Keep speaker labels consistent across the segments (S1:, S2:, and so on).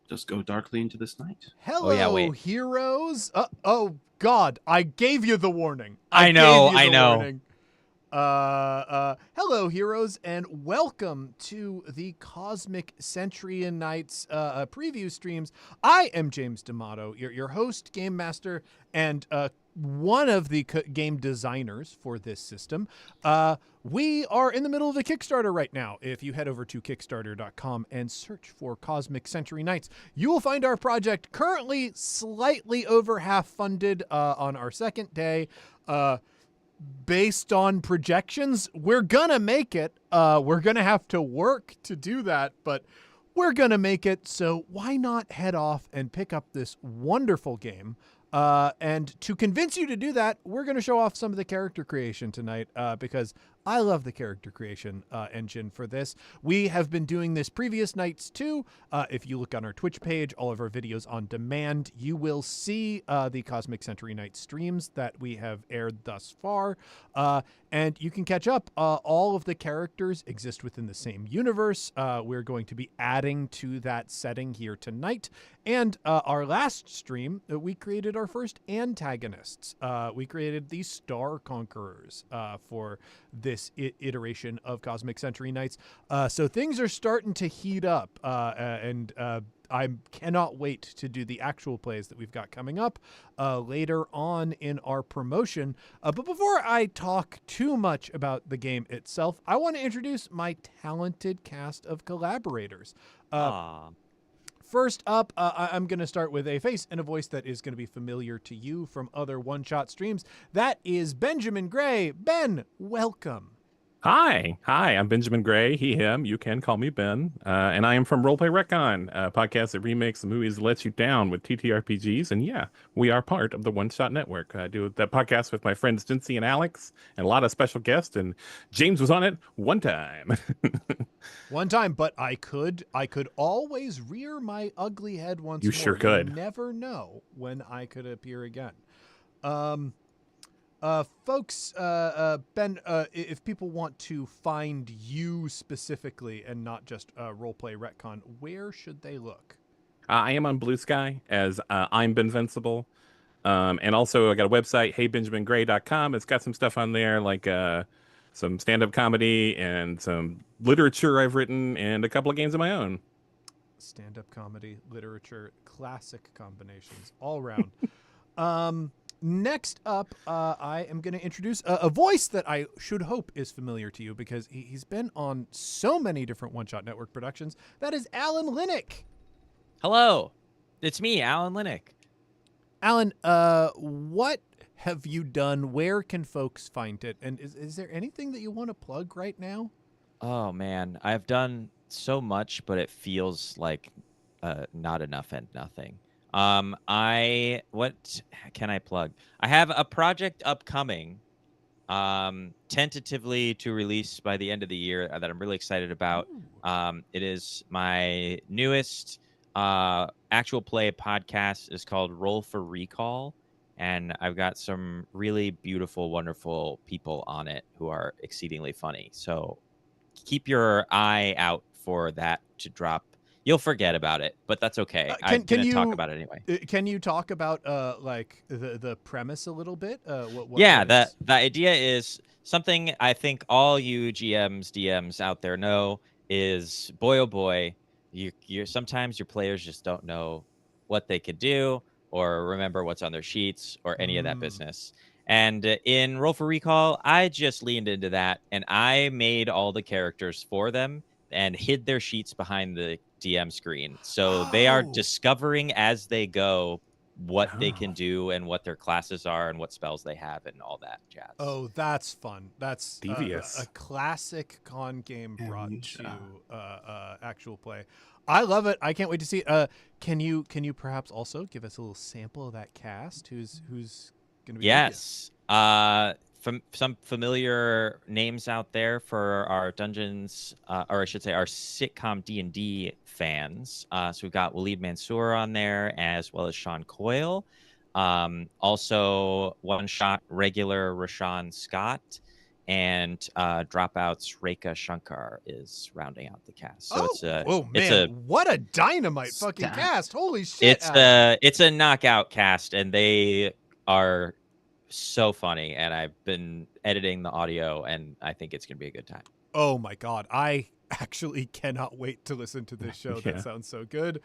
S1: just go darkly into this night.
S2: Hello,
S3: Oh, yeah, wait.
S2: heroes. Oh God, I gave you the warning.
S3: I know.
S2: Hello, heroes, and welcome to the Cosmic Century Nights preview streams. I am James D'Amato, your host, game master, and one of the game designers for this system. We are in the middle of a Kickstarter right now. If you head over to Kickstarter.com and search for Cosmic Century Nights, you will find our project currently slightly over half funded on our second day. Based on projections, we're gonna make it. We're gonna have to work to do that, but we're gonna make it. So why not head off and pick up this wonderful game? And to convince you to do that, we're going to show off some of the character creation tonight because I love the character creation engine for this. We have been doing this previous nights too. If you look on our Twitch page, all of our videos on demand, you will see the Cosmic Century Night streams that we have aired thus far. And you can catch up. All of the characters exist within the same universe. We're going to be adding to that setting here tonight. And our last stream, we created our first antagonists. We created the Star Conquerors for this iteration of Cosmic Century Nights. So things are starting to heat up, and I cannot wait to do the actual plays that we've got coming up later on in our promotion. But before I talk too much about the game itself, I want to introduce my talented cast of collaborators. First up, I'm going to start with a face and a voice that is going to be familiar to you from other one-shot streams. That is Benjamin Gray. Ben, welcome.
S4: Hi, I'm Benjamin Gray, he, him, you can call me Ben, and I am from Roleplay Retcon, a podcast that remakes the movies that lets you down with TTRPGs, and yeah, we are part of the One Shot Network. I do that podcast with my friends Cincy and Alex, and a lot of special guests, and James was on it one time.
S2: One time, but I could always rear my ugly head once
S4: You
S2: more.
S4: sure could.
S2: You never know when I could appear again. Folks, Ben, if people want to find you specifically and not just Roleplay Retcon, where should they look?
S4: I am on Blue Sky as I'm Benvincible, and also I got a website, heybenjamingray.com. It's got some stuff on there like some stand-up comedy and some literature I've written and a couple of games of my own.
S2: Stand-up comedy, literature, classic combinations all around. Next up, I am going to introduce a voice that I should hope is familiar to you because he's been on so many different One Shot Network productions. That is Alan Linic.
S3: Hello, it's me, Alan Linic.
S2: Alan, what have you done? Where can folks find it? And is there anything that you want to plug right now?
S3: Oh, man, I've done so much, but it feels like not enough and nothing. What can I plug? I have a project upcoming, tentatively to release by the end of the year that I'm really excited about. It is my newest actual play podcast. Is called Roll for Recall, and I've got some really beautiful, wonderful people on it who are exceedingly funny. So keep your eye out for that to drop. You'll forget about it, but that's okay. I'm going to talk about it anyway.
S2: Can you talk about like the premise a little bit?
S3: Yeah, the idea is something I think all you GMs, DMs out there know is, boy, oh boy, you're sometimes your players just don't know what they could do or remember what's on their sheets or any of that business. And in Roll for Recall, I just leaned into that and I made all the characters for them and hid their sheets behind the DM screen. So they are discovering as they go what they can do and what their classes are and what spells they have and all that jazz.
S2: Oh, that's fun. That's
S4: devious.
S2: A classic con game brought to actual play. I love it. I can't wait to see it. Can you perhaps also give us a little sample of that cast? Who's going to be?
S3: Yes. Some familiar names out there for our Dungeons, or I should say our sitcom D&D fans. So we've got Waleed Mansour on there, as well as Sean Coyle. Also, one-shot regular Rashawn Scott. and Dropout's Rekha Shankar is rounding out the cast. So
S2: what a dynamite fucking
S1: Stat.
S2: cast! Holy shit!
S3: It's a knockout cast, and they are so funny. And I've been editing the audio, and I think it's gonna be a good time.
S2: Oh my god, I actually cannot wait to listen to this show.
S4: Yeah.
S2: That sounds so good.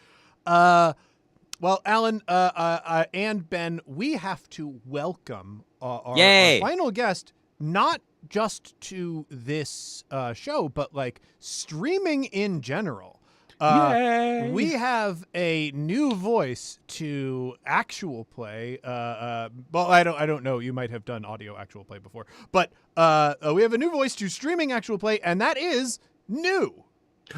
S2: Well, Alan and Ben, we have to welcome our final guest, not just to this show, but like streaming in general.
S4: Yay!
S2: We have a new voice to actual play. Well, I don't know. You might have done audio actual play before, but we have a new voice to streaming actual play, and that is New.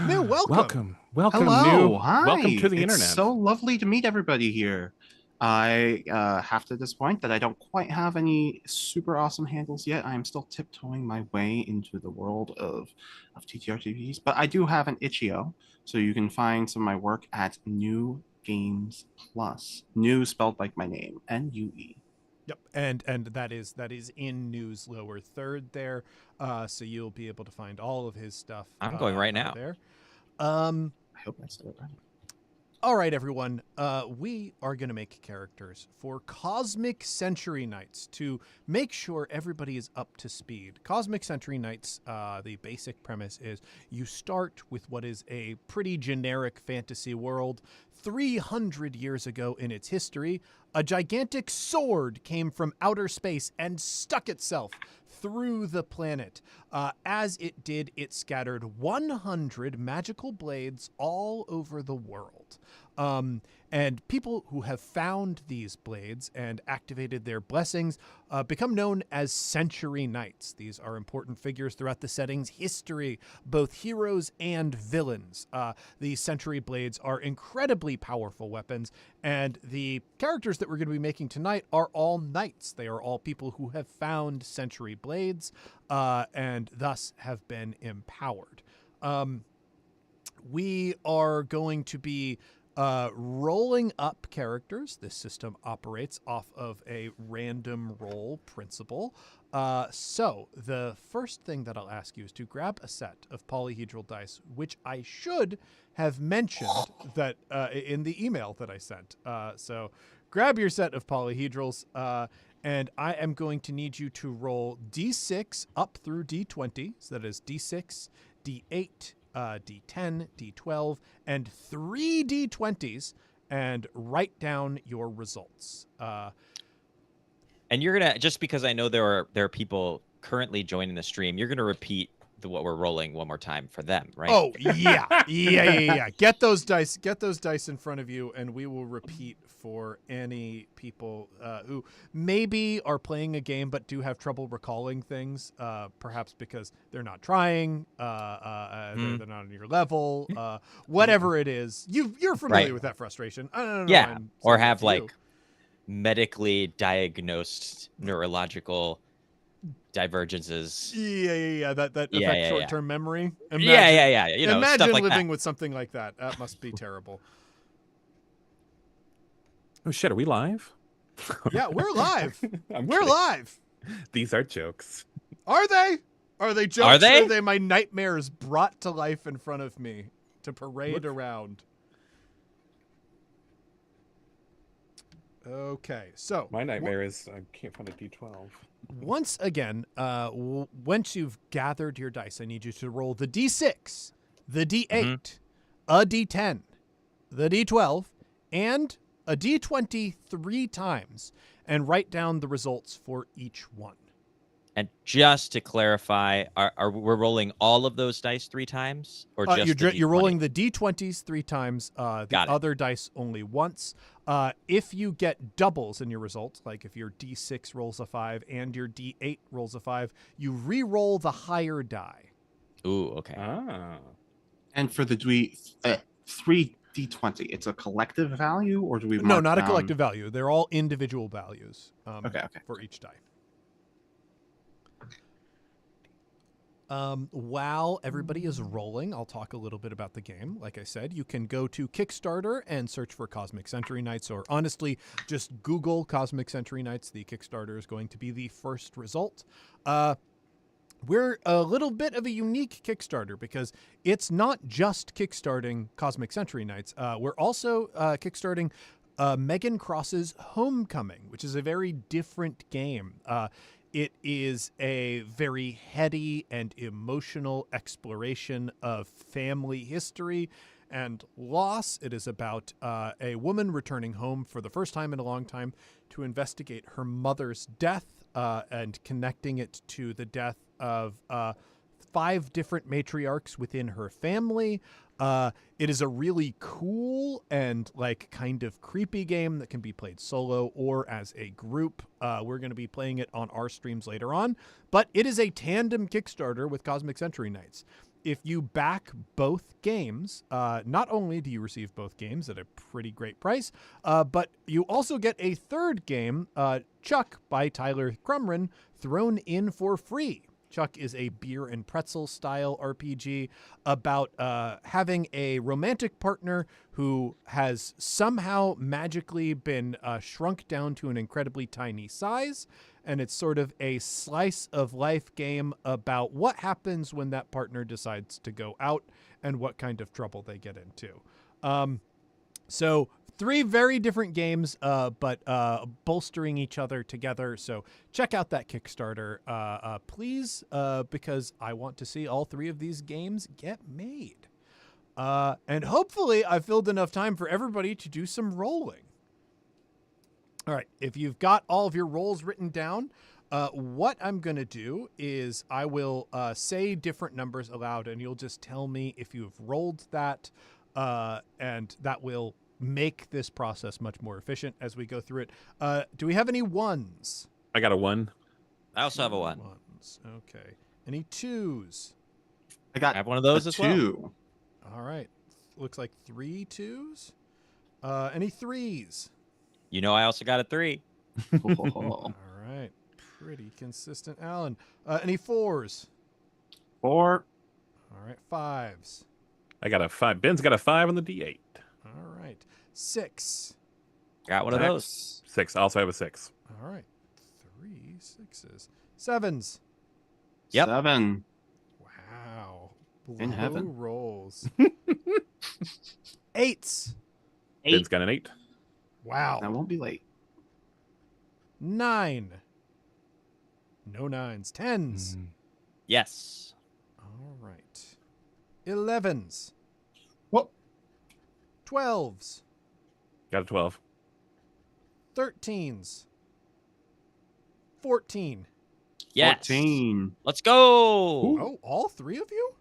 S2: New, welcome.
S1: Hello,
S4: New.
S1: hi.
S4: Welcome to the
S1: It's
S4: internet.
S1: so lovely to meet everybody here. I have to disappoint that I don't quite have any super awesome handles yet. I'm still tiptoeing my way into the world of TTRPGs, but I do have an itch.io, so you can find some of my work at New Games Plus. New spelled like my name, N-U-E.
S2: Yep, and that is in New's lower third there, so you'll be able to find all of his stuff.
S3: I'm going right now.
S2: There.
S1: I hope I said it right.
S2: All right, everyone. We are going to make characters for Cosmic Century Knights to make sure everybody is up to speed. Cosmic Century Knights, the basic premise is you start with what is a pretty generic fantasy world. 300 years ago in its history, a gigantic sword came from outer space and stuck itself through the planet. As it did, it scattered 100 magical blades all over the world. And people who have found these blades and activated their blessings become known as Century Knights. These are important figures throughout the setting's history, both heroes and villains. These Century Blades are incredibly powerful weapons, and the characters that we're going to be making tonight are all knights. They are all people who have found Century Blades and thus have been empowered. We are going to be rolling up characters. This system operates off of a random roll principle. So the first thing that I'll ask you is to grab a set of polyhedral dice, which I should have mentioned that in the email that I sent. So grab your set of polyhedrals, and I am going to need you to roll D6 up through D20. So that is D6, D8, D10, D12, and 3 D20s, and write down your results.
S3: And you're gonna, just because I know there are people currently joining the stream, you're gonna repeat what we're rolling one more time for them, right?
S2: Oh yeah. Get those dice in front of you, and we will repeat for any people who maybe are playing a game but do have trouble recalling things, perhaps because they're not trying, they're not on your level, whatever it is. You're familiar with that frustration. I don't know.
S3: Yeah, or have like medically diagnosed neurological divergences.
S2: Yeah. That affects short-term memory.
S3: Yeah. You know,
S2: imagine
S3: stuff like
S2: living
S3: that.
S2: with something like that. That must be terrible.
S4: Oh shit, are we live?
S2: Yeah, we're live.
S4: I'm
S2: We're
S4: kidding.
S2: live.
S4: These are jokes.
S2: Are they? Are they jokes?
S3: Are they?
S2: Or are they my nightmares brought to life in front of me to parade around? Okay, so
S4: My nightmare is I can't find a D12.
S2: once again, once you've gathered your dice, I need you to roll the D6, the D8, a D10, the D12, and a D20 3 times, and write down the results for each one.
S3: And just to clarify, are we rolling all of those dice 3 times, or just
S2: you're rolling the D20s 3 times, the
S3: Got it.
S2: other dice only once. If you get doubles in your results, like if your D6 rolls a 5 and your D8 rolls a 5, you re-roll the higher die.
S3: Ooh, okay.
S4: Ah.
S1: And for the 3 D20, it's a collective value, or do we
S2: No,
S1: mark
S2: not a
S1: down-
S2: collective value. They're all individual values
S1: Okay.
S2: for each die. While everybody is rolling, I'll talk a little bit about the game. Like I said, you can go to Kickstarter and search for Cosmic Century Knights, or honestly, just Google Cosmic Century Knights. The Kickstarter is going to be the first result. we're a little bit of a unique Kickstarter because it's not just kickstarting Cosmic Century Knights. We're also kickstarting Megan Cross's Homecoming, which is a very different game. It is a very heady and emotional exploration of family history and loss. It is about a woman returning home for the first time in a long time to investigate her mother's death and connecting it to the death of 5 different matriarchs within her family. It is a really cool and like kind of creepy game that can be played solo or as a group. We're going to be playing it on our streams later on, but it is a tandem Kickstarter with Cosmic Century Knights. If you back both games, not only do you receive both games at a pretty great price, but you also get a third game, Chuck by Tyler Crumrin, thrown in for free. Chuck is a beer and pretzel style RPG about having a romantic partner who has somehow magically been shrunk down to an incredibly tiny size. And it's sort of a slice of life game about what happens when that partner decides to go out and what kind of trouble they get into. So 3 very different games, but bolstering each other together. So check out that Kickstarter, please, because I want to see all 3 of these games get made. And hopefully I filled enough time for everybody to do some rolling. All right, if you've got all of your rolls written down, what I'm going to do is I will say different numbers aloud, and you'll just tell me if you've rolled that, and that will make this process much more efficient as we go through it. Do we have any 1s?
S4: I got a 1.
S3: I also have a 1.
S2: 1s. Okay. Any 2s?
S1: I
S3: have one of those as well.
S1: 2.
S2: All right. Looks like 3 2s. Any 3s?
S3: You know, I also got a 3.
S2: All right. Pretty consistent, Alan. Any 4s?
S1: 4.
S2: All right. 5s.
S4: I got a 5. Ben's got a 5 on the D8.
S2: All right. 6.
S3: Got one of those.
S4: 6. I also have a 6.
S2: All right. 3 6s. 7s.
S3: Yep.
S1: 7.
S2: Wow.
S1: In
S2: Low
S1: heaven.
S2: rolls. 8s.
S4: Ben's got an 8.
S2: Wow.
S1: I won't be late.
S2: 9. No 9s. 10s.
S3: Yes.
S2: All right. 11s.
S1: What?
S2: 12s.
S4: Got a 12.
S2: 13s. 14.
S3: Yes.
S1: 14.
S3: Let's go.
S2: Oh, all 3 of you?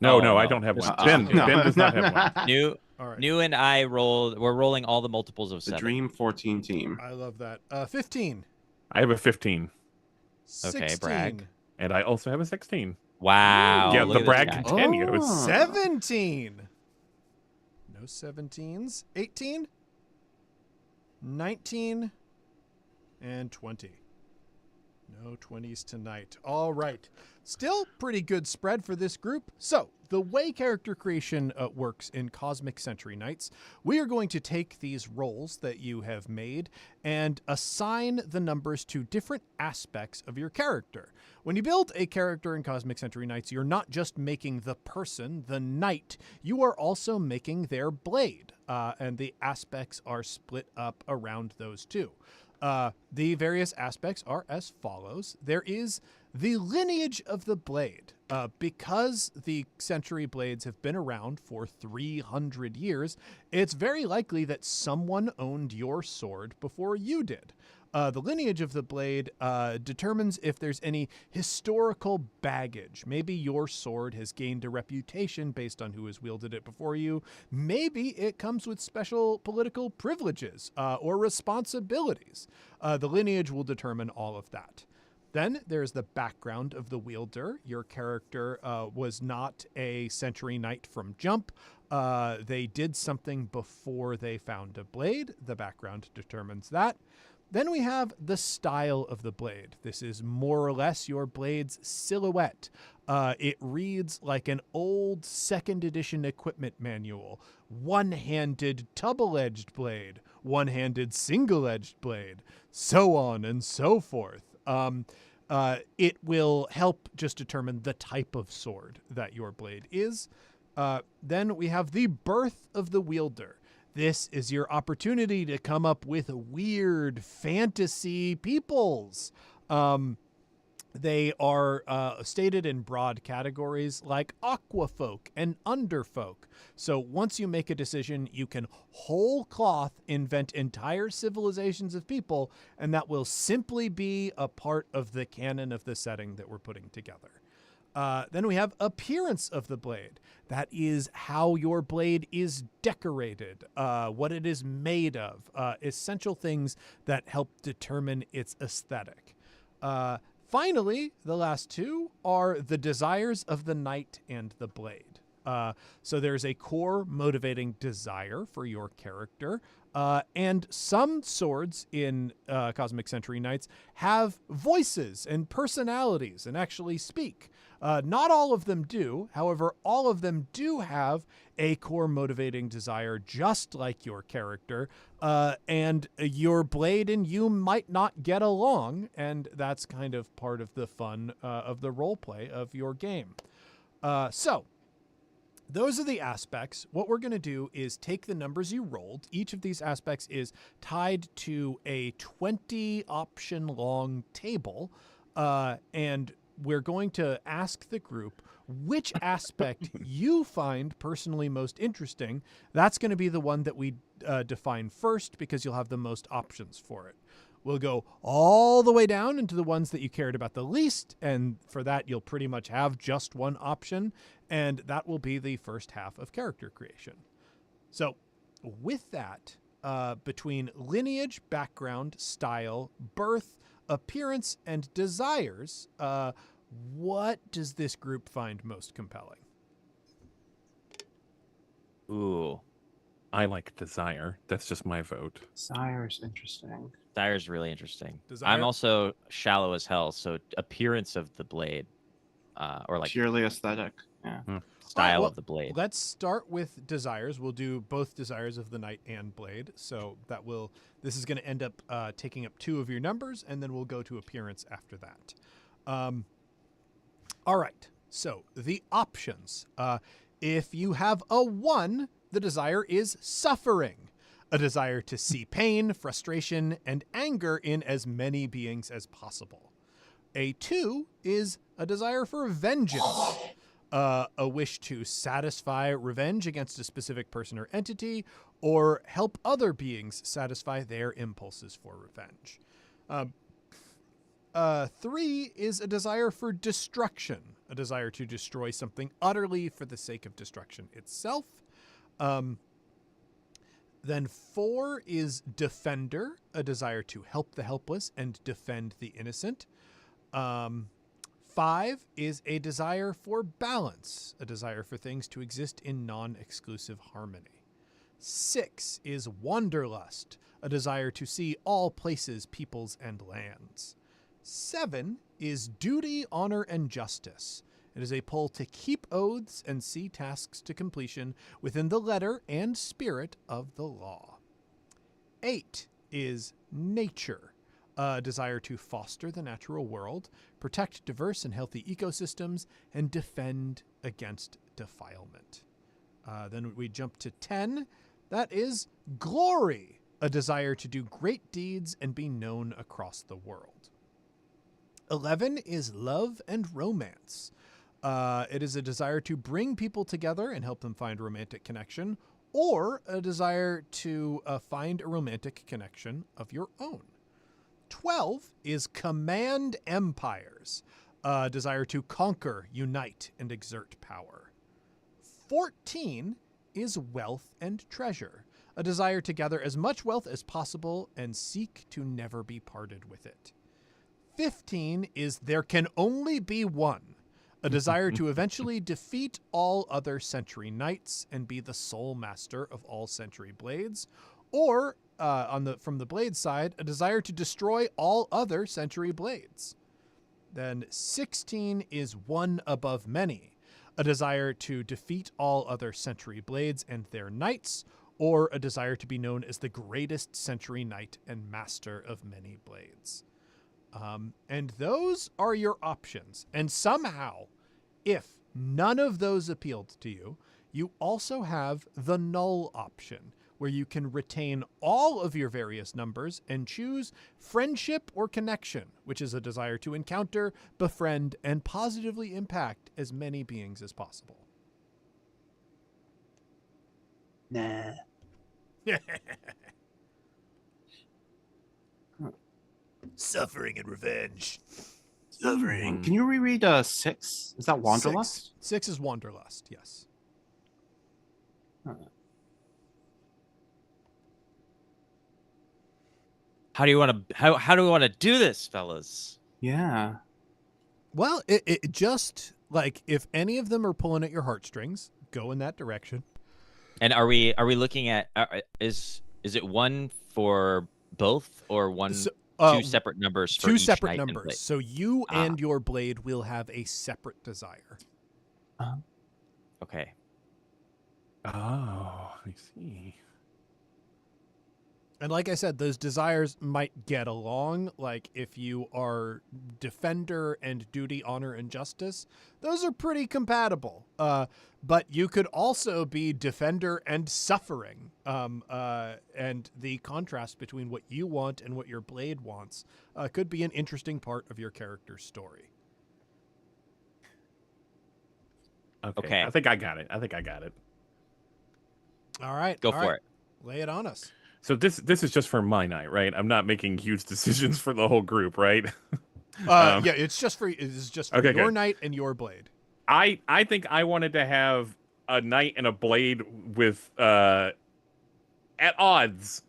S4: No,
S3: Oh,
S4: no, I
S3: no.
S4: don't have one.
S1: Uh-uh.
S4: Ben
S1: No.
S4: does not have one.
S2: All right.
S3: New and I rolled. We're rolling all the multiples of
S1: The
S3: 7.
S1: Dream 14 team.
S2: I love that. 15.
S4: I have a 15.
S2: 16.
S3: brag.
S4: And I also have a 16.
S3: Wow.
S4: Yeah,
S3: look
S4: the
S3: at
S4: brag
S3: this guy.
S4: continues.
S1: Oh.
S2: 17. No 17s. 18. 19. And 20. No 20s tonight. All right. Still pretty good spread for this group. So, the way character creation works in Cosmic Century Knights, we are going to take these roles that you have made and assign the numbers to different aspects of your character. When you build a character in Cosmic Century Knights, you're not just making the person, the knight, you are also making their blade, and the aspects are split up around those two. The various aspects are as follows. There is the lineage of the blade. Because the century blades have been around for 300 years, it's very likely that someone owned your sword before you did. The lineage of the blade determines if there's any historical baggage. Maybe your sword has gained a reputation based on who has wielded it before you. Maybe it comes with special political privileges or responsibilities. The lineage will determine all of that. Then there's the background of the wielder. Your character was not a century knight from jump. They did something before they found a blade. The background determines that. Then we have the style of the blade. This is more or less your blade's silhouette. It reads like an old 2nd edition equipment manual. One-handed double-edged blade, one-handed single-edged blade, so on and so forth. It will help just determine the type of sword that your blade is. Then we have the birth of the wielder. This is your opportunity to come up with weird fantasy peoples. They are stated in broad categories like aquafolk and underfolk. So once you make a decision, you can whole cloth invent entire civilizations of people, and that will simply be a part of the canon of the setting that we're putting together. Then we have appearance of the blade. That is how your blade is decorated, what it is made of, essential things that help determine its aesthetic. Finally, the last two are the desires of the knight and the blade. So there's a core motivating desire for your character. And some swords in Cosmic Century Knights have voices and personalities and actually speak. Not all of them do. However, all of them do have a core motivating desire, just like your character. And your blade and you might not get along, and that's kind of part of the fun of the role play of your game. So those are the aspects. What we're going to do is take the numbers you rolled. Each of these aspects is tied to a 20 option long table. And we're going to ask the group which aspect you find personally most interesting. That's going to be the one that we define first, because you'll have the most options for it. We'll go all the way down into the ones that you cared about the least, and for that you'll pretty much have just one option, and that will be the first half of character creation. So with that, between lineage, background, style, birth, appearance, and desires, what does this group find most compelling?
S3: Ooh,
S4: I like desire. That's just my vote.
S1: Desire's interesting.
S3: Desire's really interesting.
S2: Desire?
S3: I'm also shallow as hell, so appearance of the blade, or like
S1: Purely aesthetic. Yeah.
S3: style
S2: well,
S3: of the blade.
S2: Let's start with desires. We'll do both desires of the knight and blade. So this is going to end up taking up 2 of your numbers, and then we'll go to appearance after that. All right. So the options. If you have a 1, the desire is suffering. A desire to see pain, frustration, and anger in as many beings as possible. A 2 is a desire for vengeance. A wish to satisfy revenge against a specific person or entity, or help other beings satisfy their impulses for revenge. 3 is a desire for destruction, a desire to destroy something utterly for the sake of destruction itself. Then 4 is defender, a desire to help the helpless and defend the innocent. 5 is a desire for balance, a desire for things to exist in non-exclusive harmony. 6 is wanderlust, a desire to see all places, peoples, and lands. 7 is duty, honor, and justice. It is a pull to keep oaths and see tasks to completion within the letter and spirit of the law. 8 is nature, a desire to foster the natural world, protect diverse and healthy ecosystems, and defend against defilement. Then we jump to 10. That is glory, a desire to do great deeds and be known across the world. 11 is love and romance. It is a desire to bring people together and help them find romantic connection, or a desire to find a romantic connection of your own. 12 is command empires, a desire to conquer, unite, and exert power. 14 is wealth and treasure, a desire to gather as much wealth as possible and seek to never be parted with it. 15 is there can only be one, a desire to eventually defeat all other century knights and be the sole master of all century blades, or from the blade side, a desire to destroy all other century blades. Then 16 is one above many, a desire to defeat all other century blades and their knights, or a desire to be known as the greatest century knight and master of many blades. And those are your options. And somehow, if none of those appealed to you, you also have the null option, where you can retain all of your various numbers and choose friendship or connection, which is a desire to encounter, befriend, and positively impact as many beings as possible.
S1: Nah.
S2: Suffering and revenge.
S1: Suffering. Can you reread 6? Is that Wanderlust?
S2: 6 is Wanderlust, yes.
S3: How do you want to how do we want to do this, fellas?
S1: Yeah.
S2: Well, it just, like, if any of them are pulling at your heartstrings, go in that direction.
S3: And are we looking at is it one for both or one two separate numbers for
S2: two
S3: each
S2: separate
S3: knight and
S2: numbers.
S3: blade?
S2: So you and your blade will have a separate desire.
S3: Okay.
S4: Oh, I see.
S2: And like I said, those desires might get along. Like if you are defender and duty, honor, and justice, those are pretty compatible. But you could also be defender and suffering. And the contrast between what you want and what your blade wants could be an interesting part of your character's story.
S3: Okay.
S4: I think I got it.
S2: All right.
S3: Go for it.
S2: Lay it on us.
S4: So this is just for my night, right? I'm not making huge decisions for the whole group, right?
S2: Yeah, it's just for your
S4: good.
S2: knight and your blade.
S4: I think I wanted to have a knight and a blade with at odds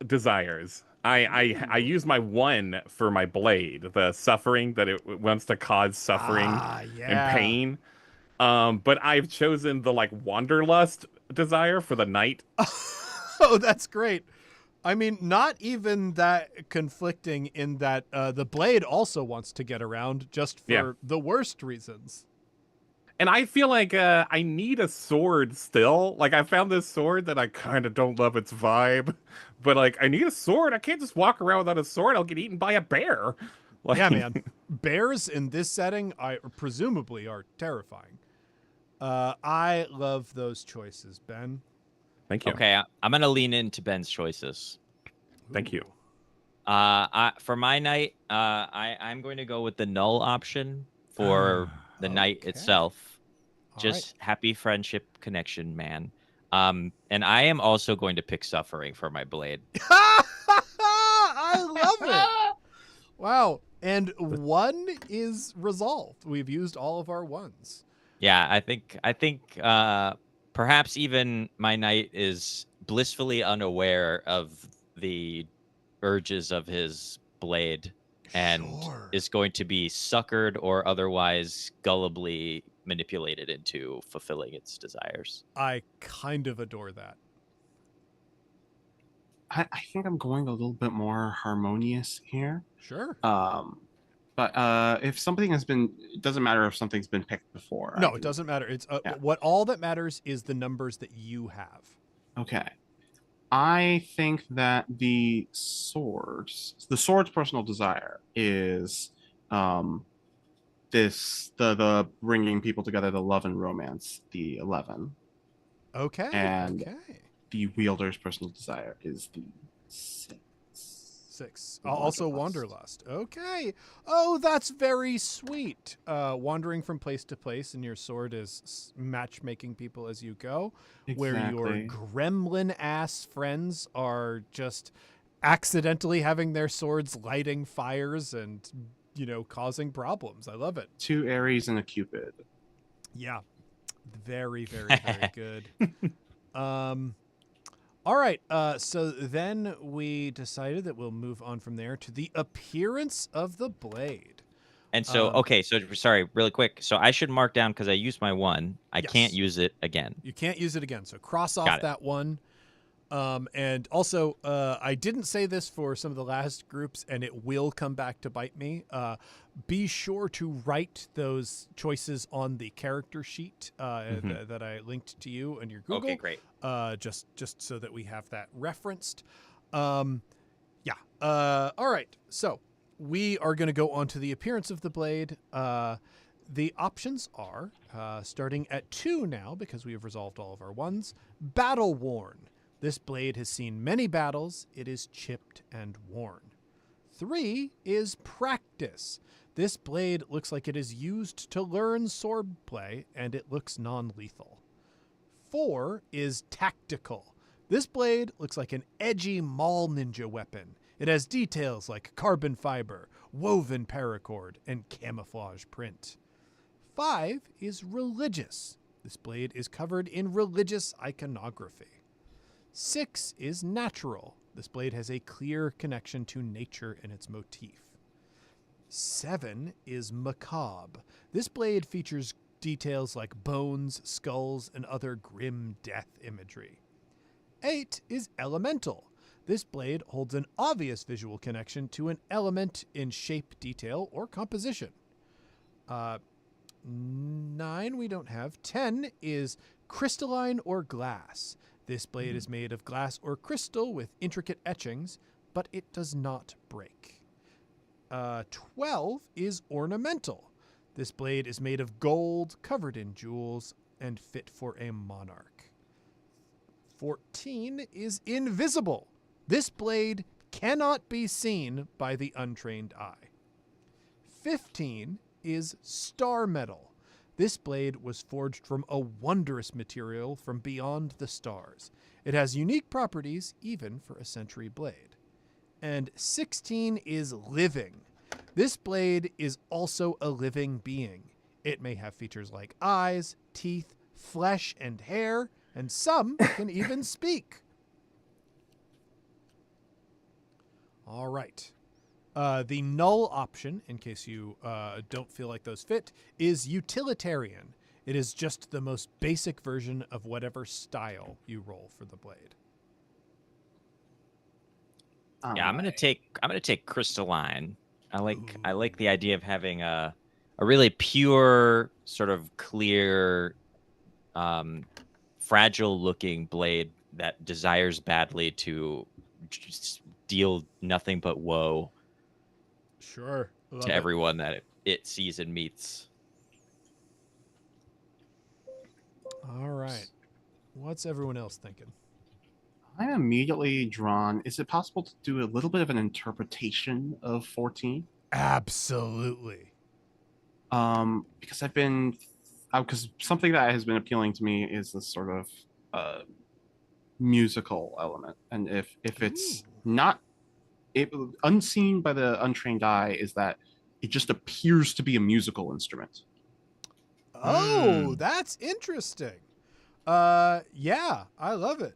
S4: desires. I use my one for my blade, the suffering that it wants to cause suffering and pain. But I've chosen the wanderlust desire for the knight.
S2: Oh, that's great. I mean, not even that conflicting in that the blade also wants to get around just for the worst reasons.
S4: And I feel like I need a sword still. Like, I found this sword that I kind of don't love its vibe. But, I need a sword. I can't just walk around without a sword. I'll get eaten by a bear.
S2: Yeah, man. Bears in this setting, presumably, are terrifying. I love those choices, Ben.
S4: Thank you.
S3: Okay, I'm gonna lean into Ben's choices.
S4: Thank you.
S3: For my knight, I'm going to go with the null option for the knight itself. Just happy friendship connection, man. And I am also going to pick suffering for my blade.
S2: I love it. Wow. And 1 is resolved. We've used all of our 1s.
S3: Yeah, I think perhaps even my knight is blissfully unaware of the urges of his blade and is going to be suckered or otherwise gullibly manipulated into fulfilling its desires.
S2: I kind of adore that.
S1: I think I'm going a little bit more harmonious here.
S2: Sure.
S1: But if something has been, it doesn't matter if something's been picked before.
S2: No, it doesn't matter. It's what all that matters is the numbers that you have.
S1: Okay. I think that the sword's personal desire is the bringing people together, the love and romance, the 11.
S2: Okay.
S1: And the wielder's personal desire is the 6.
S2: Also Wanderlust. Okay. Oh, that's very sweet. Wandering from place to place, and your sword is matchmaking people as you go.
S1: Exactly.
S2: Where your gremlin-ass friends are just accidentally having their swords lighting fires and, causing problems. I love it. 2
S1: Aries and a Cupid.
S2: Yeah. Very, very, very good. All right, so then we decided that we'll move on from there to the appearance of the blade.
S3: And so, sorry, really quick. So I should mark down because I used my 1. I can't use it again.
S2: You can't use it again, so cross off that 1. And also, I didn't say this for some of the last groups, and it will come back to bite me. Be sure to write those choices on the character sheet that I linked to you in your Google.
S3: Okay, great.
S2: Just so that we have that referenced. All right. So we are going to go on to the appearance of the blade. The options are, starting at 2 now, because we have resolved all of our ones, battle worn. This blade has seen many battles. It is chipped and worn. 3 is practice. This blade looks like it is used to learn swordplay, and it looks non-lethal. 4 is tactical. This blade looks like an edgy mall ninja weapon. It has details like carbon fiber, woven paracord, and camouflage print. 5 is religious. This blade is covered in religious iconography. 6 is natural. This blade has a clear connection to nature in its motif. 7 is macabre. This blade features details like bones, skulls, and other grim death imagery. 8 is elemental. This blade holds an obvious visual connection to an element in shape, detail, or composition. 9 we don't have. 10 is crystalline or glass. This blade is made of glass or crystal with intricate etchings, but it does not break. 12 is ornamental. This blade is made of gold, covered in jewels, and fit for a monarch. 14 is invisible. This blade cannot be seen by the untrained eye. 15 is star metal. This blade was forged from a wondrous material from beyond the stars. It has unique properties even for a century blade. And 16 is living. This blade is also a living being. It may have features like eyes, teeth, flesh, and hair, and some can even speak. All right. The null option, in case you don't feel like those fit, is utilitarian. It is just the most basic version of whatever style you roll for the blade.
S3: Yeah, I'm gonna take crystalline. I like the idea of having a really pure, sort of clear, fragile looking blade that desires badly to just deal nothing but woe.
S2: Sure.
S3: To everyone that it sees and meets.
S2: All right. What's everyone else thinking?
S1: I'm immediately drawn. Is it possible to do a little bit of an interpretation of 14?
S2: Absolutely.
S1: Because because something that has been appealing to me is this sort of musical element, and if it's not unseen by the untrained eye, is that it just appears to be a musical instrument.
S2: Oh, that's interesting. Yeah, I love it.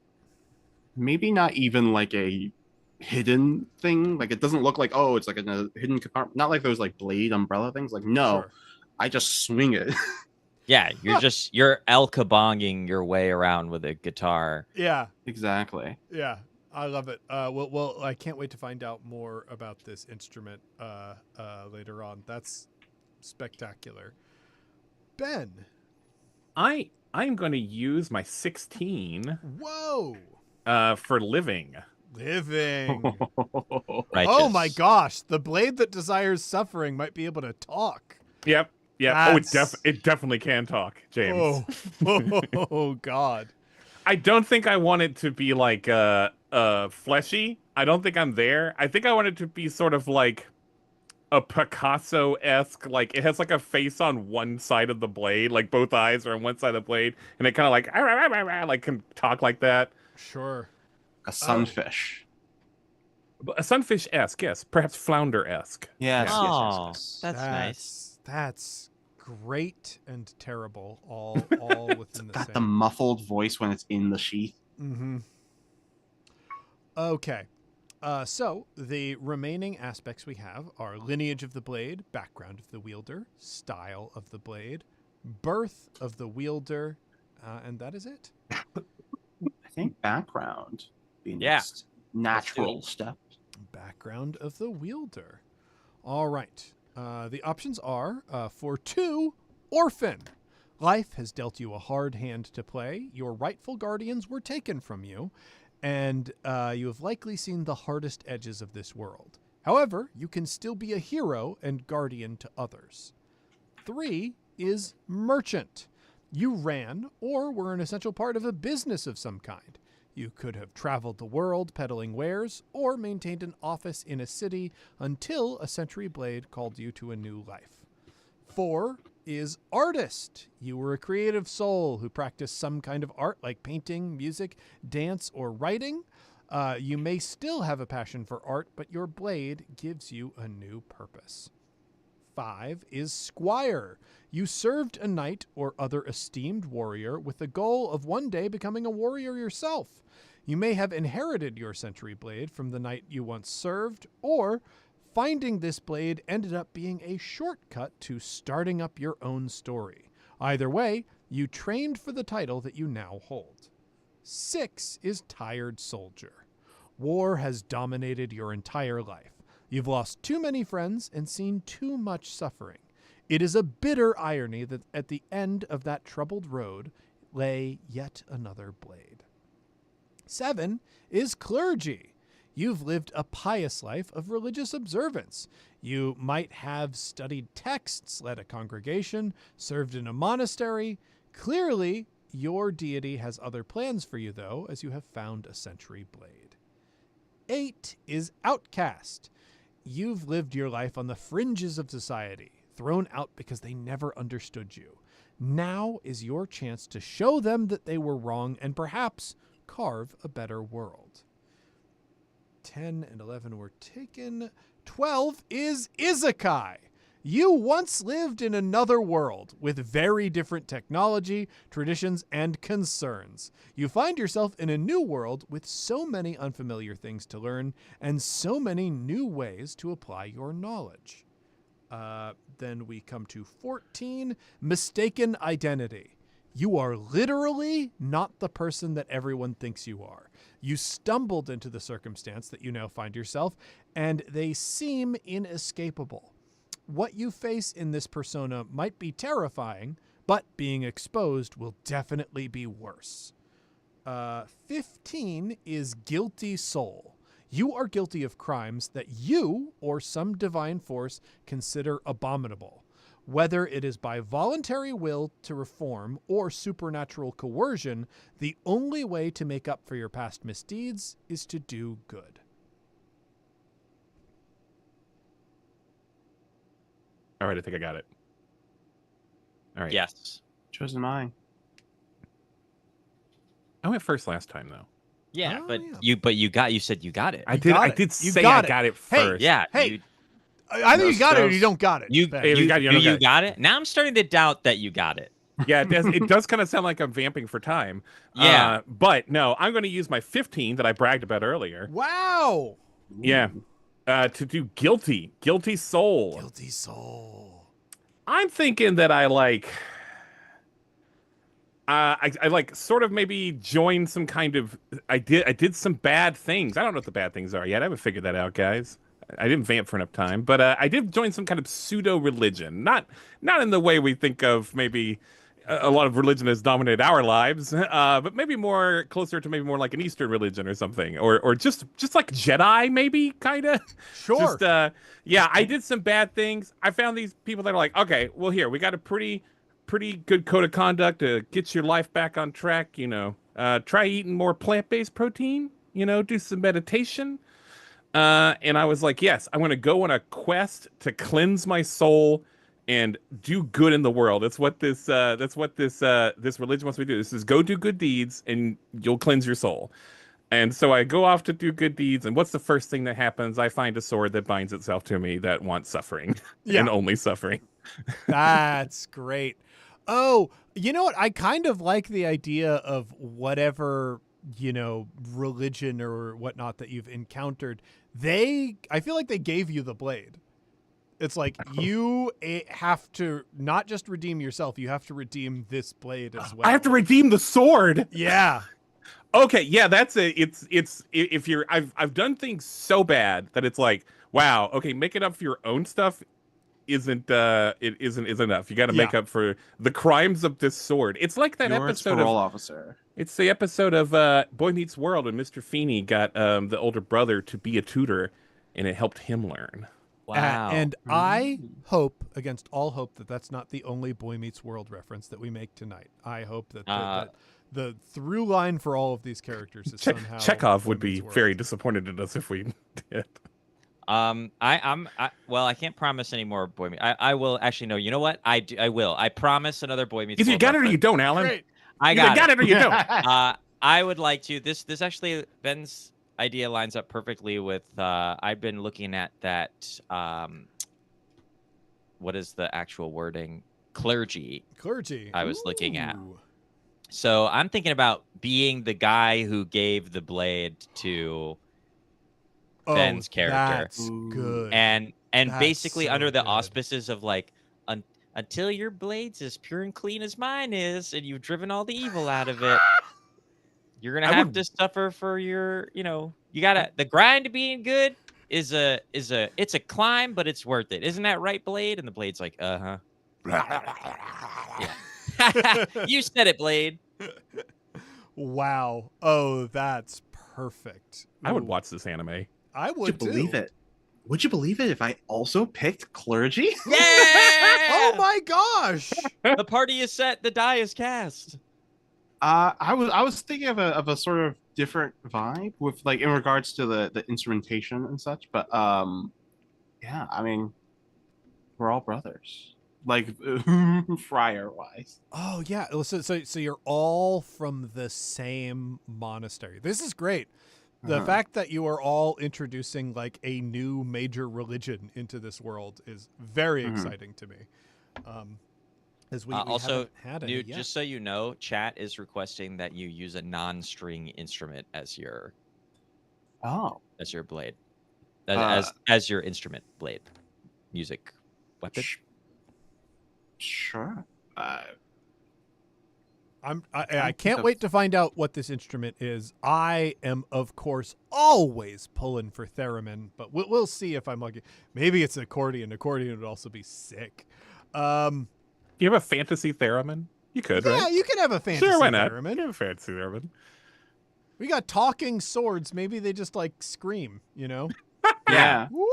S1: Maybe not even like a hidden thing. Like it doesn't look like, oh, it's like a hidden compartment. Not like those like blade umbrella things. Like, no,
S2: Sure.
S1: I just swing it.
S3: Yeah, you're El Kabonging your way around with a guitar.
S2: Yeah.
S1: Exactly.
S2: Yeah. I love it. Well, I can't wait to find out more about this instrument later on. That's spectacular. Ben.
S4: I'm going to use my 16
S2: Whoa.
S4: for living.
S2: Living.
S3: Righteous.
S2: Oh my gosh. The blade that desires suffering might be able to talk.
S4: Yep.
S2: That's...
S4: Oh, it definitely can talk, James.
S2: Oh God.
S4: I don't think I want it to be like fleshy. I don't think I'm there. I think I want it to be sort of like a Picasso-esque, like it has like a face on one side of the blade, like both eyes are on one side of the blade, and it kind of like can talk like that.
S2: Sure.
S1: A sunfish.
S4: A sunfish-esque, yes. Perhaps flounder-esque.
S1: Yes,
S3: Oh,
S1: yes.
S3: that's nice.
S2: That's great and terrible, all within the
S1: Got
S2: same.
S1: the muffled voice when it's in the sheath.
S2: Mm-hmm. Okay. So the remaining aspects we have are lineage of the blade, background of the wielder, style of the blade, birth of the wielder, and that is it.
S1: I think background being
S3: Yeah.
S1: next natural step.
S2: Background of the wielder. All right. The options are for 2, orphan. Life has dealt you a hard hand to play. Your rightful guardians were taken from you, and you have likely seen the hardest edges of this world. However, you can still be a hero and guardian to others. 3 is merchant. You ran or were an essential part of a business of some kind. You could have traveled the world peddling wares or maintained an office in a city until a century blade called you to a new life. 4 is artist. You were a creative soul who practiced some kind of art like painting, music, dance, or writing. You may still have a passion for art, but your blade gives you a new purpose. 5 is squire. You served a knight or other esteemed warrior with the goal of one day becoming a warrior yourself. You may have inherited your century blade from the knight you once served, or finding this blade ended up being a shortcut to starting up your own story. Either way, you trained for the title that you now hold. 6 is tired soldier. War has dominated your entire life. You've lost too many friends and seen too much suffering. It is a bitter irony that at the end of that troubled road lay yet another blade. 7 is clergy. You've lived a pious life of religious observance. You might have studied texts, led a congregation, served in a monastery. Clearly, your deity has other plans for you, though, as you have found a century blade. 8 is outcast. You've lived your life on the fringes of society, thrown out because they never understood you. Now is your chance to show them that they were wrong and perhaps carve a better world. 10 and 11 were taken. 12 is isekai. You once lived in another world with very different technology, traditions, and concerns. You find yourself in a new world with so many unfamiliar things to learn and so many new ways to apply your knowledge. Then we come to 14, mistaken identity. You are literally not the person that everyone thinks you are. You stumbled into the circumstance that you now find yourself, and they seem inescapable. What you face in this persona might be terrifying, but being exposed will definitely be worse. 15 is guilty soul. You are guilty of crimes that you or some divine force consider abominable. Whether it is by voluntary will to reform or supernatural coercion, the only way to make up for your past misdeeds is to do good.
S4: All right, I think I got it. All right.
S3: Yes.
S1: Chosen mine.
S4: I went first last time though.
S3: Yeah,
S2: Oh,
S3: but
S2: yeah.
S3: you said you got it.
S4: I
S2: You
S4: did.
S2: got
S4: I
S2: it.
S4: did
S2: You
S4: say
S2: got
S4: I
S2: it.
S4: got it
S2: Hey,
S4: first.
S3: Yeah.
S2: Hey, I think you got it or you don't got it.
S3: You
S2: Ben.
S4: Hey,
S3: you,
S4: got it, you
S3: you,
S4: don't got
S3: you
S4: it.
S3: got it. Now I'm starting to doubt that you got it.
S4: Yeah, it does. It does kind of sound like I'm vamping for time.
S3: Yeah.
S4: But no, I'm going to use my 15 that I bragged about earlier.
S2: Wow.
S4: Yeah. To do guilty soul.
S2: Guilty soul.
S4: I'm thinking that I like. I like sort of maybe joined some kind of. I did some bad things. I don't know what the bad things are yet. I haven't figured that out, guys. I didn't vamp for enough time, but I did join some kind of pseudo religion. Not in the way we think of maybe a lot of religion has dominated our lives, but maybe more closer to maybe more like an Eastern religion or something, or just like Jedi, maybe kind of.
S2: Sure.
S4: Just yeah, I did some bad things. I found these people that are like, okay, well here we got a pretty good code of conduct to get your life back on track. You know, try eating more plant-based protein. You know, do some meditation. And I was like, yes, I'm going to go on a quest to cleanse my soul and do good in the world. That's what this religion wants me to do. This is go do good deeds and you'll cleanse your soul. And so I go off to do good deeds. And what's the first thing that happens? I find a sword that binds itself to me that wants suffering and only suffering.
S2: That's great. Oh, you know what? I kind of like the idea of whatever, religion or whatnot that you've encountered. I feel like they gave you the blade. It's like you have to not just redeem yourself, you have to redeem this blade as well.
S4: I have to redeem the sword.
S2: Yeah.
S4: Okay, yeah, that's it. It's if you're I've done things so bad that it's like, wow, okay, making up for your own stuff isn't enough. You got to make up for the crimes of this sword. It's like that
S1: You're its
S4: episode
S1: parole
S4: of
S1: officer.
S4: It's the episode of Boy Meets World when Mr. Feeney got the older brother to be a tutor, and it helped him learn.
S3: Wow.
S2: And I hope, against all hope, that that's not the only Boy Meets World reference that we make tonight. I hope that, that the through line for all of these characters is somehow
S4: Chekhov
S2: Boy
S4: would
S2: Meets
S4: be
S2: World.
S4: very disappointed in us if we did.
S3: Well, I can't promise any more Boy Meets. I will actually. No, you know what? I will. I promise another Boy Meets
S4: Either you
S3: World
S4: got it or
S3: reference.
S4: you don't, Alan.
S2: Great.
S3: I
S4: Either
S3: got
S4: it or you don't.
S3: I would like to. This actually, Ben's idea lines up perfectly with. I've been looking at that. What is the actual wording? Clergy. I was looking at.
S2: Ooh.
S3: So I'm thinking about being the guy who gave the blade to Ben's character.
S2: That's good.
S3: And
S2: That's
S3: basically
S2: so
S3: under the
S2: good.
S3: auspices of like until your blade's as pure and clean as mine is, and you've driven all the evil out of it, you're gonna have to suffer for your, you gotta the grind to being good is it's a climb, but it's worth it. Isn't that right, Blade? And the Blade's like, yeah. You said it, Blade.
S2: Wow. Oh, that's perfect.
S4: I would
S2: Ooh.
S4: watch this anime.
S2: I would
S1: Would you believe
S2: too.
S1: it? Would you believe it if I also picked clergy?
S3: Yeah!
S2: Oh my gosh.
S3: The party is set. The die is cast.
S1: I was thinking of a sort of different vibe with like in regards to the instrumentation and such, but yeah, I mean, we're all brothers, like friar wise.
S2: Oh yeah. So you're all from the same monastery. This is great. The fact that you are all introducing like a new major religion into this world is very exciting to me. As we
S3: also
S2: haven't had any yet.
S3: just so you know, chat is requesting that you use a non-string instrument as your blade, as your instrument blade, music weapon.
S1: Sure.
S2: I can't wait to find out what this instrument is. I am, of course, always pulling for theremin, but we'll see if I'm lucky. Maybe it's accordion. Accordion would also be sick.
S4: You have a fantasy theremin? You could, right?
S2: Yeah, you can have a fantasy
S4: Sure, why not?
S2: theremin.
S4: You have a fantasy theremin.
S2: We got talking swords. Maybe they just like scream, you know?
S1: Yeah.
S2: Woo!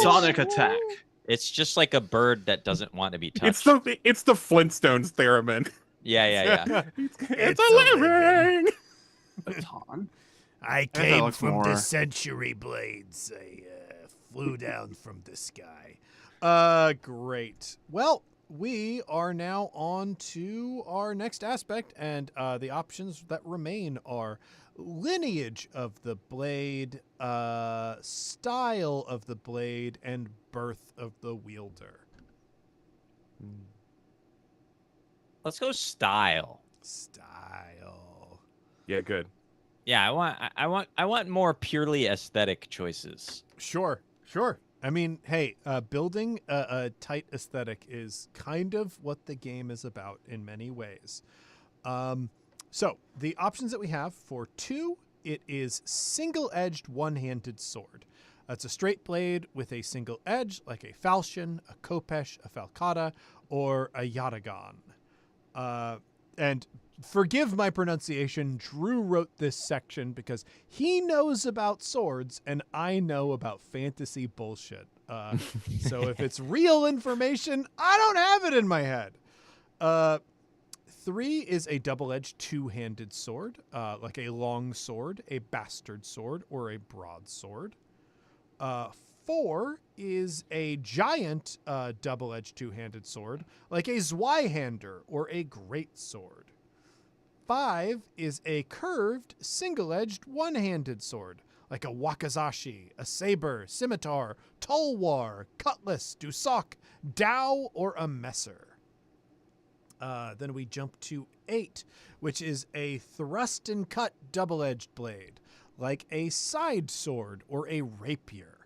S1: Sonic attack.
S3: It's just like a bird that doesn't want to be touched.
S4: It's the Flintstones theremin.
S3: Yeah.
S4: It's a living.
S1: Baton.
S2: I
S1: that
S2: came
S1: looks
S2: from the
S1: more-
S2: century blades. I flew down from the sky. Great. Well, we are now on to our next aspect, and the options that remain are lineage of the blade, style of the blade, and birth of the wielder.
S3: Let's go style.
S2: Style.
S4: Yeah, good.
S3: Yeah, I want more purely aesthetic choices.
S2: Sure. I mean, hey, building a tight aesthetic is kind of what the game is about in many ways. So the options that we have for 2, it is single-edged one-handed sword. That's a straight blade with a single edge, like a falchion, a khopesh, a falcata, or a yatagan. And forgive my pronunciation, Drew wrote this section because he knows about swords and I know about fantasy bullshit. So if it's real information, I don't have it in my head. 3 is a double-edged two-handed sword, like a long sword, a bastard sword, or a broadsword. 4 is a giant double-edged two-handed sword, like a Zweihander or a great sword. 5 is a curved, single-edged one-handed sword, like a wakizashi, a saber, scimitar, tulwar, cutlass, dusok, dao, or a messer. Then we jump to 8, which is a thrust and cut double-edged blade, like a side sword or a rapier.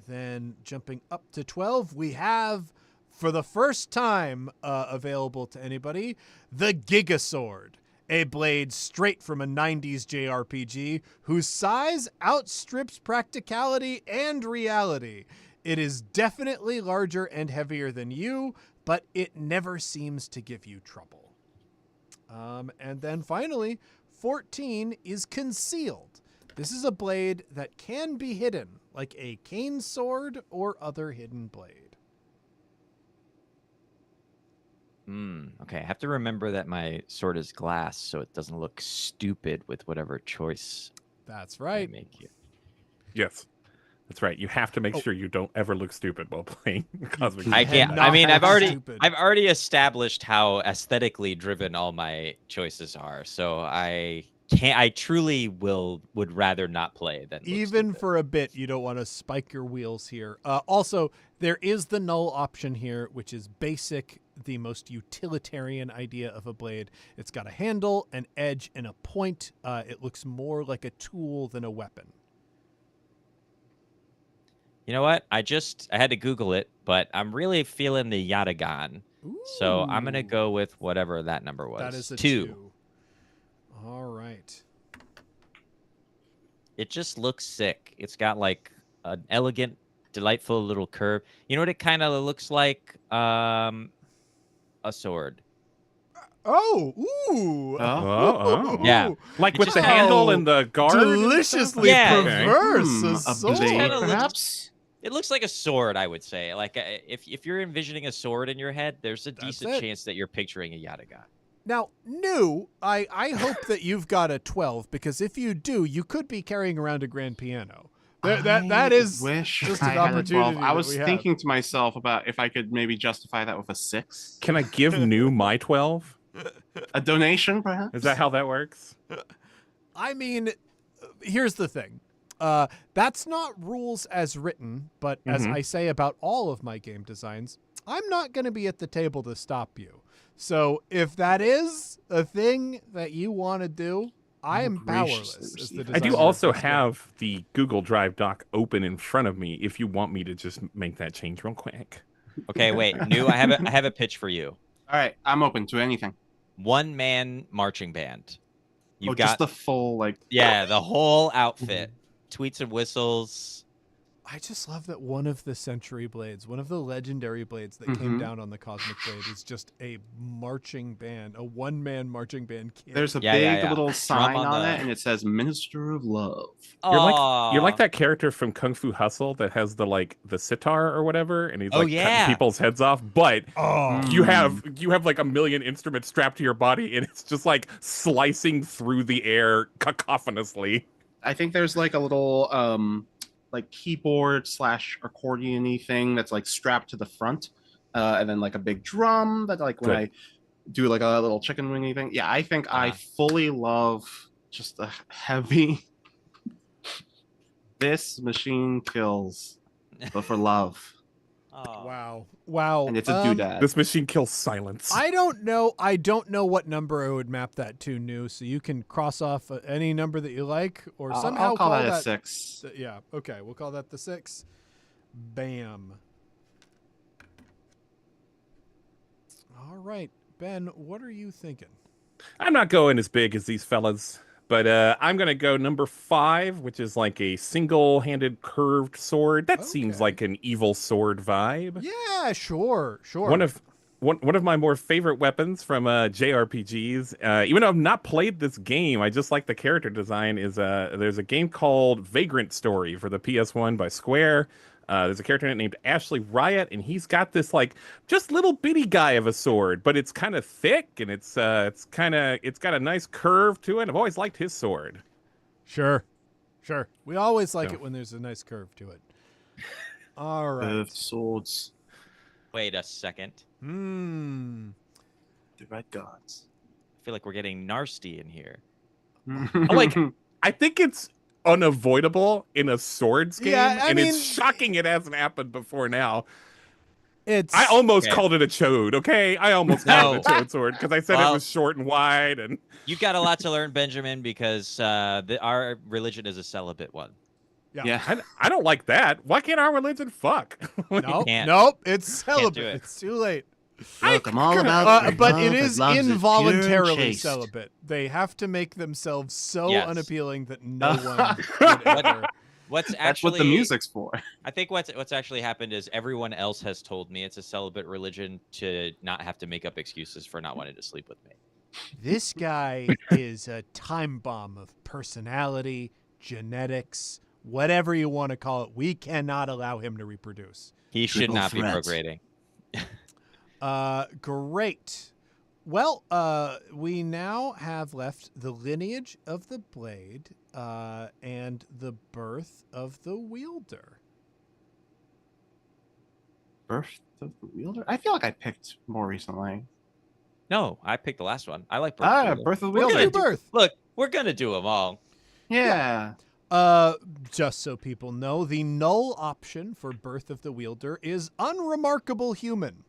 S2: Then jumping up to 12, we have, for the first time available to anybody, the Gigasword, a blade straight from a 90s JRPG whose size outstrips practicality and reality. It is definitely larger and heavier than you, but it never seems to give you trouble. And then finally, 14 is Concealed. This is a blade that can be hidden, like a cane sword or other hidden blade.
S3: Okay, I have to remember that my sword is glass, so it doesn't look stupid with whatever choice
S2: That's
S3: I
S2: right.
S3: make here.
S4: Yes, that's right. You have to make
S2: Oh.
S4: sure you don't ever look stupid while playing Cosmic.
S2: You
S3: I
S4: Blade.
S3: can't.
S2: cannot
S3: I mean,
S2: look stupid.
S3: I've already established how aesthetically driven all my choices are, so I can't. I truly would rather not play than look
S2: Even
S3: stupid.
S2: for a bit, you don't want to spike your wheels here. Also, there is the null option here, which is basic, the most utilitarian idea of a blade. It's got a handle, an edge, and a point. It looks more like a tool than a weapon.
S3: You know what? I had to Google it, but I'm really feeling the Yatagan. So I'm gonna
S2: Ooh.
S3: go with whatever that number was.
S2: That is a
S3: 2.
S2: 2. All right.
S3: It just looks sick. It's got like an elegant, delightful little curve. You know what it kind of looks like? A sword.
S2: Oh, ooh.
S4: Oh.
S3: Yeah.
S4: Like
S3: It
S4: with
S3: just
S4: the
S3: kinda-
S4: handle and the guard. and stuff?
S2: Deliciously
S3: Yeah.
S2: perverse. A
S1: A
S2: sword.
S1: blade,
S3: kinda looks-
S1: perhaps?
S3: It looks like a sword, I would say. Like if you're envisioning a sword in your head, there's a
S2: That's
S3: decent
S2: it.
S3: chance that you're picturing a Yatagan.
S2: Now, New, I hope that you've got a 12, because if you do, you could be carrying around a grand piano. That is
S1: wish
S2: just
S1: I
S2: an
S1: had a
S2: opportunity
S1: 12. I
S2: that
S1: was
S2: we have.
S1: thinking to myself about if I could maybe justify that with a 6.
S4: Can I give New my 12?
S1: A donation, perhaps?
S4: Is that how that works?
S2: I mean, here's the thing. That's not rules as written, but as
S4: Mhm.
S2: I say about all of my game designs, I'm not going to be at the table to stop you. So if that is a thing that you want to do, I am powerless as the
S1: receive it.
S2: designer.
S4: I do
S2: of
S4: also
S2: this game.
S4: have the Google Drive doc open in front of me if you want me to just make that change real quick.
S3: Okay, wait, New. I have a pitch for you.
S1: All right, I'm open to anything.
S3: One-man marching band. You've got
S1: Just the full, like...
S3: the whole outfit, tweets and whistles.
S2: I just love that one of the century blades, one of the legendary blades that came down on the Cosmic Blade, is just a marching band, a one-man marching band kid.
S1: There's a
S3: Yeah,
S1: big
S3: yeah, yeah.
S1: little
S3: Drum
S1: sign
S3: on
S1: on
S3: the-
S1: it, and it says Minister of Love.
S4: You're like that character from Kung Fu Hustle that has the sitar or whatever, and he's
S3: Oh,
S4: like
S3: yeah.
S4: cutting people's heads off. But
S2: Oh,
S4: you have like a million instruments strapped to your body, and it's just like slicing through the air cacophonously.
S1: I think there's like a little like keyboard / accordion-y thing that's like strapped to the front, and then like a big drum that like when
S4: Good.
S1: I do like a little chicken wingy thing. Yeah, I think I fully love just the heavy. This machine kills, but for love,
S3: Oh.
S2: wow.
S1: and it's a doodad.
S4: This machine kills silence.
S2: I don't know what number I would map that to, New, so you can cross off any number that you like, or somehow
S1: I'll call that a 6.
S2: Yeah, okay, we'll call that the 6. Bam. All right, Ben, what are you thinking?
S4: I'm not going as big as these fellas, but I'm gonna go number 5, which is like a single-handed curved sword. That seems
S2: Okay.
S4: like an evil sword vibe.
S2: Yeah, sure.
S4: One of my more favorite weapons from JRPGs. Even though I've not played this game, I just like the character design. There's a game called Vagrant Story for the PS1 by Square. There's a character in it named Ashley Riot, and he's got this like just little bitty guy of a sword, but it's kind of thick and it's got a nice curve to it. I've always liked his sword.
S2: Sure. We always like it when there's a nice curve to it. All right.
S1: Swords,
S3: Wait a second.
S2: Hmm.
S1: the red gods.
S3: I feel like we're getting nasty in here.
S4: I think it's unavoidable in a swords game,
S2: Yeah, I
S4: and
S2: mean,
S4: it's shocking it hasn't happened before now.
S2: It's
S4: I almost
S3: Okay.
S4: called it a chode, okay? I almost called it a chode sword because I said
S3: Well-
S4: it was short and wide. And
S3: You've got a lot to learn, Benjamin, because our religion is a celibate one.
S1: Yeah.
S4: I don't like that. Why can't our religion fuck?
S2: Nope, it's celibate.
S3: do it.
S2: It's too late.
S1: Look, I'm all about
S2: But
S1: love
S2: it
S1: that
S2: is
S1: loves it pure and
S2: involuntarily
S1: chaste.
S2: celibate. They have to make themselves so
S3: Yes.
S2: unappealing that no one would ever.
S3: What's
S1: That's
S3: actually
S1: what the music's for.
S3: I think what's actually happened is everyone else has told me it's a celibate religion to not have to make up excuses for not wanting to sleep with me.
S2: This guy is a time bomb of personality, genetics, whatever you want to call it. We cannot allow him to reproduce.
S3: He should
S1: Triple
S3: not be
S1: threat.
S3: procreating.
S2: Great. Well, we now have left the lineage of the blade and the birth of the wielder.
S1: Birth of the Wielder? I feel like I picked more recently.
S3: No, I picked the last one. I like Birth of the Wielder.
S1: Birth of the
S2: We're gonna
S1: Wielder.
S2: do birth.
S3: Look, we're gonna do them all.
S1: Yeah.
S2: Just so people know, the null option for Birth of the Wielder is unremarkable human.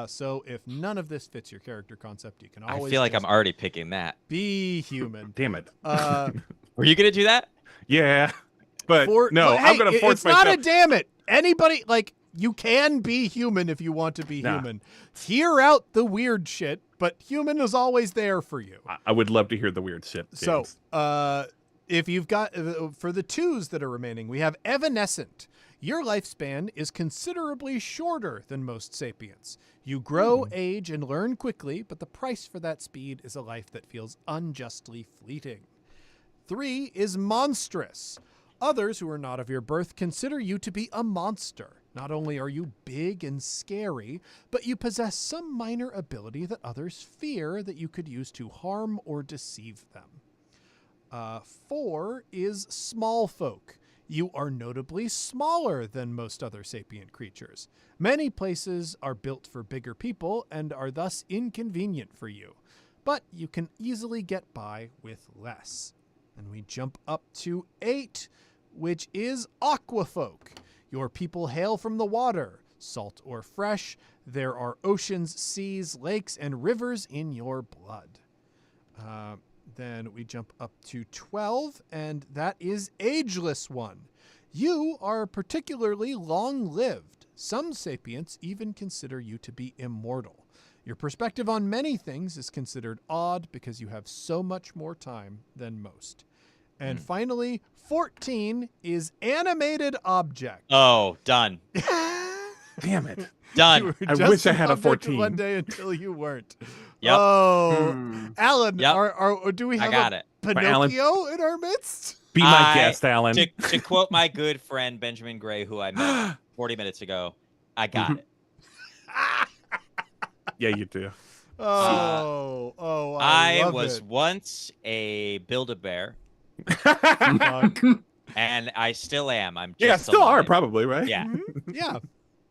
S2: So if none of this fits your character concept, you can always
S3: I feel like
S2: just
S3: I'm already picking that.
S2: be human.
S4: Damn it.
S3: Were you gonna do that?
S4: Yeah. But
S2: But
S4: I'm going to force
S2: it's not
S4: myself.
S2: a damn it. Anybody, like, you can be human if you want to be
S4: Nah.
S2: human. Hear out the weird shit, but human is always there for you.
S4: I would love to hear the weird shit.
S2: So,
S4: James.
S2: if you've got, for the twos that are remaining, we have Evanescent. Your lifespan is considerably shorter than most sapients. You grow, age, and learn quickly, but the price for that speed is a life that feels unjustly fleeting. 3 is Monstrous. Others who are not of your birth consider you to be a monster. Not only are you big and scary, but you possess some minor ability that others fear that you could use to harm or deceive them. 4 is Small Folk. You are notably smaller than most other sapient creatures. Many places are built for bigger people and are thus inconvenient for you, but you can easily get by with less. And we jump up to 8, which is Aquafolk. Your people hail from the water, salt or fresh. There are oceans, seas, lakes, and rivers in your blood. Then we jump up to 12, and that is Ageless One. You are particularly long-lived. Some sapients even consider you to be immortal. Your perspective on many things is considered odd because you have so much more time than most. And finally, 14 is Animated Object.
S3: Oh, done.
S4: Damn it.
S2: You
S3: Done.
S2: were
S4: I
S2: just
S4: wish I
S2: an
S4: had a
S2: object
S4: 14.
S2: one day until you weren't.
S3: Yep.
S2: Oh, Alan,
S3: Yep.
S2: do we have
S3: I got
S2: a
S3: it.
S2: Pinocchio in our midst?
S4: Be my guest, Alan.
S3: To quote my good friend Benjamin Gray, who I met 40 minutes ago, I got it.
S4: Yeah, you do.
S2: I love
S3: was
S2: it.
S3: once a Build-A-Bear,
S2: Fuck.
S3: and I still am. I'm just
S4: Yeah, still are
S3: alive.
S4: probably, right?
S3: Yeah,
S2: Mhm. Yeah.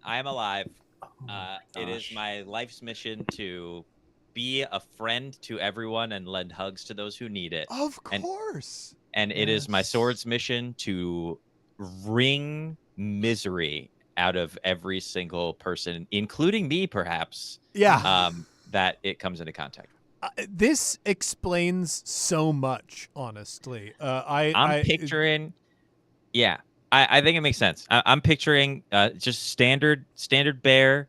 S3: I am alive.
S1: my
S3: It is
S1: gosh.
S3: my life's mission to be a friend to everyone and lend hugs to those who need it.
S2: Of
S3: And-
S2: course.
S3: And it is my
S1: Yes.
S3: sword's mission to wring misery out of every single person, including me, perhaps,
S2: Yeah.
S3: that it comes into contact.
S2: This explains so much, honestly.
S3: I'm picturing, yeah, I think it makes sense. I'm picturing just standard bear,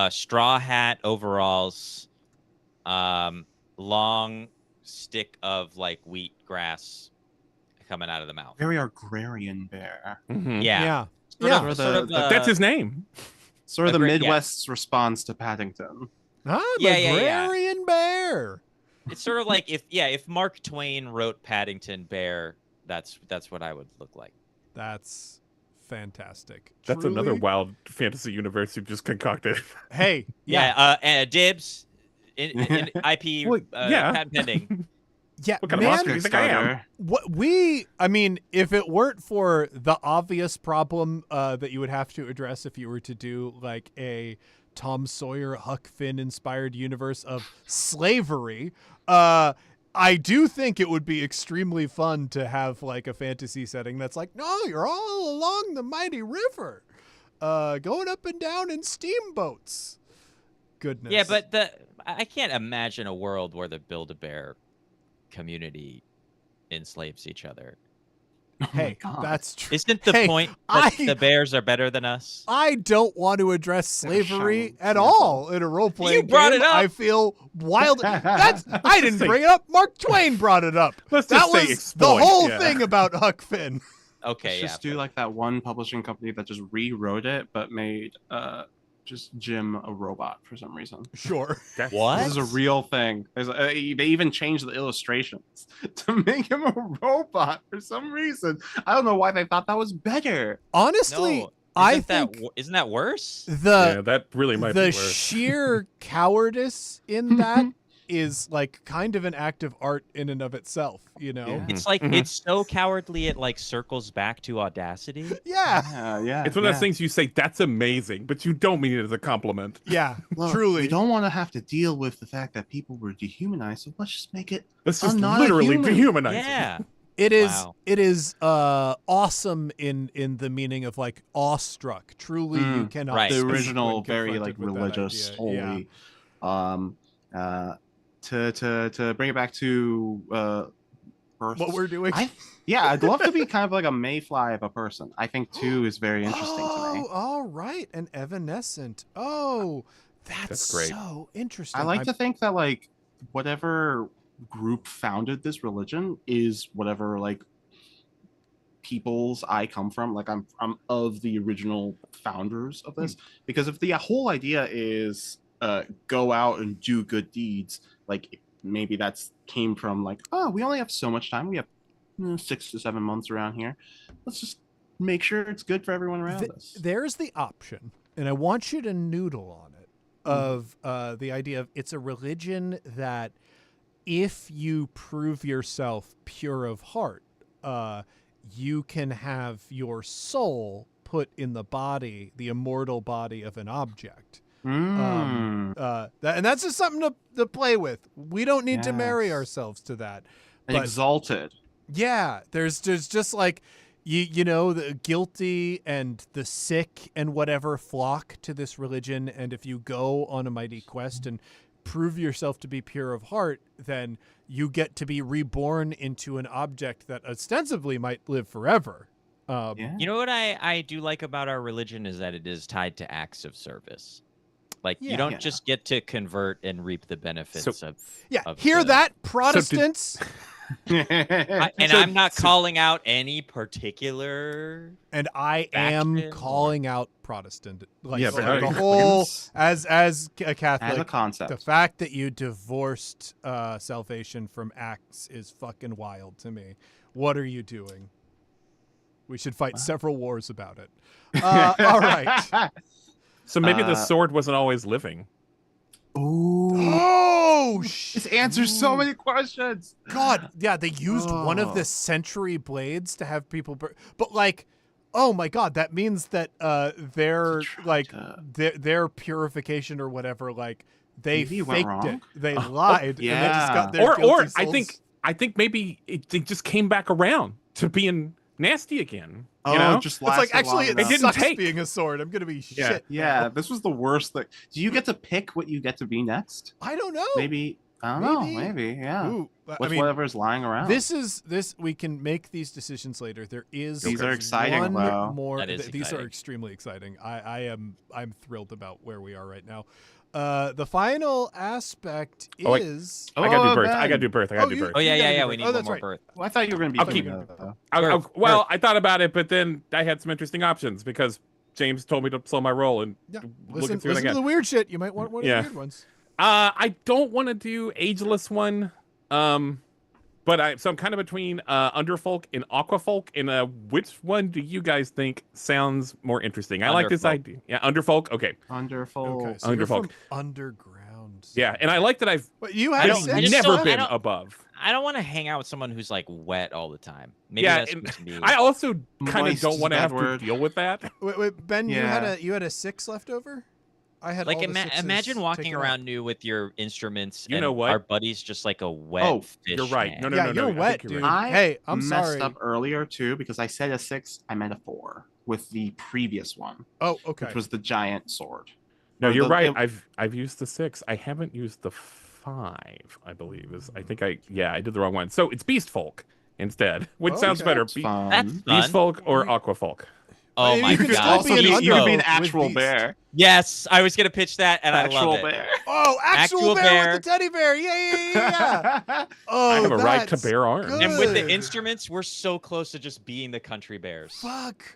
S3: straw hat, overalls, long stick of like wheat grass coming out of the mouth.
S1: Very agrarian bear.
S4: Mhm.
S3: Yeah,
S2: Yeah.
S3: Sort
S2: Yeah.
S3: of, sort of,
S4: That's his name.
S1: Sort of the
S3: Agree- yeah.
S1: Midwest's response to Paddington.
S2: I'm
S3: Yeah, yeah, yeah.
S2: agrarian bear.
S3: It's sort of like if Mark Twain wrote Paddington Bear, that's what I would look like.
S2: That's fantastic.
S4: That's another
S2: Truly-
S4: wild fantasy universe you've just concocted.
S2: Hey, yeah.
S3: Yeah, and dibs in IP
S4: Well, yeah.
S3: patent pending.
S2: Yeah,
S4: What kind of
S2: man,
S4: monster do you think I am?
S2: I mean, if it weren't for the obvious problem that you would have to address if you were to do like a Tom Sawyer, Huck Finn inspired universe of slavery, I do think it would be extremely fun to have like a fantasy setting that's like, no, you're all along the mighty river, going up and down in steamboats. Goodness.
S3: Yeah, but I can't imagine a world where the Build-A-Bear community enslaves each other.
S1: Oh my
S2: hey,
S1: God.
S2: that's true.
S3: Isn't the
S2: Hey,
S3: point that
S2: I-
S3: the bears are better than us?
S2: I don't want to address slavery
S1: Shining
S2: at
S1: example.
S2: all in a role playing
S3: You brought
S2: game.
S3: it up.
S2: I feel wild. I didn't
S4: Say-
S2: bring it up. Mark Twain brought it up.
S4: Let's
S2: That
S4: just say
S2: was the
S4: exploit,
S2: whole
S4: yeah.
S2: thing about Huck Finn.
S3: Okay,
S1: Let's
S3: yeah.
S1: just do like that one publishing company that just rewrote it, but made just Jim a robot for some reason.
S2: Sure.
S3: What?
S1: This is a real thing. They even changed the illustrations to make him a robot for some reason. I don't know why they thought that was better.
S2: Honestly,
S3: No,
S2: I think
S3: isn't that worse?
S2: the
S4: that really might be
S2: the
S4: worse.
S2: sheer cowardice in that is like kind of an act of art in and of itself, you know?
S1: Yeah.
S3: It's like
S4: Mhm.
S3: it's so cowardly it like circles back to audacity.
S2: Yeah.
S1: Yeah.
S4: It's one of those things you say, that's amazing, but you don't mean it as a compliment.
S2: Yeah.
S1: Look,
S2: truly.
S1: we don't want to have to deal with the fact that people were dehumanized, so let's just make it.
S4: It's just
S1: I'm not a
S4: literally
S1: human.
S4: dehumanizing.
S3: Yeah.
S2: It is
S3: Wow.
S2: it is awesome in the meaning of like awestruck. Truly you cannot
S3: Right.
S1: The
S2: speak
S1: original,
S2: when
S1: very like
S2: confronted with that
S1: religious,
S2: idea. Yeah.
S1: holy. To bring it back to births,
S2: What we're doing.
S1: I'd love to be kind of like a mayfly of a person. I think 2 is very interesting to me.
S2: Oh, all right. And evanescent. Oh, that's
S4: great.
S2: so interesting.
S1: I like to think that like whatever group founded this religion is whatever like peoples I come from. Like I'm of the original founders of this, because if the whole idea is go out and do good deeds, like maybe that's came from like, oh, we only have so much time. We have 6 to 7 months around here. Let's just make sure it's good for everyone around us.
S2: There's the option, and I want you to noodle on it, of the idea of it's a religion that if you prove yourself pure of heart, you can have your soul put in the body, the immortal body of an object. And that's just something to play with. We don't need to marry
S1: Yes.
S2: ourselves to that.
S1: And
S2: but-
S1: exalted.
S2: Yeah, there's just like you know, the guilty and the sick and whatever flock to this religion, and if you go on a mighty quest and prove yourself to be pure of heart, then you get to be reborn into an object that ostensibly might live forever.
S1: Yeah.
S3: You know what I do like about our religion is that it is tied to acts of service. Like you don't
S1: Yeah.
S3: just get to convert and reap the benefits of
S2: Yeah,
S3: of
S2: hear
S3: the-
S2: that, Protestants?
S3: I'm not calling out any particular.
S2: And I am
S3: Faction
S2: calling out Protestant. Like
S4: Yeah,
S2: the
S4: but
S2: whole, as a Catholic,
S1: As a concept.
S2: the fact that you divorced salvation from acts is fucking wild to me. What are you doing? We should fight several wars about it. All right.
S4: So maybe the sword wasn't always living.
S1: Ooh.
S2: Oh,
S1: This answers so many questions.
S2: God, yeah, they used one of the century blades to have people but like, oh my God, that means that their like their purification or whatever, like they
S1: Maybe it went
S2: faked it.
S1: wrong?
S2: They lied and they just got their
S4: Or
S2: guilty
S4: I
S2: souls.
S4: think maybe it just came back around to being nasty again.
S1: Oh,
S4: You know?
S1: just
S2: It's like,
S1: lasted
S2: actually,
S1: long
S2: it
S1: enough.
S4: didn't
S2: sucks
S4: take.
S2: being a sword. I'm gonna be
S4: Yeah.
S2: shit.
S1: Yeah,
S2: now.
S1: this was the worst thing. Do you get to pick what you get to be next?
S2: I don't know.
S1: Maybe. I don't know. Maybe. Yeah.
S2: Ooh, I
S1: With
S2: mean,
S1: whatever's lying around.
S2: this we can make these decisions later. There is
S1: These are exciting,
S2: one
S1: though.
S2: more.
S3: That is
S2: These are
S3: exciting.
S2: extremely exciting. I'm thrilled about where we are right now. The final aspect
S4: Oh, wait.
S2: is
S4: I gotta do
S1: Oh,
S4: birth.
S1: Ben.
S4: I gotta do birth. I gotta do
S2: you-
S4: birth.
S3: Oh yeah,
S2: You gotta
S3: yeah,
S2: do
S3: We
S2: birth.
S3: need
S2: Oh,
S3: one
S2: that's
S3: more
S2: right.
S3: birth.
S1: Well, I thought you were going to be
S4: I'll
S1: doing
S4: keep-
S1: that, though.
S4: Well, I thought about it, but then I had some interesting options because James told me to slow my roll and
S2: yeah.
S4: look
S2: Listen,
S4: and see what I
S2: listen to
S4: got.
S2: the weird shit. You might want one
S4: Yeah.
S2: of the weird ones.
S4: I don't want to do ageless one. But I'm kind of between Underfolk and Aquafolk, and which one do you guys think sounds more interesting? I like this
S3: Underfolk.
S4: idea. Yeah, Underfolk. Okay,
S1: Wonderful.
S2: Okay, so you're
S4: Underfolk.
S2: from underground.
S4: yeah, and I like that I've
S2: But you had
S3: don't-
S2: six?
S3: I just
S4: never
S3: don't-
S4: been
S3: I don't-
S4: above.
S3: I don't want to hang out with someone who's like wet all the time. Maybe
S4: Yeah,
S3: that's
S4: and
S3: just me.
S4: I also kind of
S1: Moist
S4: don't
S1: is a
S4: want to
S1: bad
S4: have
S1: word.
S4: to deal with that.
S2: Wait, Ben,
S1: Yeah.
S2: you had a 6 left over? I had
S3: Like
S2: all the sixes
S3: imagine walking
S2: taken
S3: around
S2: out.
S3: new with your instruments.
S4: You
S3: and
S4: know what?
S3: Our buddy's just like a wet
S1: Oh,
S3: fish.
S4: you're right.
S3: man.
S4: No, no,
S2: Yeah,
S4: no,
S2: you're
S4: I think
S2: wet,
S4: you're
S2: dude.
S4: right.
S1: I
S2: Hey, I'm
S1: messed
S2: sorry.
S1: up earlier, too, because I said a 6. I meant a 4 with the previous one,
S2: Oh, okay.
S1: which was the giant sword.
S4: No,
S1: Or
S4: you're
S1: the-
S4: right.
S1: it-
S4: I've used the 6. I haven't used the 5. I believe I did the wrong one. So it's Beast Folk instead, which
S2: Oh,
S4: sounds
S2: okay.
S4: better.
S1: That's fun.
S3: That's
S4: Beast
S3: fun.
S4: Folk or
S2: You-
S4: Aqua Folk.
S3: Oh
S2: You
S3: my
S2: could still
S3: god!
S2: be an
S1: you could be an
S2: underdog
S1: actual
S2: with Beast.
S1: bear.
S3: Yes, I was gonna pitch that, and I
S1: Actual
S3: love it.
S1: bear.
S2: Oh, actual
S3: Actual
S2: bear,
S3: bear.
S2: with the teddy bear. Yeah. Oh,
S4: I have a right to
S2: that's
S4: bear arms.
S2: good.
S3: And with the
S2: Good.
S3: instruments, we're so close to just being the country bears.
S2: Fuck.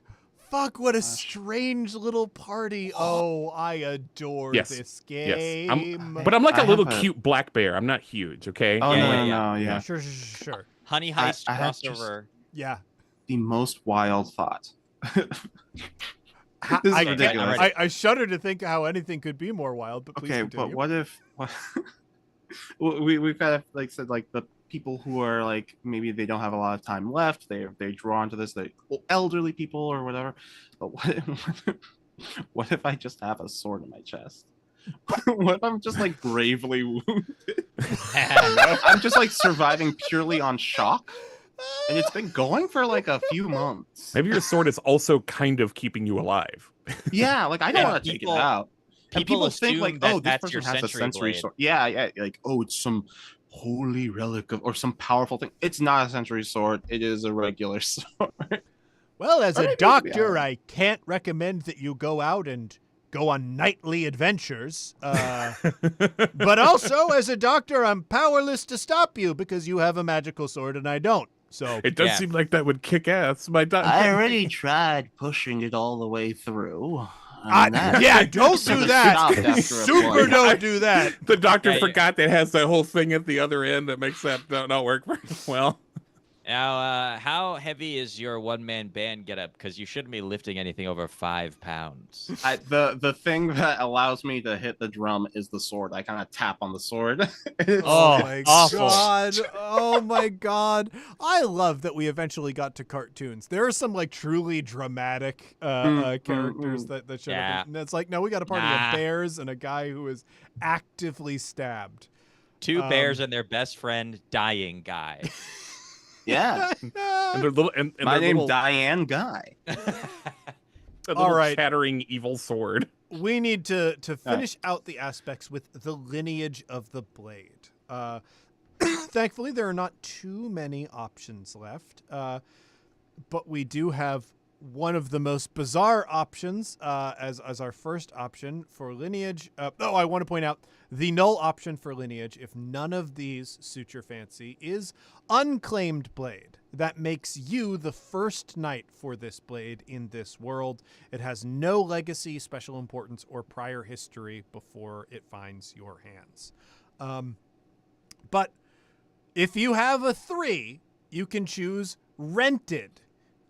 S2: Fuck, what a
S1: Gosh.
S2: strange little party. Oh, I adore
S4: Yes.
S2: this
S4: Yes.
S2: game.
S4: But I'm like
S1: I
S4: a little
S1: have a-
S4: cute black bear. I'm not huge, okay?
S1: Oh,
S3: Yeah,
S1: no,
S3: yeah,
S1: no,
S3: yeah.
S1: no, yeah.
S2: Sure.
S3: Honey Heist
S1: I had just-
S3: crossover.
S2: Yeah.
S1: The most wild thought.
S2: Ha-
S1: This is
S2: I,
S1: ridiculous.
S2: I shudder to think how anything could be more wild, but please
S1: Okay,
S2: continue.
S1: but what if we've kind of like said like the people who are like maybe they don't have a lot of time left, they're drawn to this, they elderly people or whatever. But what if I just have a sword in my chest? What if I'm just like gravely wounded? I'm just like surviving purely on shock, and it's been going for like a few months.
S4: Maybe your sword is also kind of keeping you alive.
S1: Yeah, like I don't
S3: Yeah,
S1: want to take it
S3: people-
S1: out. And
S3: People
S1: think
S3: assume
S1: like,
S3: that
S1: oh, this
S3: that's
S1: person
S3: your
S1: has a
S3: sensory
S1: sensory
S3: blade.
S1: sword. Yeah, like, oh, it's some holy relic of, or some powerful thing. It's not a sensory sword. It is a regular sword.
S2: Well, as
S1: Or
S2: a
S1: maybe it could be
S2: doctor,
S1: iron.
S2: I can't recommend that you go out and go on nightly adventures. But also, as a doctor, I'm powerless to stop you because you have a magical sword and I don't. So
S4: It does
S3: Yeah.
S4: seem like that would kick ass. My
S1: I already tried pushing it all the way through.
S2: yeah, don't do that.
S1: Stopped after a
S2: Super
S1: point.
S2: don't do that.
S4: The doctor
S3: Yeah,
S4: forgot that has that whole thing at the other end that makes that not work very well.
S3: Now, how heavy is your one-man band getup? Because you shouldn't be lifting anything over 5 pounds.
S1: The thing that allows me to hit the drum is the sword. I kind of tap on the sword. It's-
S2: Oh
S3: Oh,
S2: my
S3: awful.
S2: god. Oh my god. I love that we eventually got to cartoons. There are some like truly dramatic characters that show
S3: Yeah.
S2: up. And it's like, no, we got a party
S3: Nah.
S2: of bears and a guy who is actively stabbed.
S3: 2 bears and their best friend dying guy.
S1: yeah.
S4: And their little and
S1: My
S4: their
S1: name's
S4: little,
S1: Diane Guy.
S4: their
S2: All
S4: little
S2: right.
S4: chattering evil sword.
S2: We need to finish out the aspects with the lineage of the blade. Thankfully, there are not too many options left, but we do have one of the most bizarre options as our first option for lineage. I want to point out the null option for lineage, if none of these suit your fancy, is unclaimed blade. That makes you the first knight for this blade in this world. It has no legacy, special importance, or prior history before it finds your hands. But if you have a 3, you can choose rented.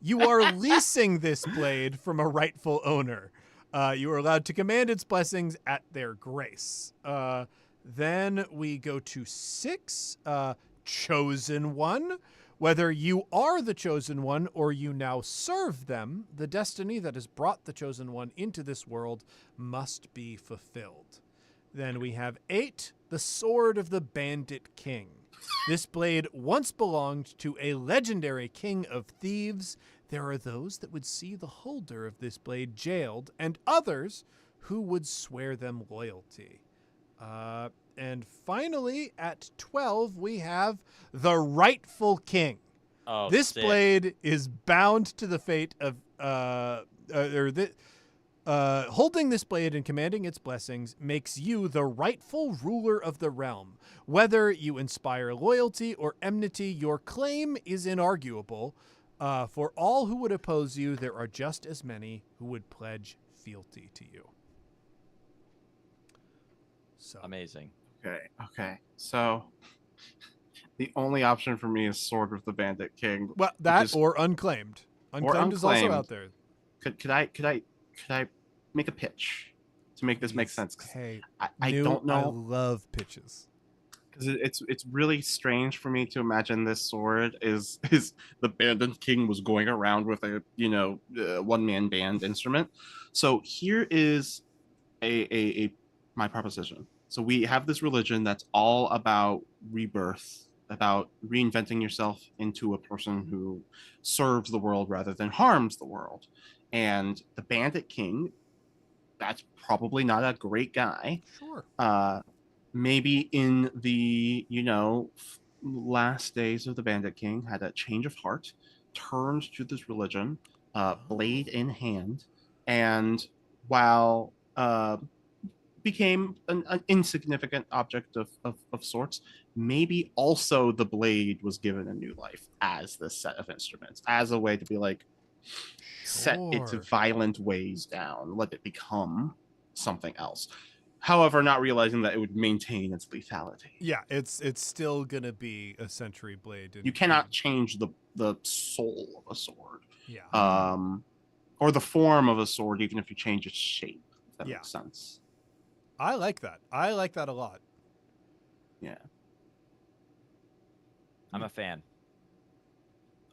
S2: You are leasing this blade from a rightful owner. You are allowed to command its blessings at their grace. Then we go to 6, chosen one. Whether you are the chosen one or you now serve them, the destiny that has brought the chosen one into this world must be fulfilled. Then we have 8, the Sword of the Bandit King. This blade once belonged to a legendary king of thieves. There are those that would see the holder of this blade jailed, and others who would swear them loyalty. And finally, at 12, we have the rightful king.
S3: Oh,
S2: This
S3: sick.
S2: blade is bound to the fate of holding this blade and commanding its blessings makes you the rightful ruler of the realm. Whether you inspire loyalty or enmity, your claim is inarguable. For all who would oppose you, there are just as many who would pledge fealty to you. So
S3: Amazing.
S1: Okay. So the only option for me is Sword of the Bandit King.
S2: well, that
S1: is-
S2: or unclaimed. Unclaimed is also
S1: unclaimed.
S2: out there.
S1: Could I make a pitch to make this make sense? 'Cause
S2: Hey,
S1: I
S2: New,
S1: don't
S2: I
S1: know,
S2: love pitches.
S1: because it's really strange for me to imagine this sword is the Bandit King was going around with a one man band instrument. So here is a my proposition. So we have this religion that's all about rebirth, about reinventing yourself into a person who serves the world rather than harms the world. And the Bandit King, that's probably not a great guy.
S2: Sure.
S1: Maybe in the last days of the Bandit King had a change of heart, turned to this religion, blade in hand, and while became an insignificant object of sorts, maybe also the blade was given a new life as this set of instruments, as a way to be like, set its
S2: Sure.
S1: violent ways down, let it become something else. However, not realizing that it would maintain its lethality.
S2: Yeah, it's still gonna be a century blade.
S1: You cannot change the soul of a sword,
S2: Yeah.
S1: or the form of a sword, even if you change its shape. If that
S2: Yeah.
S1: makes sense.
S2: I like that. I like that a lot.
S1: Yeah.
S3: I'm a fan.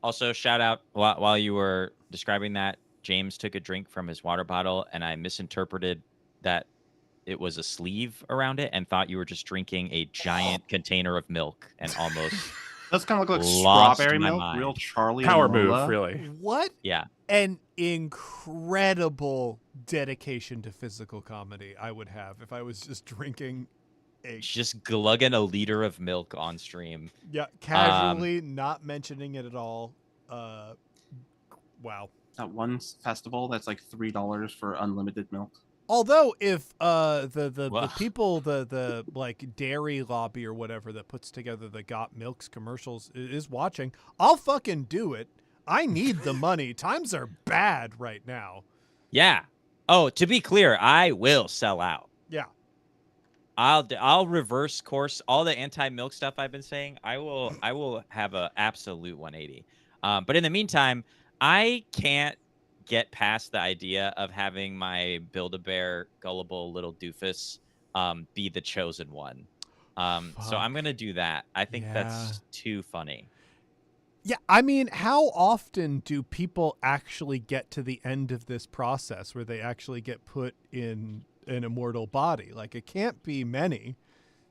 S3: Also, shout out while you were describing that, James took a drink from his water bottle, and I misinterpreted that it was a sleeve around it and thought you were just drinking a giant container of milk and almost
S1: Does kind of look like
S3: lost
S1: strawberry
S3: my
S1: milk,
S3: mind.
S1: real Charlie
S4: Power
S1: and
S4: move,
S1: Lola.
S4: really.
S2: What
S3: Yeah.
S2: an incredible dedication to physical comedy I would have if I was just drinking a
S3: Just glugging a liter of milk on stream.
S2: casually, not mentioning it at all. Wow.
S1: That one festival that's like $3 for unlimited milk.
S2: Although if the
S3: Well.
S2: people the like dairy lobby or whatever that puts together the Got Milks commercials is watching, I'll fucking do it. I need the money. Times are bad right now.
S3: Yeah. Oh, to be clear, I will sell out.
S2: Yeah.
S3: I'll reverse course all the anti-milk stuff I've been saying. I will have a absolute 180. But in the meantime, I can't get past the idea of having my Build-A-Bear gullible little doofus be the chosen one. So I'm gonna do that. I think that's too funny.
S2: Yeah, I mean, how often do people actually get to the end of this process where they actually get put in an immortal body? Like, it can't be many.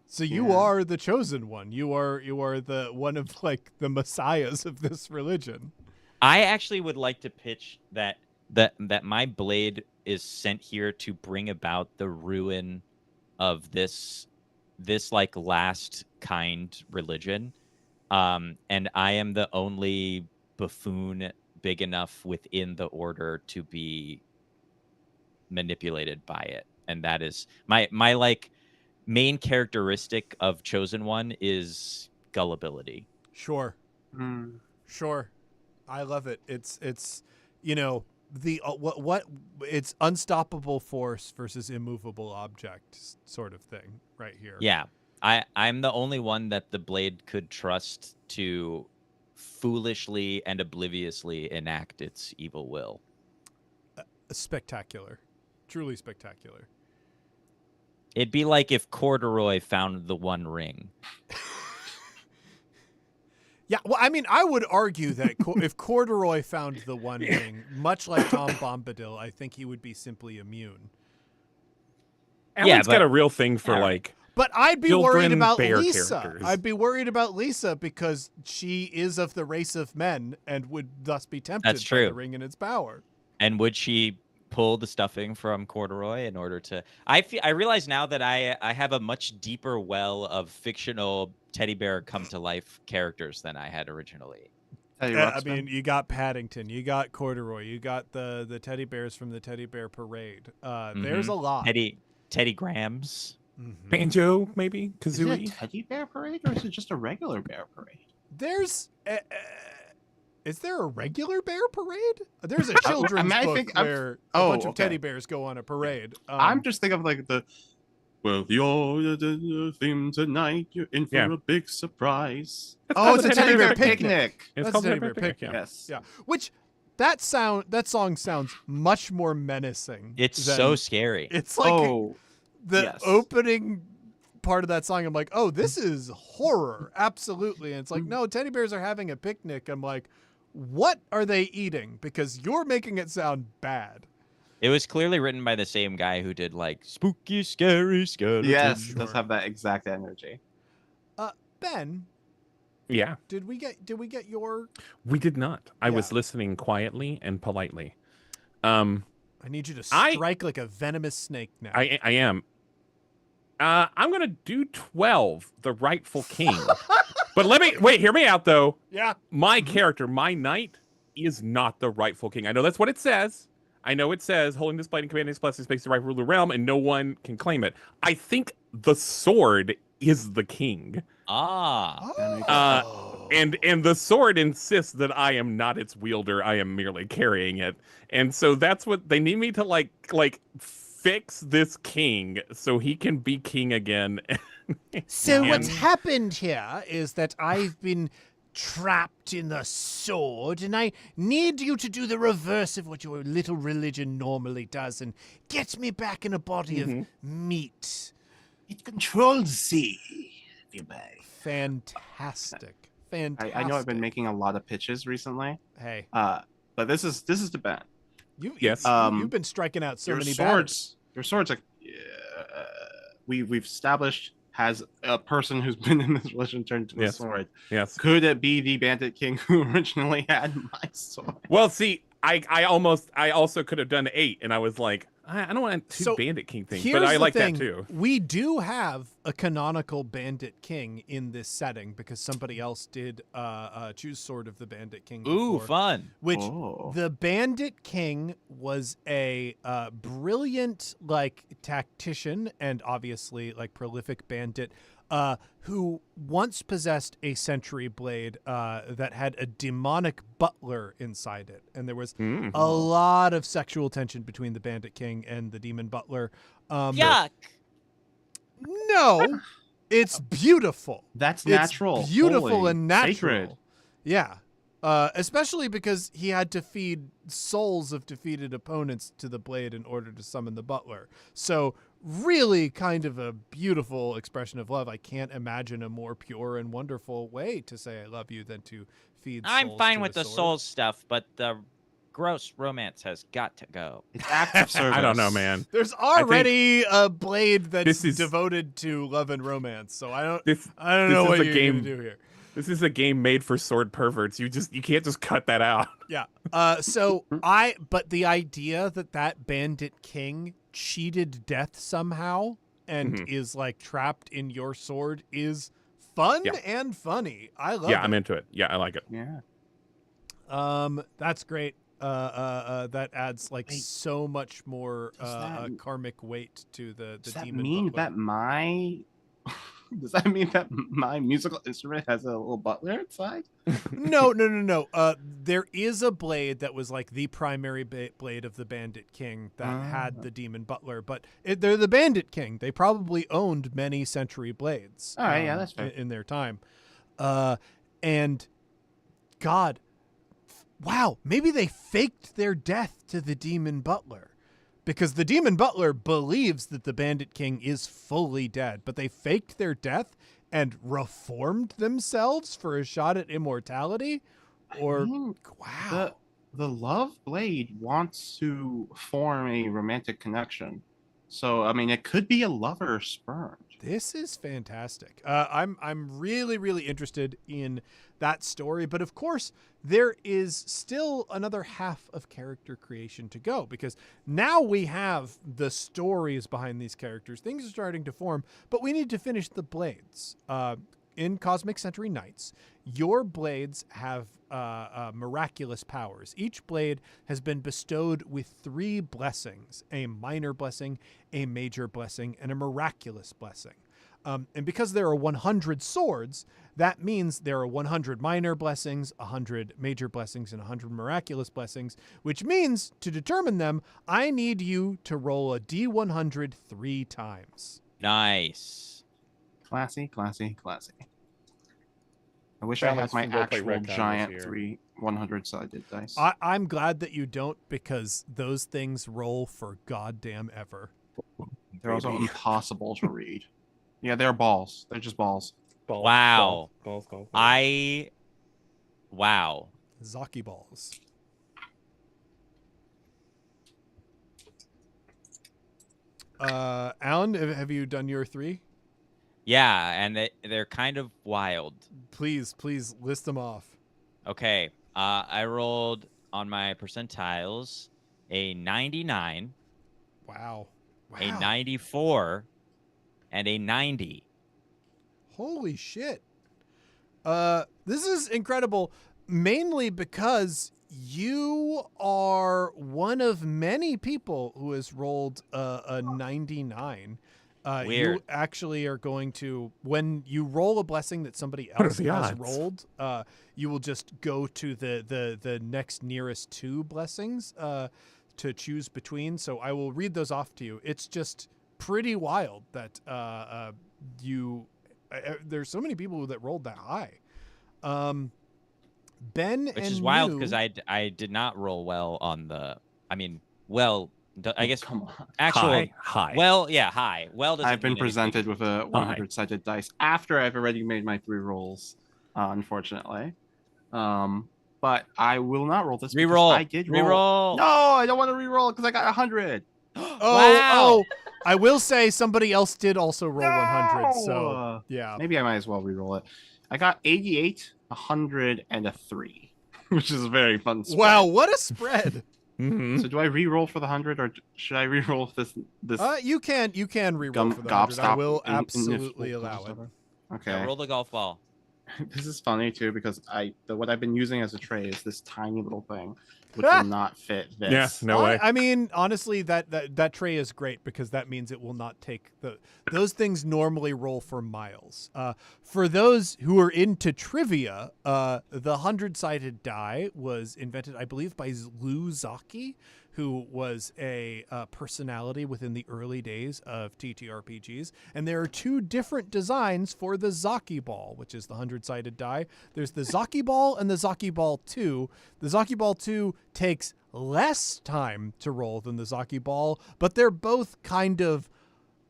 S2: So you are the chosen one. You are the one of like the messiahs of this religion.
S3: I actually would like to pitch that my blade is sent here to bring about the ruin of this like last kind religion. And I am the only buffoon big enough within the order to be manipulated by it. And that is my like main characteristic of Chosen One is gullibility.
S2: Sure. Sure. I love it. It's the what it's unstoppable force versus immovable object sort of thing right here.
S3: Yeah. I'm the only one that the blade could trust to foolishly and obliviously enact its evil will.
S2: Spectacular. Truly spectacular.
S3: It'd be like if Corduroy found the One Ring.
S2: Yeah, well, I mean, I would argue that if Corduroy found the One Ring, much like Tom Bombadil, I think he would be simply immune.
S4: Alan's got a real thing for
S2: But I'd be
S4: children
S2: worried about
S4: bear
S2: Lisa.
S4: characters.
S2: I'd be worried about Lisa because she is of the race of men and would thus be tempted
S3: That's
S2: by
S3: true.
S2: the ring and its power.
S3: And would she pull the stuffing from Corduroy in order to... I realize now that I have a much deeper well of fictional teddy bear come to life characters than I had originally.
S2: I mean, you got Paddington, you got Corduroy, you got the teddy bears from the Teddy Bear Parade. There's a lot.
S3: Teddy Grahams.
S2: Mm-hmm.
S4: Banjo, maybe?
S1: Is it
S4: Kazooie?
S1: a teddy bear parade or is it just a regular bear parade?
S2: There's... is there a regular bear parade? There's a children's book where a bunch of teddy bears go on a parade.
S1: I'm just thinking of like the theme tonight. You're in for a big surprise.
S2: It's a teddy bear picnic.
S4: It's
S2: That's
S4: called
S2: Teddy Bear Picnic.
S1: Yes.
S2: Yeah. Which that song sounds much more menacing.
S3: It's
S2: than-
S3: so scary.
S2: It's like the opening part of that song. I'm like, oh, this is horror. Absolutely. And it's like, no, teddy bears are having a picnic. I'm like, what are they eating? Because you're making it sound bad.
S3: It was clearly written by the same guy who did like spooky, scary skeletons.
S1: Yes, it does have that exact energy.
S2: Ben.
S4: Yeah.
S2: Did we get your?
S4: We did not. I was listening quietly and politely.
S2: I need you to strike like a venomous snake now.
S4: I am. I'm gonna do 12, the rightful king. But hear me out though.
S2: Yeah.
S4: My character, my knight, is not the rightful king. I know that's what it says. I know it says holding this blade and commanding this blessing makes the rightful ruler of the realm, and no one can claim it. I think the sword is the king. and the sword insists that I am not its wielder. I am merely carrying it. And so that's what they need me to like fix this king so he can be king again.
S2: So what's
S4: And-
S2: happened here is that I've been trapped in the sword, and I need you to do the reverse of what your little religion normally does and get me back in a body of meat.
S1: It controls thee, if you may.
S2: Fantastic. Fantastic.
S1: I know I've been making a lot of pitches recently,
S2: Hey,
S1: but this is the bet.
S4: Yes.
S2: you've been striking out so
S1: your
S2: many
S1: swords, your swords are. We've established has a person who's been in this religion turned to the
S4: Yes.
S1: sword.
S4: Yes.
S1: Could it be the bandit king who originally had my sword?
S4: Well, see, I also could have done 8, and I was like, I don't want two
S2: So,
S4: bandit king things,
S2: Here's
S4: but I
S2: the
S4: like
S2: thing.
S4: that too.
S2: We do have a canonical bandit king in this setting because somebody else did choose Sword of the Bandit King
S3: Ooh,
S2: before.
S3: fun.
S2: Which
S1: Oh.
S2: the Bandit King was a brilliant like tactician and obviously like prolific bandit who once possessed a sentry blade that had a demonic butler inside it, and there was a lot of sexual tension between the Bandit King and the demon butler.
S3: Yuck.
S2: No, it's beautiful.
S1: That's natural.
S2: It's beautiful
S1: holy,
S2: and natural.
S1: Sacred.
S2: Yeah. Especially because he had to feed souls of defeated opponents to the blade in order to summon the butler. So really kind of a beautiful expression of love. I can't imagine a more pure and wonderful way to say I love you than to feed
S3: I'm
S2: souls
S3: fine
S2: to
S3: with
S2: a
S3: the
S2: sword.
S3: soul stuff, but the gross romance has got to go.
S1: It's active service.
S4: I don't know, man.
S2: There's already a blade that's
S4: this is-
S2: devoted to love and romance. So I don't
S4: This
S2: know
S4: is
S2: what
S4: a
S2: you're
S4: game-
S2: going to do here.
S4: This is a game made for sword perverts. You can't just cut that out.
S2: Yeah. But the idea that Bandit King cheated death somehow and is like trapped in your sword is fun
S4: Yeah.
S2: and funny. I love
S4: Yeah,
S2: it.
S4: I'm into it. Yeah, I like it.
S1: Yeah.
S2: That's great. That adds like
S1: Wait.
S2: so much more
S1: Does that-
S2: karmic weight to the
S1: Does that
S2: demon
S1: mean
S2: butler.
S1: that my does that mean that my musical instrument has a little butler inside?
S2: No. There is a blade that was like the primary blade of the Bandit King that had the demon butler, but they're the Bandit King. They probably owned many century blades.
S1: All right, yeah, that's fair.
S2: In their time. And God, wow, maybe they faked their death to the demon butler. Because the demon butler believes that the Bandit King is fully dead, but they faked their death and reformed themselves for a shot at immortality? Or,
S1: I mean,
S2: wow.
S1: the love blade wants to form a romantic connection. So I mean, it could be a lover spurned.
S2: This is fantastic. I'm really, really interested in that story. But of course, there is still another half of character creation to go because now we have the stories behind these characters. Things are starting to form, but we need to finish the blades. In Cosmic Century Knights, your blades have miraculous powers. Each blade has been bestowed with 3 blessings: a minor blessing, a major blessing, and a miraculous blessing. And because there are 100 swords, that means there are 100 minor blessings, 100 major blessings, and 100 miraculous blessings, which means to determine them, I need you to roll a D100 3 times.
S3: Nice.
S1: Classy. I wish I
S4: Balance
S1: had my
S4: from Roleplay
S1: actual
S4: Retcon this
S1: giant
S4: year.
S1: 3 100-sided dice.
S2: I'm glad that you don't, because those things roll for goddamn ever.
S1: They're also impossible to read. Yeah, they're balls. They're just balls.
S3: Wow.
S4: Balls.
S3: Wow.
S2: Zaki balls. Alan, have you done your 3?
S3: Yeah, and they're kind of wild.
S2: Please list them off.
S3: Okay. I rolled on my percentiles a 99,
S2: Wow.
S3: a 94, and a 90.
S2: Holy shit. This is incredible, mainly because you are one of many people who has rolled a 99.
S3: Weird.
S2: You actually are going to, when you roll a blessing that somebody
S4: What are
S2: else
S4: the
S2: has
S4: odds?
S2: rolled, you will just go to the next nearest 2 blessings to choose between. So I will read those off to you. It's just pretty wild that there's so many people that rolled that high. Ben
S3: Which
S2: and
S3: is wild
S2: New-
S3: because I did not roll well on the. I mean, I guess
S1: Come on.
S3: actual
S4: High.
S3: Well, yeah, high. Well, doesn't
S1: I've been
S3: mean anything.
S1: presented with a 100-sided dice after I've already made my 3 rolls, unfortunately. But I will not roll this because
S3: Reroll.
S1: I did roll.
S3: Reroll.
S1: No, I don't want to re-roll because I got 100.
S3: Wow.
S2: I will say somebody else did also roll 100. So
S1: No!
S2: yeah.
S1: Maybe I might as well re-roll it. I got 88, 100, and a 3, which is a very fun spread.
S2: Wow, what a spread.
S4: Mhm.
S1: So do I re-roll for the 100 or should I re-roll this?
S2: You can re-roll for the 100. I will absolutely allow it.
S1: Okay.
S3: Yeah, roll the golf ball.
S1: This is funny too because what I've been using as a tray is this tiny little thing, which will not fit this.
S4: Yeah, no way.
S2: I mean, honestly, that tray is great because that means it will not take those things normally roll for miles. For those who are into trivia, the 100-sided die was invented, I believe, by Lou Zaki, who was a personality within the early days of TTRPGs. And there are 2 different designs for the Zaki Ball, which is the 100-sided die. There's the Zaki Ball and the Zaki Ball 2. The Zaki Ball 2 takes less time to roll than the Zaki Ball, but they're both kind of,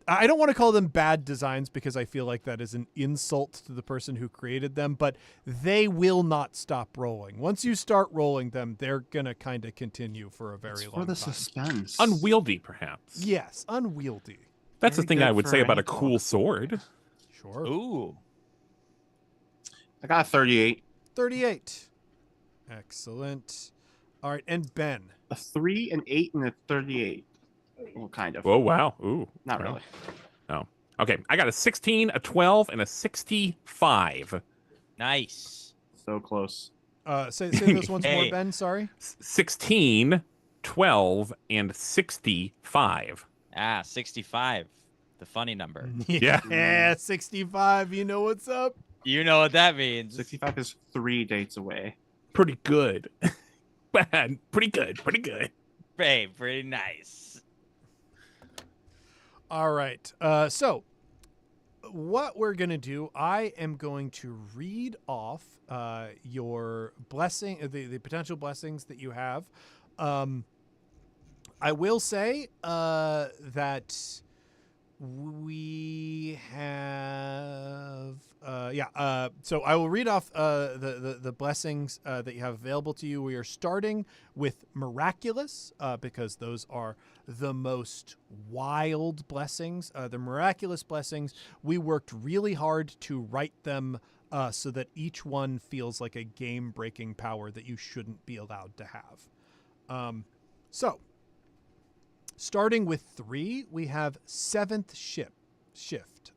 S2: I don't want to call them bad designs because I feel like that is an insult to the person who created them, but they will not stop rolling. Once you start rolling them, they're going to kind of continue for a very long time.
S1: For the suspense.
S4: Unwieldy, perhaps.
S2: Yes, unwieldy.
S4: That's the
S1: Very
S4: thing
S1: good
S4: I would
S1: for
S4: say about a
S1: any dog.
S4: cool sword.
S2: Sure.
S3: Ooh.
S1: I got a 38.
S2: 38. Excellent. All right, and Ben.
S1: A 3, an 8, and a 38. Well, kind of.
S4: Oh, wow. Ooh.
S1: Not
S4: Well,
S1: really.
S4: Oh. Okay, I got a 16, a 12, and a 65.
S3: Nice.
S1: So close.
S2: Say those once more,
S3: Hey.
S2: Ben. Sorry.
S4: 16, 12, and 65.
S3: 65. The funny number.
S2: Yeah, 65. You know what's up.
S3: You know what that means.
S1: 65 is 3 dates away.
S4: Pretty good. Bad. Pretty good. Pretty good.
S3: Hey, pretty nice.
S2: All right. So what we're going to do, I am going to read off your blessing, the potential blessings that you have. I will say that we have so I will read off the blessings that you have available to you. We are starting with miraculous because those are the most wild blessings. The miraculous blessings, we worked really hard to write them so that each one feels like a game-breaking power that you shouldn't be allowed to have. So starting with 3, we have 7th shift.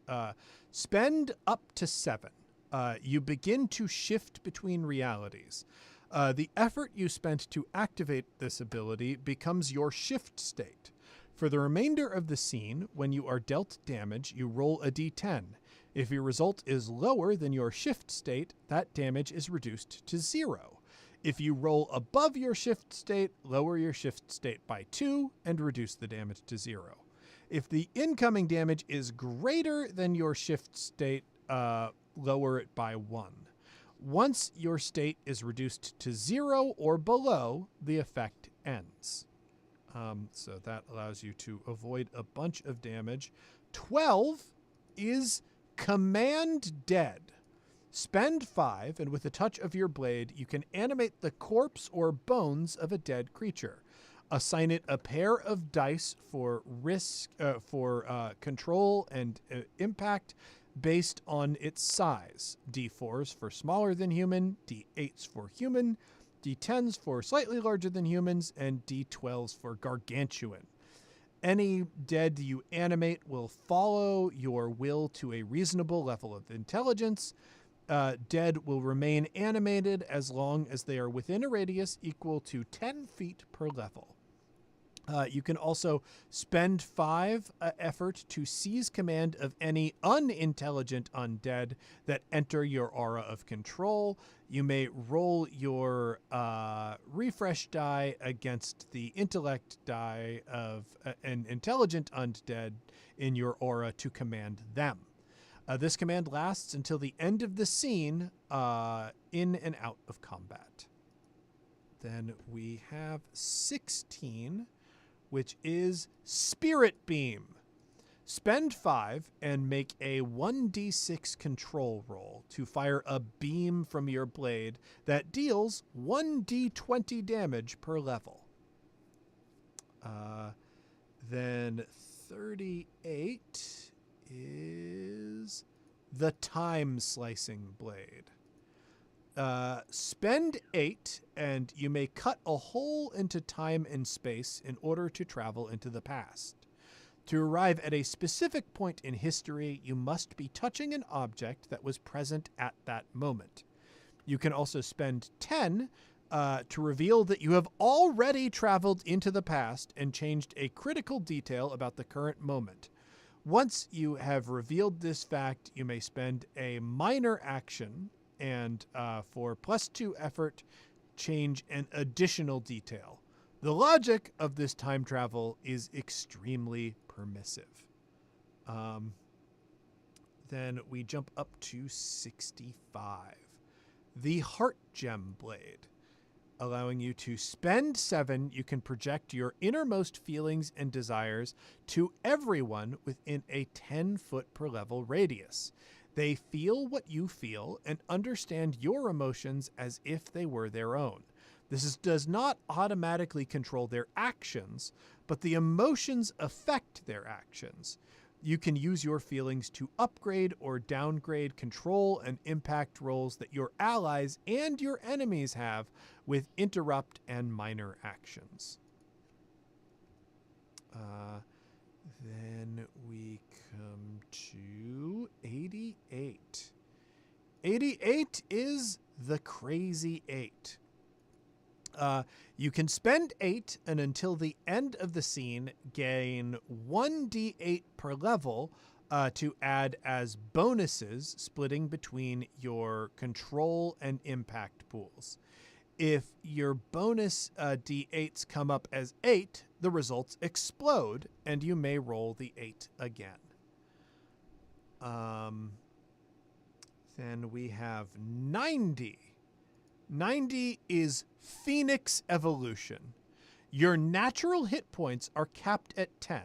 S2: Spend up to 7. You begin to shift between realities. The effort you spent to activate this ability becomes your shift state. For the remainder of the scene, when you are dealt damage, you roll a d10. If your result is lower than your shift state, that damage is reduced to 0. If you roll above your shift state, lower your shift state by 2 and reduce the damage to 0. If the incoming damage is greater than your shift state, lower it by 1. Once your state is reduced to 0 or below, the effect ends. So that allows you to avoid a bunch of damage. 12 is Command Dead. Spend 5, and with a touch of your blade, you can animate the corpse or bones of a dead creature. Assign it a pair of dice for control and impact based on its size. D4s for smaller than human, D8s for human, D10s for slightly larger than humans, and D12s for gargantuan. Any dead you animate will follow your will to a reasonable level of intelligence. Dead will remain animated as long as they are within a radius equal to 10 feet per level. You can also spend 5 effort to seize command of any unintelligent undead that enter your aura of control. You may roll your refresh die against the intellect die of an intelligent undead in your aura to command them. This command lasts until the end of the scene, in and out of combat. Then we have 16, which is Spirit Beam. Spend 5 and make a 1d6 control roll to fire a beam from your blade that deals 1d20 damage per level. Then 38 is the Time Slicing Blade. Spend 8, and you may cut a hole into time and space in order to travel into the past. To arrive at a specific point in history, you must be touching an object that was present at that moment. You can also spend 10 to reveal that you have already traveled into the past and changed a critical detail about the current moment. Once you have revealed this fact, you may spend a minor action and for +2 effort, change an additional detail. The logic of this time travel is extremely permissive. Then we jump up to 65. The Heart Gem Blade. Allowing you to spend 7, you can project your innermost feelings and desires to everyone within a 10-foot per level radius. They feel what you feel and understand your emotions as if they were their own. Does not automatically control their actions, but the emotions affect their actions. You can use your feelings to upgrade or downgrade control and impact rolls that your allies and your enemies have with interrupt and minor actions. Then we come to 88. 88 is the Crazy 8. You can spend 8 and until the end of the scene gain 1d8 per level to add as bonuses, splitting between your control and impact pools. If your bonus d8s come up as 8, the results explode and you may roll the 8 again. Then we have 90. 90 is Phoenix Evolution. Your natural hit points are capped at 10.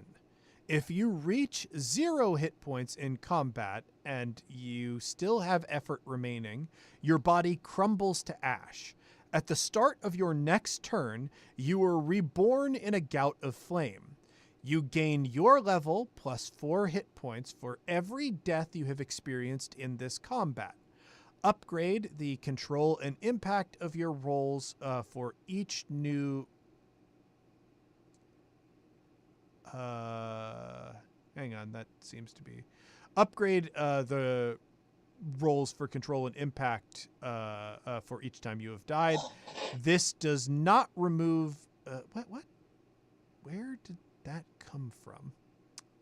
S2: If you reach 0 hit points in combat and you still have effort remaining, your body crumbles to ash. At the start of your next turn, you are reborn in a gout of flame. You gain your level plus 4 hit points for every death you have experienced in this combat. Upgrade the control and impact of your rolls for each new... hang on, that seems to be... Upgrade the rolls for control and impact for each time you have died. This does not remove... What? Where did that come from?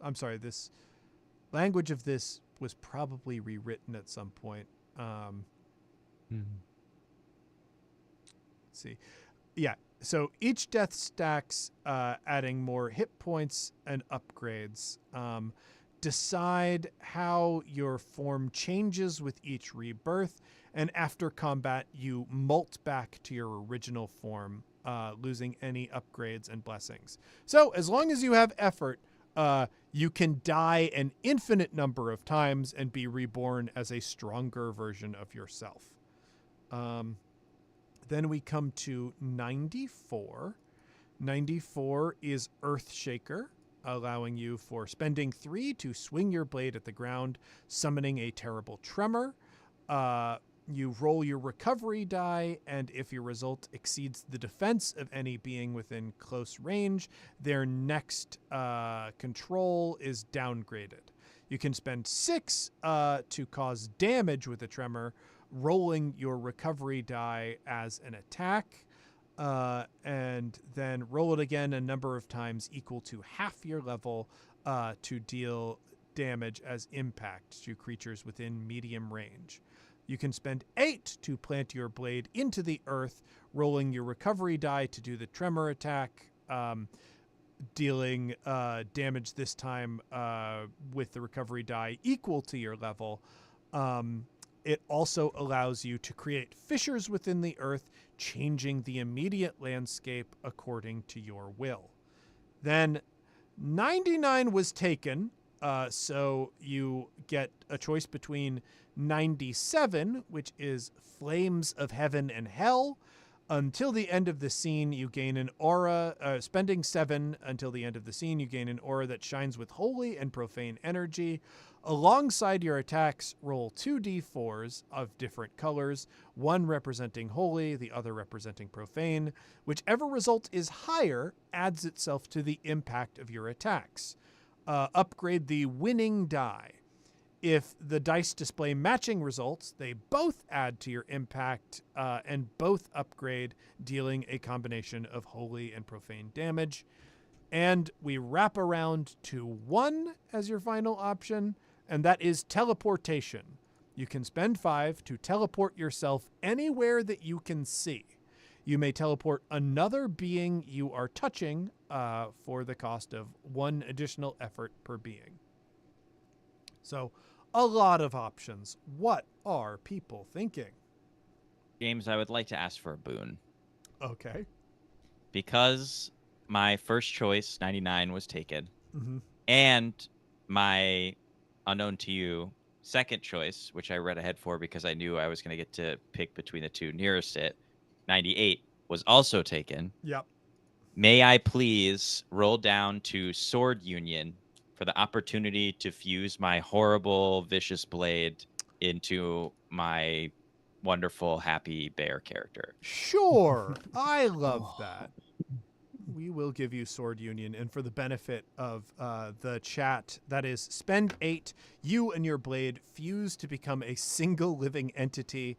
S2: I'm sorry, this language of this was probably rewritten at some point. Let's see. Yeah, so each death stacks, adding more hit points and upgrades. Decide how your form changes with each rebirth, and after combat, you molt back to your original form, losing any upgrades and blessings. So as long as you have effort, you can die an infinite number of times and be reborn as a stronger version of yourself. Then we come to 94. 94 is Earthshaker, allowing you for spending 3 to swing your blade at the ground, summoning a terrible tremor. You roll your recovery die, and if your result exceeds the defense of any being within close range, their next control is downgraded. You can spend 6 to cause damage with a tremor, rolling your recovery die as an attack. and then roll it again a number of times equal to half your level to deal damage as impact to creatures within medium range. You can spend 8 to plant your blade into the earth, rolling your recovery die to do the tremor attack, dealing damage this time with the recovery die equal to your level. It also allows you to create fissures within the earth, changing the immediate landscape according to your will. Then 99 was taken, so you get a choice between 97, which is Flames of Heaven and Hell. Until the end of the scene, you gain an aura. Spending 7 until the end of the scene, you gain an aura that shines with holy and profane energy. Alongside your attacks, roll 2d4s of different colors, one representing holy, the other representing profane. Whichever result is higher adds itself to the impact of your attacks. Upgrade the winning die. If the dice display matching results, they both add to your impact and both upgrade, dealing a combination of holy and profane damage. And we wrap around to 1 as your final option, and that is teleportation. You can spend 5 to teleport yourself anywhere that you can see. You may teleport another being you are touching for the cost of 1 additional effort per being. So, a lot of options. What are people thinking?
S3: James, I would like to ask for a boon.
S2: Okay.
S3: Because my first choice, 99, was taken,
S2: Mm-hmm.
S3: and my unknown to you second choice, which I read ahead for because I knew I was going to get to pick between the two nearest it, 98, was also taken.
S2: Yep.
S3: May I please roll down to Sword Union for the opportunity to fuse my horrible, vicious blade into my wonderful, happy bear character?
S2: Sure. I love that. We will give you Sword Union, and for the benefit of the chat, that is spend 8. You and your blade fuse to become a single living entity.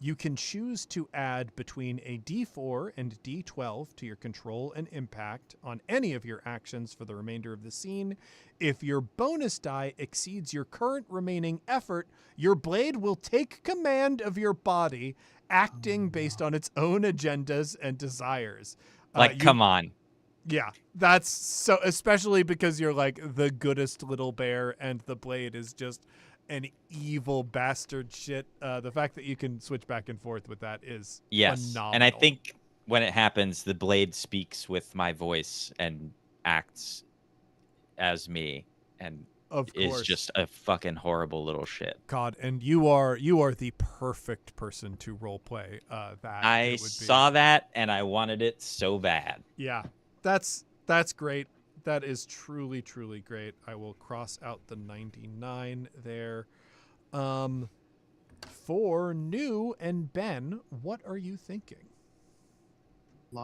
S2: You can choose to add between a D4 and D12 to your control and impact on any of your actions for the remainder of the scene. If your bonus die exceeds your current remaining effort, your blade will take command of your body, acting based on its own agendas and desires.
S3: Come on.
S2: Yeah, that's so, especially because you're like the goodest little bear and the blade is just an evil bastard shit. The fact that you can switch back and forth with that is phenomenal.
S3: And I think when it happens, the blade speaks with my voice and acts as me, and
S2: of course
S3: is just a fucking horrible little shit.
S2: God, and you are the perfect person to role play that.
S3: I saw that and I wanted it so bad.
S2: Yeah, that's great. That is truly, truly great. I will cross out the 99 there. For New and Ben, what are you thinking?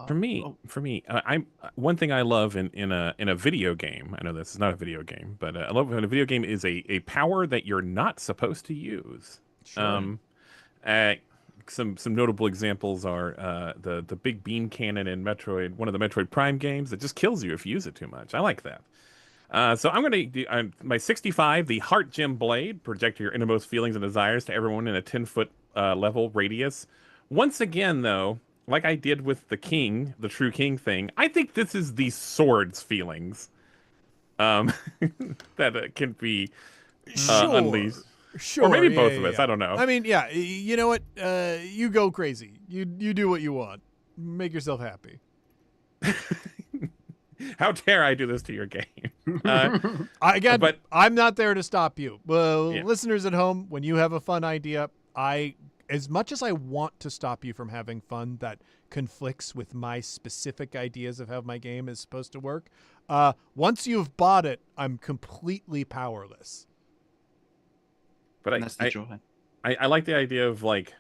S4: For me, I'm one thing I love in a video game. I know this is not a video game, but I love when a video game is a power that you're not supposed to use.
S2: Sure.
S4: Some notable examples are the big beam cannon in Metroid, one of the Metroid Prime games that just kills you if you use it too much. I like that. So I'm going to do my 65, the Heart Gem Blade, project your innermost feelings and desires to everyone in a 10-foot level radius. Once again, though, like I did with the king, the true king thing, I think this is the sword's feelings that can be unleashed.
S2: Sure,
S4: or maybe both of us. I don't know.
S2: I mean, yeah, you know what? You go crazy. You do what you want. Make yourself happy.
S4: How dare I do this to your game?
S2: But I'm not there to stop you. Well, yeah. Listeners at home, when you have a fun idea, as much as I want to stop you from having fun that conflicts with my specific ideas of how my game is supposed to work, once you've bought it, I'm completely powerless.
S4: But I like the idea of like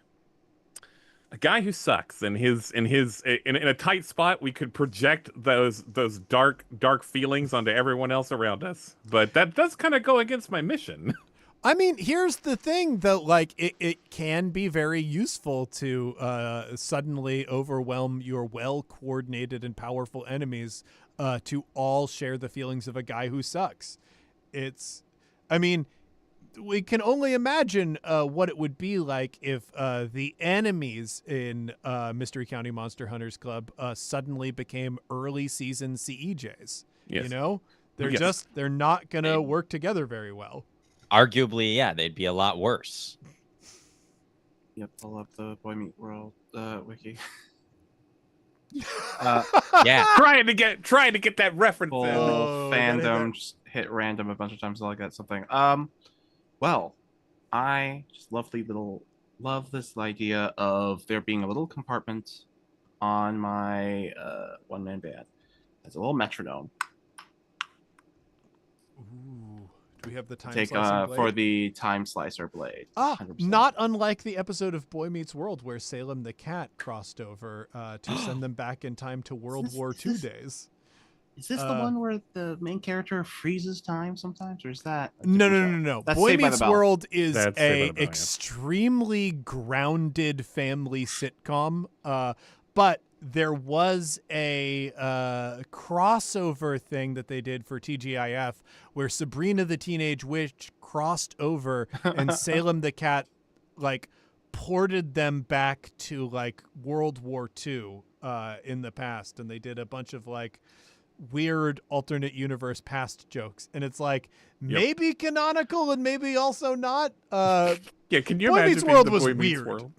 S4: a guy who sucks and in a tight spot, we could project those dark feelings onto everyone else around us. But that does kind of go against my mission.
S2: I mean, here's the thing, though. Like, it can be very useful to suddenly overwhelm your well-coordinated and powerful enemies to all share the feelings of a guy who sucks. I mean, we can only imagine what it would be like if the enemies in Mystery County Monster Hunters Club suddenly became early season CEJs.
S4: Yes.
S2: You know, they're
S4: Yes.
S2: they're not gonna work together very well.
S3: Arguably, yeah, they'd be a lot worse.
S1: Yep, pull up the Boy Meet World wiki.
S3: Yeah.
S4: Trying to get that reference
S1: Full
S4: in.
S1: fandom, just hit random a bunch of times until I got something. Well, I just love this idea of there being a little compartment on my one-man band. It's a little metronome.
S2: Ooh. Do we have the time
S1: Take
S2: slicing blade?
S1: for the time slicer blade. 100%.
S2: Not unlike the episode of Boy Meets World where Salem the cat crossed over to send them back in time to World War II days.
S1: Is this the one where the main character freezes time sometimes, or is that a
S2: No.
S1: different show? That's
S2: Boy
S1: Saved by the
S2: Meets
S1: Bell.
S2: World is
S4: That's Saved by
S2: a
S4: the Bell, yeah.
S2: extremely grounded family sitcom, but there was a crossover thing that they did for TGIF where Sabrina the Teenage Witch crossed over and Salem the Cat like ported them back to like World War II in the past, and they did a bunch of like weird alternate universe past jokes, and it's like maybe canonical and maybe also not.
S4: Yeah, can you
S2: Boy
S4: imagine
S2: Meets
S4: being
S2: World
S4: the
S2: was
S4: Boy Meets
S2: weird.
S4: World?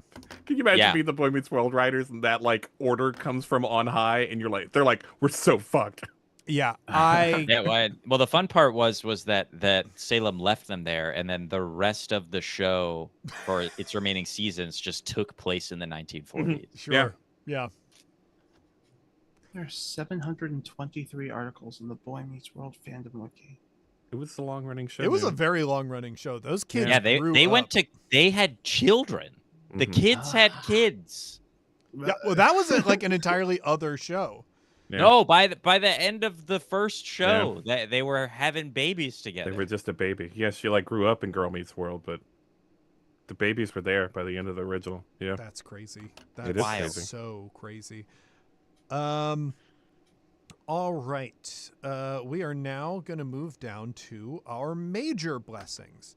S4: Can you imagine being the Boy Meets World writers and that like order comes from on high and they're like, we're so fucked.
S2: Yeah,
S3: Well, the fun part was that Salem left them there, and then the rest of the show for its remaining seasons just took place in the 1940s.
S2: sure. Yeah.
S1: There are 723 articles in the Boy Meets World fandom wiki.
S4: It was a long running show.
S2: It was a
S4: dude.
S2: very long running show. Those kids
S3: Yeah, they
S2: grew
S3: went
S2: up.
S3: they had children. The kids had kids.
S2: Yeah, well, that was like an entirely other show.
S4: Yeah.
S3: No, by the end of the first show, they were having babies together.
S4: They were just a baby. Yes, she like grew up in Girl Meets World, but the babies were there by the end of the original. Yeah.
S2: That's crazy.
S4: It
S2: That's
S4: is crazy.
S2: so crazy. All right. We are now going to move down to our major blessings.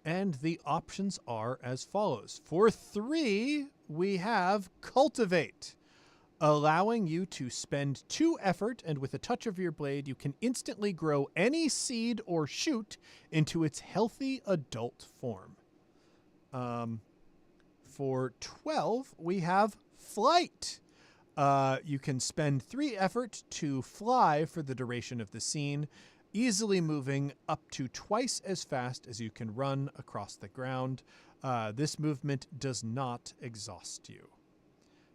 S2: And the options are as follows. For 3, we have Cultivate, allowing you to spend 2 effort, and with a touch of your blade, you can instantly grow any seed or shoot into its healthy adult form. For 12, we have Flight. You can spend 3 effort to fly for the duration of the scene, easily moving up to twice as fast as you can run across the ground. This movement does not exhaust you.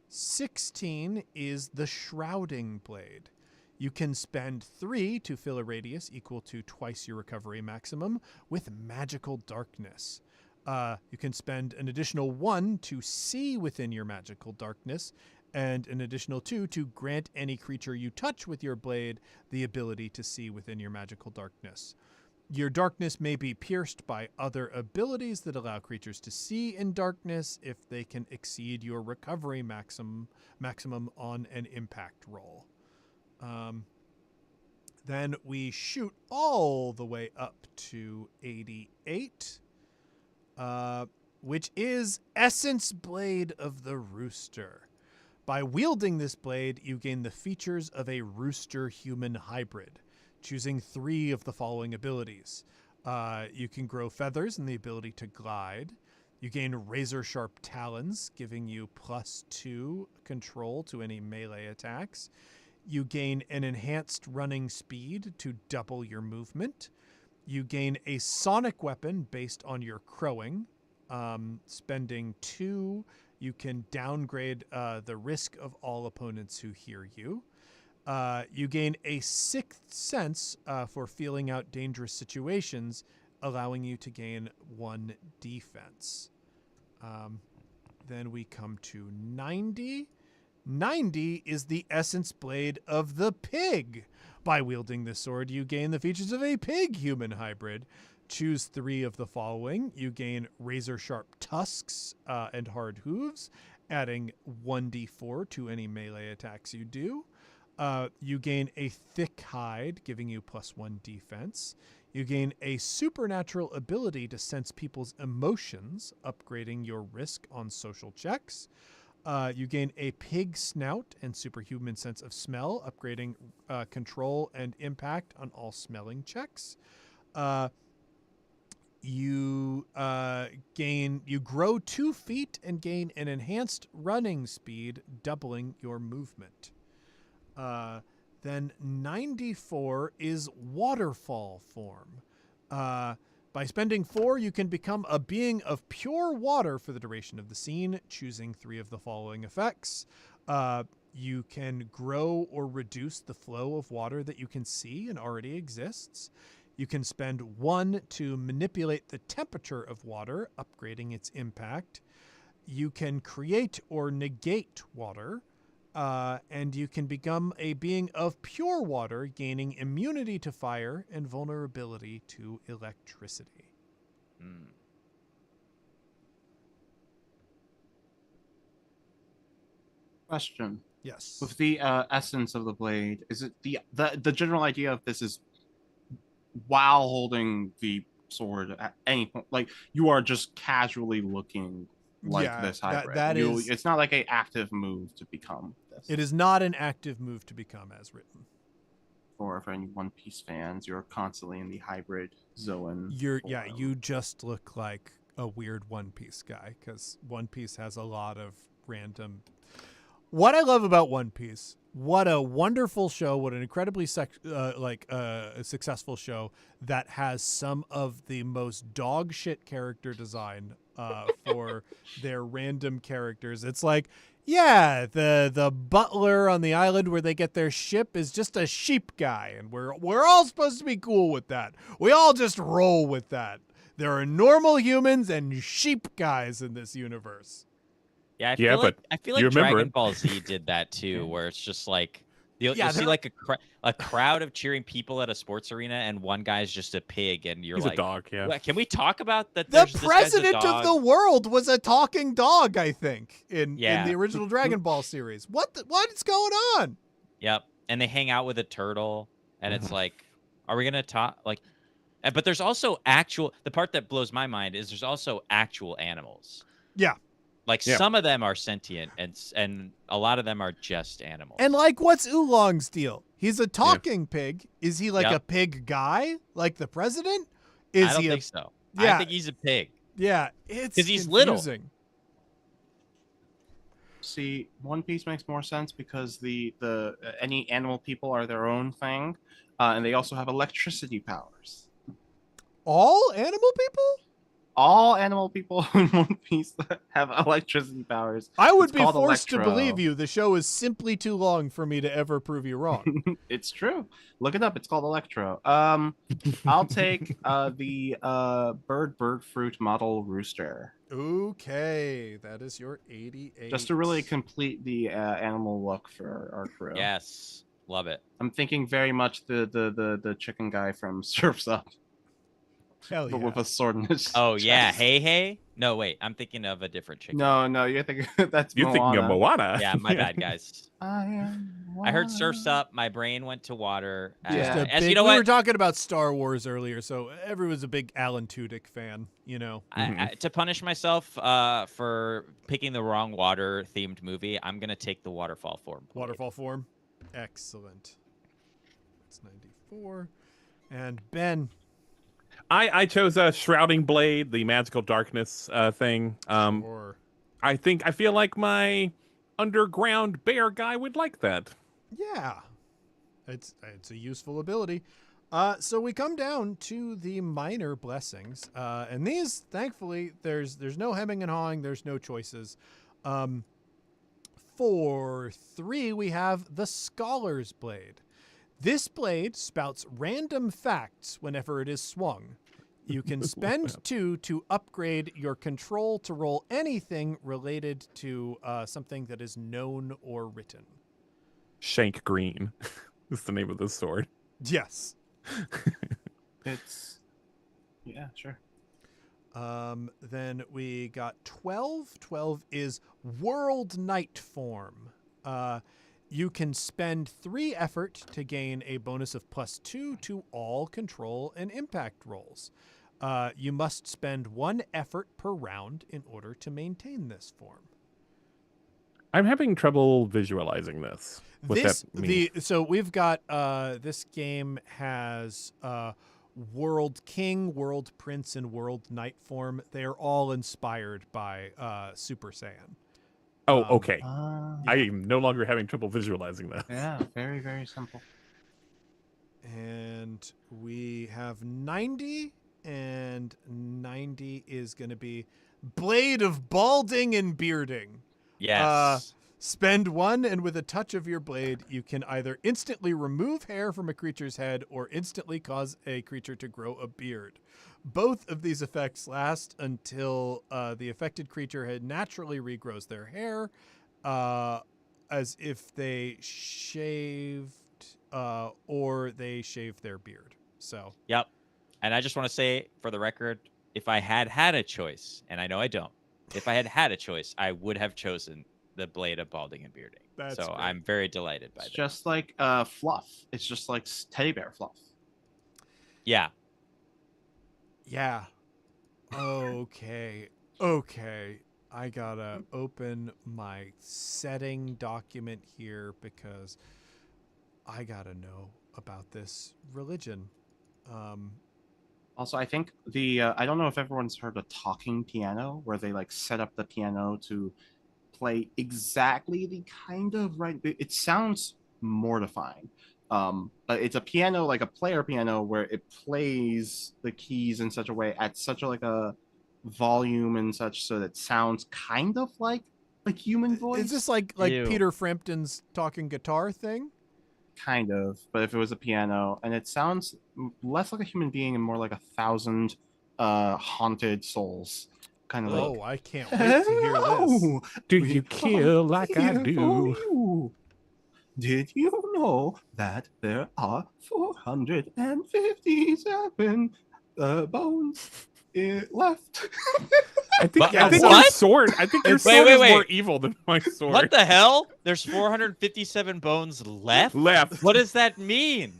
S2: 16 is the Shrouding Blade. You can spend 3 to fill a radius equal to twice your recovery maximum with magical darkness. You can spend an additional 1 to see within your magical darkness, and an additional 2 to grant any creature you touch with your blade the ability to see within your magical darkness. Your darkness may be pierced by other abilities that allow creatures to see in darkness if they can exceed your recovery maximum on an impact roll. Then we shoot all the way up to 88, which is Essence Blade of the Rooster. By wielding this blade, you gain the features of a rooster-human hybrid, choosing 3 of the following abilities. You can grow feathers and the ability to glide. You gain razor-sharp talons, giving you +2 control to any melee attacks. You gain an enhanced running speed to double your movement. You gain a sonic weapon based on your crowing. Spending 2, you can downgrade the risk of all opponents who hear you. You gain a 6th sense for feeling out dangerous situations, allowing you to gain 1 defense. Then we come to 90. 90 is the Essence Blade of the Pig. By wielding this sword, you gain the features of a pig-human hybrid, choose 3 of the following. You gain razor-sharp tusks and hard hooves, adding 1d4 to any melee attacks you do. You gain a thick hide, giving you +1 defense. You gain a supernatural ability to sense people's emotions, upgrading your risk on social checks. You gain a pig snout and superhuman sense of smell, upgrading control and impact on all smelling checks. You grow 2 feet and gain an enhanced running speed, doubling your movement. Then 94 is waterfall form. By spending 4, you can become a being of pure water for the duration of the scene, choosing 3 of the following effects. You can grow or reduce the flow of water that you can see and already exists. You can spend 1 to manipulate the temperature of water, upgrading its impact. You can create or negate water. And you can become a being of pure water, gaining immunity to fire and vulnerability to electricity.
S1: Question.
S2: Yes.
S1: With the essence of the blade, is it the general idea of this is while holding the sword at any point, like you are just casually looking like this hybrid. It's not like an active move to become this.
S2: It is not an active move to become as written.
S1: Or for any One Piece fans, you're constantly in the hybrid zone.
S2: You just look like a weird One Piece guy, because One Piece has a lot of random. What I love about One Piece, what a wonderful show, what an incredibly successful show that has some of the most dog shit character design for their random characters. It's like, yeah, the butler on the island where they get their ship is just a sheep guy, and we're all supposed to be cool with that. We all just roll with that. There are normal humans and sheep guys in this universe.
S3: Yeah, I feel like Dragon Ball Z did that too, where it's just like you'll see like a crowd of cheering people at a sports arena, and one guy's just a pig, and you're
S4: He's
S3: like,
S4: a dog. Yeah.
S3: Can we talk about that?
S2: The president of the world was a talking dog, I think, in the original Dragon Ball series. What is going on?
S3: Yep, and they hang out with a turtle, and it's like, are we gonna talk like? But there's also the part that blows my mind is there's also actual animals.
S2: Yeah.
S3: Like some of them are sentient, and a lot of them are just animals.
S2: And like, what's Oolong's deal? He's a talking pig. Is he like a pig guy, like the president?
S3: I don't think so. I think he's a pig.
S2: Yeah, it's
S3: because he's little.
S1: See, One Piece makes more sense because the any animal people are their own thing, and they also have electricity powers.
S2: All animal people?
S1: All animal people in One Piece have electricity powers.
S2: I would be forced to believe you. The show is simply too long for me to ever prove you wrong.
S1: It's true. Look it up. It's called Electro. I'll take the bird fruit model rooster.
S2: Okay, that is your 88.
S1: Just to really complete the animal look for our crew.
S3: Yes, love it.
S1: I'm thinking very much the chicken guy from Surf's Up.
S2: Hell yeah.
S1: But with a sword in his
S3: chest.
S1: Yeah,
S3: hey. No, wait, I'm thinking of a different chicken.
S1: No, you're thinking
S4: you're thinking of Moana.
S3: Yeah, my bad, guys.
S1: I
S3: heard Surf's Up. My brain went to water.
S2: Yeah. We were talking about Star Wars earlier, so everyone's a big Alan Tudyk fan, you know.
S3: To punish myself for picking the wrong water-themed movie, I'm gonna take the waterfall form.
S2: Waterfall form, excellent. It's 94, and Ben.
S4: I chose a Shrouding Blade, the magical darkness thing.
S2: Sure.
S4: I feel like my underground bear guy would like that.
S2: Yeah, it's a useful ability. So we come down to the minor blessings, and these, thankfully, there's no hemming and hawing. There's no choices. For 3, we have the Scholar's Blade. This blade spouts random facts whenever it is swung. You can spend 2 to upgrade your control to roll anything related to something that is known or written.
S4: Shank Green is the name of the sword.
S2: Yes.
S1: It's Yeah, sure.
S2: Then we got 12. 12 is World Knight form. You can spend 3 effort to gain a bonus of +2 to all control and impact rolls. You must spend 1 effort per round in order to maintain this form.
S4: I'm having trouble visualizing this. What that means.
S2: So we've got this game has World King, World Prince, and World Knight form. They are all inspired by Super Saiyan.
S4: Oh, okay.
S1: Yeah.
S4: I am no longer having trouble visualizing this.
S1: Yeah, very, very simple.
S2: And we have 90, and 90 is going to be Blade of Balding and Bearding.
S3: Yes.
S2: Spend 1, and with a touch of your blade, you can either instantly remove hair from a creature's head or instantly cause a creature to grow a beard. Both of these effects last until the affected creature had naturally regrows their hair, as if they shaved or they shave their beard. So.
S3: Yep. And I just want to say, for the record, if I had a choice, and I know I don't, if I had a choice, I would have chosen the Blade of Balding and Bearding.
S2: That's
S3: so
S2: great.
S3: I'm very delighted by
S1: It's
S3: that.
S1: just like fluff. It's just like teddy bear fluff.
S3: Yeah.
S2: Yeah. Okay. Okay. I gotta open my setting document here because I gotta know about this religion.
S1: Also, I think I don't know if everyone's heard a talking piano where they like set up the piano to play exactly the kind of right. It sounds mortifying, but it's a piano, like a player piano, where it plays the keys in such a way at such a like a volume and such, so that it sounds kind of like a human voice.
S2: Is this like
S3: Ew.
S2: Peter Frampton's talking guitar thing?
S1: Kind of, but if it was a piano, and it sounds less like a human being and more like 1,000 haunted souls. Kind of like,
S2: Oh, I can't wait to hear this.
S1: "Hello,
S4: Do
S1: we
S4: you kill
S1: come
S4: like I
S1: here
S4: do?
S1: for you. Did you know that there are 457 bones left?"
S4: I think,
S3: But-
S4: I think
S3: what?
S4: your sword. I think your
S3: Wait,
S4: sword
S3: wait,
S4: is more
S3: wait.
S4: evil than my sword.
S3: What the hell? There's 457 bones left?
S4: Left.
S3: What does that mean?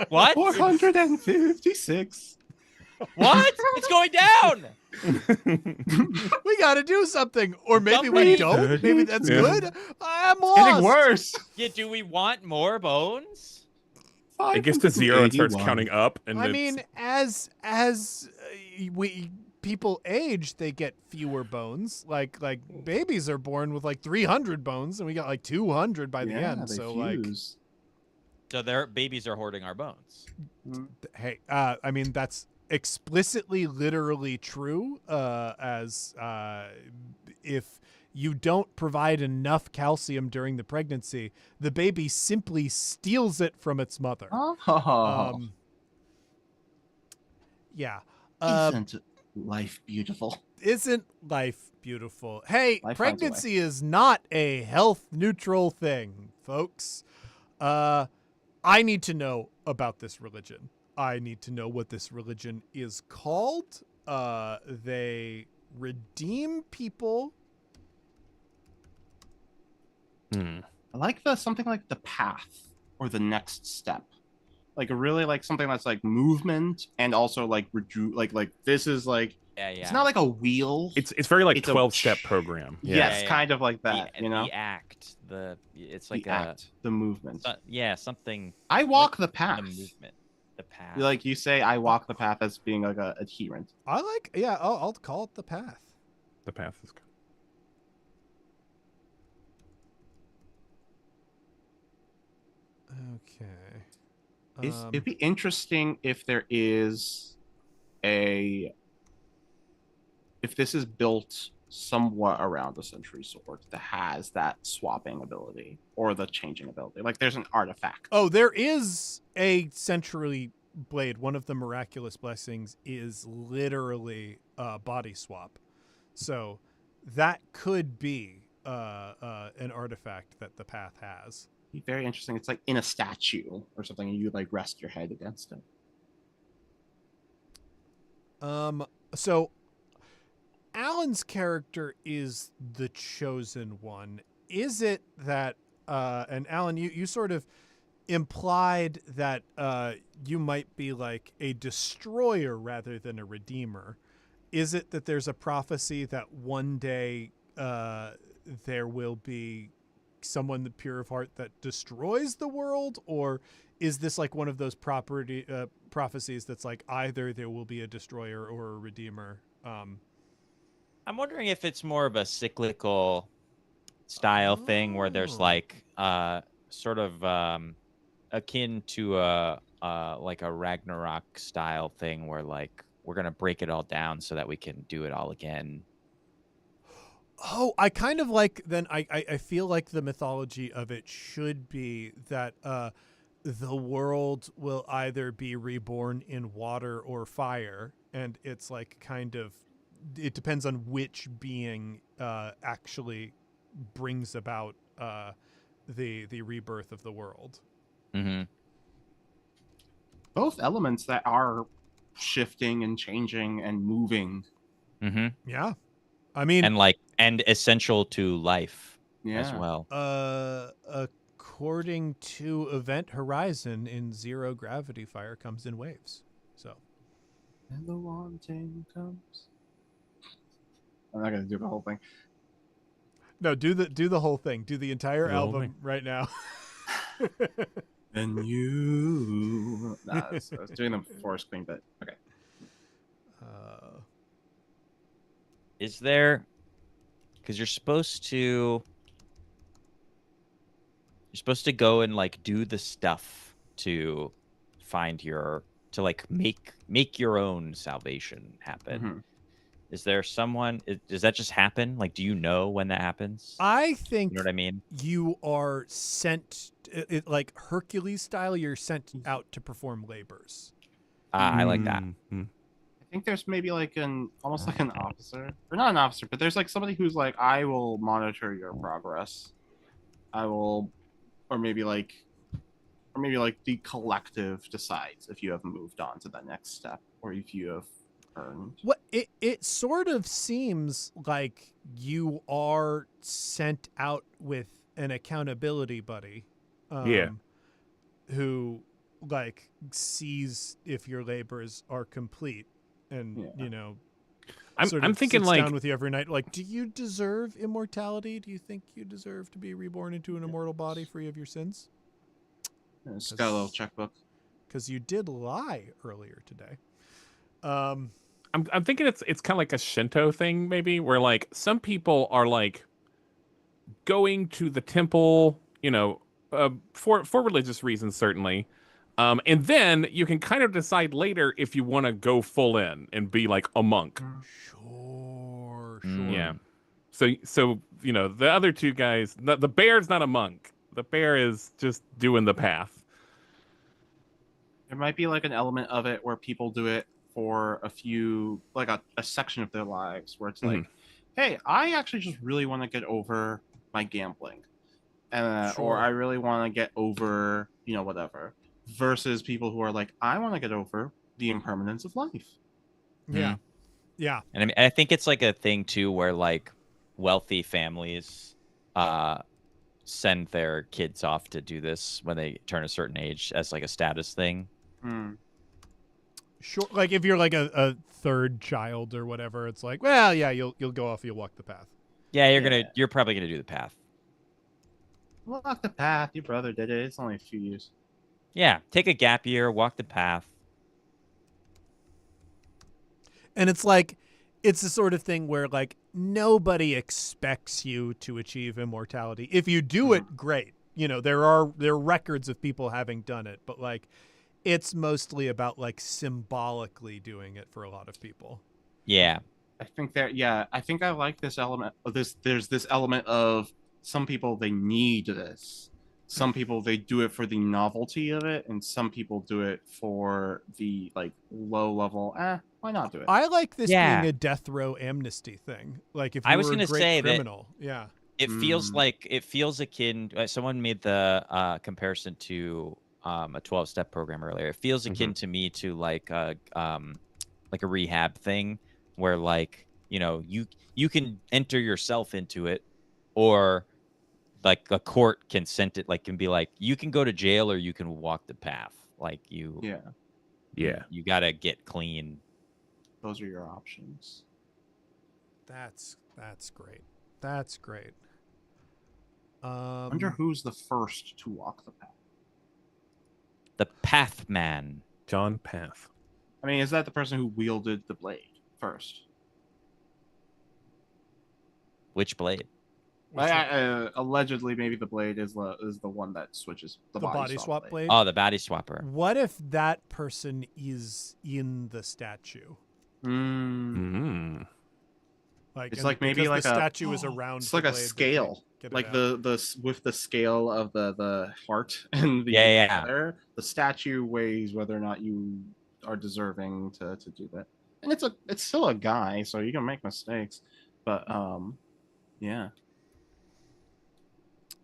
S3: What?
S1: 456.
S3: What? It's going down.
S2: We got to do something, or maybe
S3: Somebody-
S2: we don't. Maybe that's
S4: Yeah.
S2: good. I'm
S1: Getting
S2: lost.
S1: worse.
S3: Yeah, do we want more bones?
S4: It gets to 0 and starts
S1: 581.
S4: counting up, and
S2: I
S4: it's-
S2: mean, as we people age, they get fewer bones. Like babies are born with like 300 bones, and we got like 200 by the
S1: Yeah,
S2: end.
S1: they
S2: So
S1: fuse.
S3: So their babies are hoarding our bones.
S2: hey, I mean that's explicitly, literally true. As if you don't provide enough calcium during the pregnancy, the baby simply steals it from its mother.
S1: Oh,
S2: Yeah.
S1: isn't life beautiful?
S2: Isn't life beautiful? Hey,
S1: Life finds a way.
S2: pregnancy is not a health neutral thing, folks. I need to know about this religion. I need to know what this religion is called. They redeem people.
S1: I like something like the path or the next step. Like really like something that's like movement and also like like this is like
S3: Yeah.
S1: it's not like a wheel.
S4: it's very like
S1: It's a-
S4: 12-step program.
S1: Yes,
S3: Yeah.
S1: kind of like that,
S3: the,
S1: you know?
S3: the act. It's
S1: The
S3: like
S1: act, the movement.
S3: something.
S1: I walk the
S3: The
S1: path.
S3: movement. The path.
S1: Like you say, I walk the path as being like a adherent.
S2: I like, yeah, I'll call it the path.
S4: The path is good.
S2: Okay.
S1: It'd be interesting if there is if this is built somewhat around a century sword that has that swapping ability or the changing ability. Like there's an artifact.
S2: Oh, there is a century blade. One of the miraculous blessings is literally a body swap. So that could be an artifact that the path has.
S1: Be very interesting. It's like in a statue or something, and you like rest your head against it.
S2: So Alan's character is the chosen one. Is it that and Alan, you sort of implied that you might be like a destroyer rather than a redeemer. Is it that there's a prophecy that one day there will be someone pure of heart that destroys the world, or is this like one of those prophecies that's like either there will be a destroyer or a redeemer?
S3: I'm wondering if it's more of a cyclical style thing where there's like sort of akin to a like a Ragnarok style thing where like we're gonna break it all down so that we can do it all again.
S2: Oh, I kind of like then I feel like the mythology of it should be that the world will either be reborn in water or fire, and it's like kind of it depends on which being actually brings about the rebirth of the world.
S3: Mm-hmm.
S1: Both elements that are shifting and changing and moving.
S3: Mm-hmm.
S2: Yeah, I mean,
S3: and essential to life as
S1: Yeah.
S3: well.
S2: According to Event Horizon, in zero gravity, fire comes in waves. So,
S1: And the wanting comes. I'm not gonna do the whole thing.
S2: no, do the whole thing. Do the entire
S4: Do the whole
S2: album
S4: thing.
S2: right now.
S1: And you. Nah, I was doing the forest queen bit. Okay.
S3: Is there, because you're supposed to go and like do the stuff to find to like make your own salvation happen.
S1: Mm-hmm.
S3: Is there someone, does that just happen? Like, do you know when that happens?
S2: I think
S3: You know what I mean?
S2: you are sent, like Hercules style, you're sent out to perform labors.
S3: I like that.
S4: Mm-hmm.
S1: I think there's maybe like almost like an officer, or not an officer, but there's like somebody who's like, I will monitor your progress. I will, or maybe like the collective decides if you have moved on to the next step or if you have earned.
S2: What it sort of seems like you are sent out with an accountability buddy,
S4: Yeah.
S2: who like sees if your labors are complete, and
S1: Yeah.
S4: I'm thinking
S2: sits
S4: like
S2: down with you every night. Like, do you deserve immortality? Do you think you deserve to be reborn into an immortal body free of your sins?
S1: It's got a little checkbook.
S2: Because you did lie earlier today.
S4: I'm thinking it's kind of like a Shinto thing, maybe, where like some people are like going to the temple, for religious reasons, certainly. And then you can kind of decide later if you want to go full in and be like a monk.
S2: Sure.
S4: Yeah. So the other two guys, the bear's not a monk. The bear is just doing the path.
S1: There might be like an element of it where people do it for a few, like a section of their lives where it's like, hey, I actually just really want to get over my gambling. Or I really want to get over, whatever. Versus people who are like, I want to get over the impermanence of life.
S2: Yeah. Yeah.
S3: And I mean, I think it's like a thing too where like wealthy families send their kids off to do this when they turn a certain age as like a status thing.
S2: Sure. Like if you're like a third child or whatever, it's like, well, yeah, you'll go off, you'll walk the path.
S3: Yeah, you're probably gonna do the path.
S1: Walk the path. Your brother did it. It's only a few years.
S3: Yeah, take a gap year, walk the path.
S2: And it's like, it's the sort of thing where like nobody expects you to achieve immortality. If you do it, great. There are records of people having done it, but like it's mostly about like symbolically doing it for a lot of people.
S3: Yeah.
S1: I think I like this element of this. There's this element of some people, they need this. Some people, they do it for the novelty of it, and some people do it for the like low level. Why not do it?
S2: I like this being a death row amnesty thing. Like if you were a great criminal,
S3: it feels akin. Someone made the comparison to a 12-step program earlier. It feels akin to me to like like a rehab thing where like, you know, you can enter yourself into it, or like a court can send it, like can be like, you can go to jail or you can walk the path. Like
S1: Yeah,
S3: you gotta get clean.
S1: those are your options.
S2: That's great. That's great.
S1: I wonder who's the first to walk the path.
S3: The Path Man.
S4: John Path.
S1: I mean, is that the person who wielded the blade first?
S3: Which blade?
S1: Allegedly, maybe the blade is the one that switches the
S2: body swap blade.
S3: Oh, the body swapper.
S2: What if that person is in the statue?
S4: Mm.
S2: Like
S1: it's like maybe like
S2: the statue is around.
S1: It's like a scale, like the with the scale of the heart and the feather. The statue weighs whether or not you are deserving to do that. And it's still a guy, so you can make mistakes, but yeah.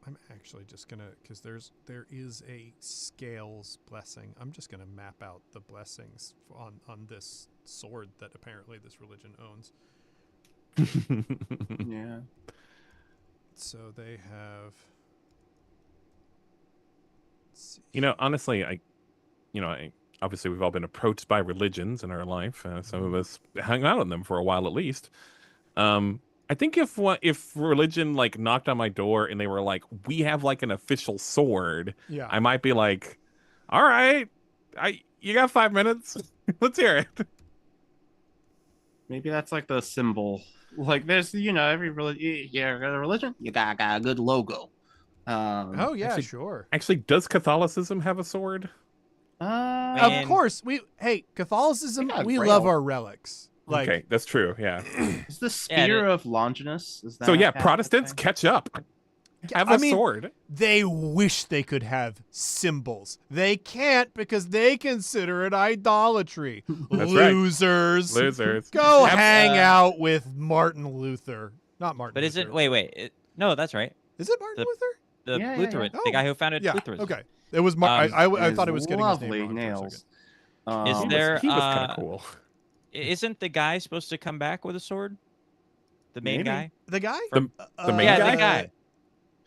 S2: I'm actually just gonna, because there is a scales blessing. I'm just gonna map out the blessings on this sword that apparently this religion owns.
S1: Yeah.
S2: So they have.
S4: You know, honestly, obviously we've all been approached by religions in our life. Some of us hung out on them for a while at least. I think if religion like knocked on my door and they were like, we have like an official sword, I might be like, all right, you got 5 minutes, let's hear it.
S1: Maybe that's like the symbol. Like there's every religion, you got a good logo.
S2: Oh yeah,
S4: actually,
S2: sure.
S4: Actually, does Catholicism have a sword?
S2: Of course, Catholicism, we love our relics. Like,
S4: okay, that's true. Yeah.
S1: Is the spear of Longinus? Is that
S4: so yeah, Protestants catch up. Have a sword.
S2: They wish they could have symbols. They can't because they consider it idolatry.
S4: That's
S2: Losers.
S4: Right. Losers.
S2: Go hang out with Martin Luther. Not Martin
S3: But
S2: Luther.
S3: But wait. No, that's right.
S2: Is it Martin Luther?
S3: The Lutheran, the guy who founded Lutheranism.
S2: Okay. It was I thought it was getting his name wrong
S1: nails.
S3: Is there?
S4: He was kind of cool.
S3: Isn't the guy supposed to come back with a sword? The main guy?
S2: The guy?
S4: The main guy?
S3: The guy.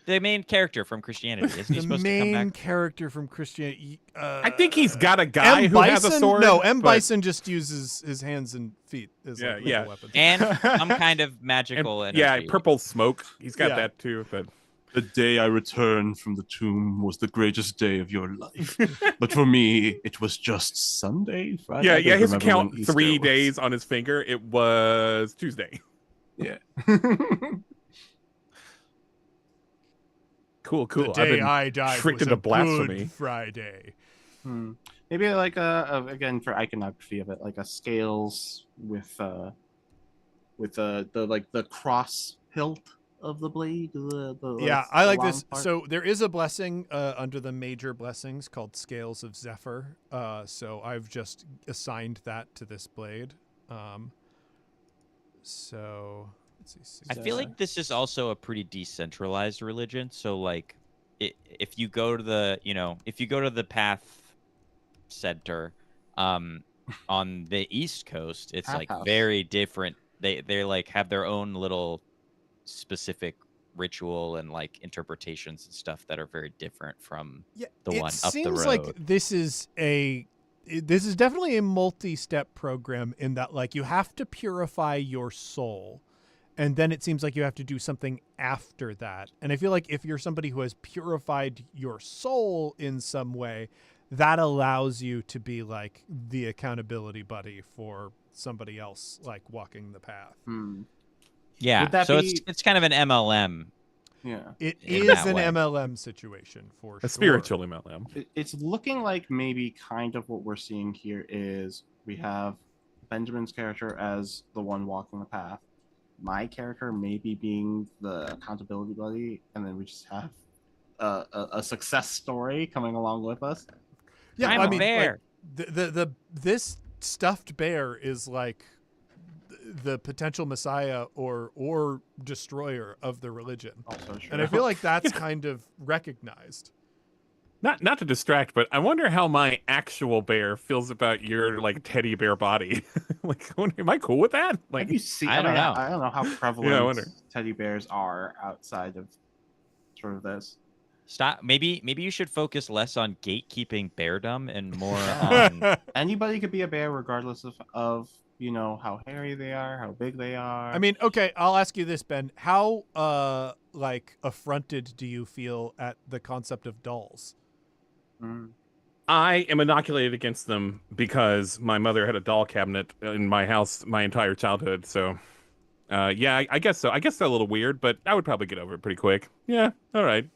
S3: The main character from Christianity. Isn't he supposed to come back?
S2: The main character from Christianity.
S4: I think he's got a guy who has a sword.
S2: No, Bison just uses his hands and feet as weapons.
S3: And some kind of magical energy.
S4: Yeah, purple smoke. He's got that too, but...
S1: The day I returned from the tomb was the greatest day of your life. But for me, it was just Sunday, Friday.
S4: Yeah, his count 3 days on his finger. It was Tuesday.
S1: Yeah.
S4: Cool.
S2: The day I died
S4: tricked
S2: was
S4: into
S2: a
S4: blasphemy.
S2: Good Friday.
S1: Maybe like again for iconography of it, like a scales with the cross hilt of the blade.
S2: I like this. Part. So there is a blessing under the major blessings called Scales of Zephyr. So I've just assigned that to this blade. So let's see.
S3: I feel like this is also a pretty decentralized religion. So like, if you go to the Path Center, on the East Coast, it's like very different. They like have their own little specific ritual and like interpretations and stuff that are very different from the one up the road.
S2: It seems like this is definitely a multi-step program in that like you have to purify your soul, and then it seems like you have to do something after that. And I feel like if you're somebody who has purified your soul in some way, that allows you to be like the accountability buddy for somebody else like walking the path.
S3: Yeah, so it's kind of an MLM.
S1: Yeah,
S2: it is an MLM situation for sure.
S4: A spiritual MLM.
S1: It's looking like maybe kind of what we're seeing here is we have Benjamin's character as the one walking the path, my character maybe being the accountability buddy, and then we just have a success story coming along with us.
S3: Yeah, I mean, bear.
S2: Like, this stuffed bear is like the potential messiah or destroyer of the religion.
S1: Also true.
S2: And I feel like that's kind of recognized.
S4: Not to distract, but I wonder how my actual bear feels about your like teddy bear body. Like, am I cool with that?
S1: Have
S4: Like,
S1: you seen?
S3: I
S1: I
S3: don't
S1: mean,
S3: know.
S1: I don't know how
S4: yeah, I
S1: prevalent
S4: wonder.
S1: teddy bears are outside of sort of this.
S3: Stop. Maybe you should focus less on gatekeeping beardom and more
S1: Yeah.
S3: on.
S1: Anybody could be a bear regardless of how hairy they are, how big they are.
S2: I mean, okay, I'll ask you this, Ben. How like affronted do you feel at the concept of dolls?
S1: Mm.
S4: I am inoculated against them because my mother had a doll cabinet in my house my entire childhood. So, yeah, I guess so. I guess they're a little weird, but I would probably get over it pretty quick. Yeah, all right.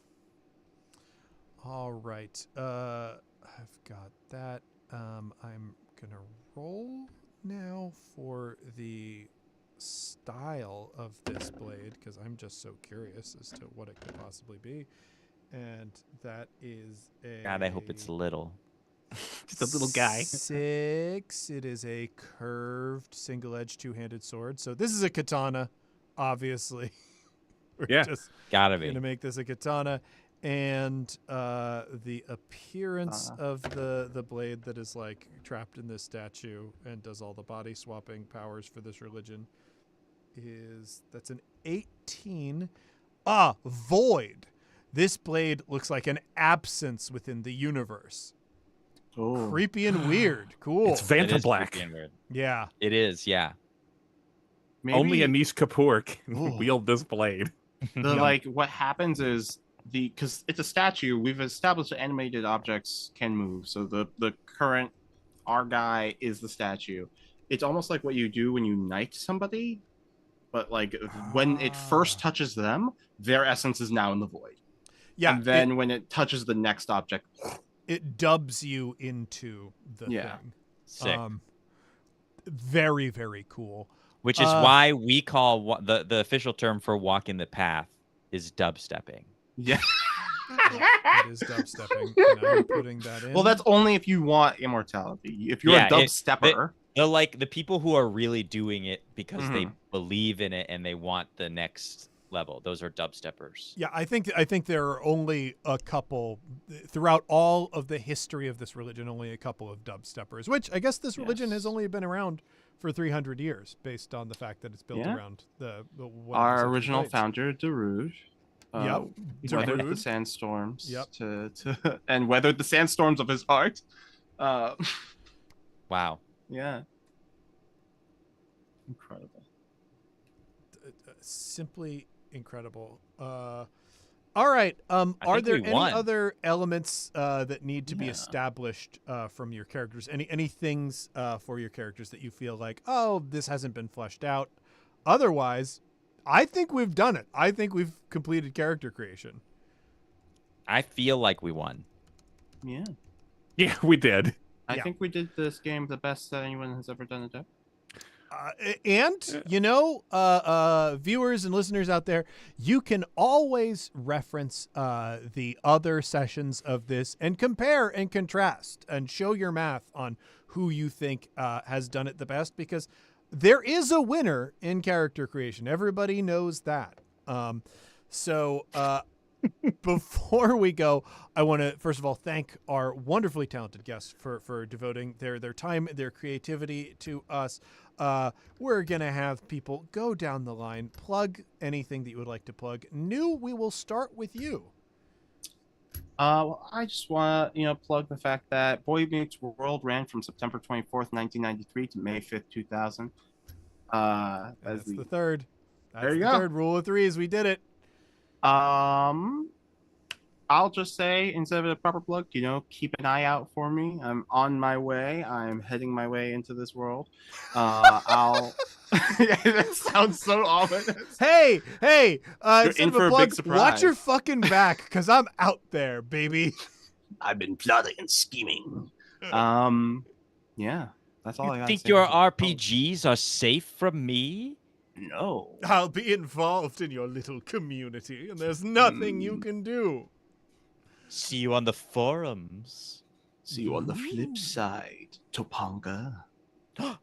S2: All right. I've got that. I'm gonna roll now for the style of this blade because I'm just so curious as to what it could possibly be. And that is a
S3: God, I hope it's little.
S4: Just a little guy.
S2: 6. It is a curved single-edged two-handed sword. So this is a katana, obviously. We're
S4: Yeah.
S2: just
S3: Gotta
S2: gonna
S3: be.
S2: make this a katana. And the appearance of the blade that is like trapped in this statue and does all the body swapping powers for this religion that's an 18. Void. This blade looks like an absence within the universe.
S1: Oh.
S2: Creepy and weird. Cool.
S4: It's
S3: It
S4: Vanta
S3: is
S4: Black.
S3: creepy and weird.
S2: Yeah.
S3: It is, yeah.
S1: Maybe
S4: Only Anish Kapoor can
S1: Ooh.
S4: wield this blade.
S1: like what happens is because it's a statue, we've established that animated objects can move. So the current our guy is the statue. It's almost like what you do when you knight somebody, but like when it first touches them, their essence is now in the void.
S2: Yeah.
S1: And then when it touches the next object,
S2: it dubs you into the thing.
S3: Sick.
S2: Very, very cool.
S3: Which is why we call the official term for walking the path is dubstepping.
S1: yeah.
S2: It is dubstepping. And I'm putting that in.
S1: Well, that's only if you want immortality. If you're a dubstepper,
S3: the people who are really doing it because they
S1: Mhm.
S3: believe in it and they want the next level, those are dubsteppers.
S2: Yeah, I think there are only a couple throughout all of the history of this religion. Only a couple of dubsteppers, which I guess this religion has only been around for 300 years, based on the fact that it's built around the
S1: our original founder, Darude.
S2: Yep.
S1: Weathered
S2: Darude.
S1: the sandstorms.
S2: Yep.
S1: To and weathered the sandstorms of his heart.
S3: Wow.
S1: Yeah. Incredible.
S2: Simply incredible. All right. Are there any other elements that need to be established from your characters? Any things for your characters that you feel like, oh, this hasn't been fleshed out? Otherwise, I think we've done it. I think we've completed character creation.
S3: I feel like we won.
S1: Yeah.
S4: Yeah, we did.
S1: I think we did this game the best that anyone has ever done it.
S2: And, viewers and listeners out there, you can always reference the other sessions of this and compare and contrast and show your math on who you think has done it the best, because there is a winner in character creation. Everybody knows that. So before we go, I want to, first of all, thank our wonderfully talented guests for devoting their time, their creativity to us. We're going to have people go down the line, plug anything that you would like to plug. New, we will start with you.
S1: Well, I just want to, plug the fact that Boy Meets World ran from September 24th, 1993 to May 5th, 2000.
S2: That's the third. That's
S1: there you
S2: the
S1: go.
S2: Third rule of threes. We did it.
S1: I'll just say, instead of a proper plug, keep an eye out for me. I'm on my way. I'm heading my way into this world. That sounds so ominous.
S2: Hey,
S1: You're in for a big surprise.
S2: Watch your fucking back, because I'm out there, baby.
S1: I've been plotting and scheming. Yeah, that's all I got.
S3: You think your RPGs are safe from me?
S1: No.
S2: I'll be involved in your little community, and there's nothing you can do.
S3: See you on the forums.
S1: See you on the flip side, Topanga.
S3: Back.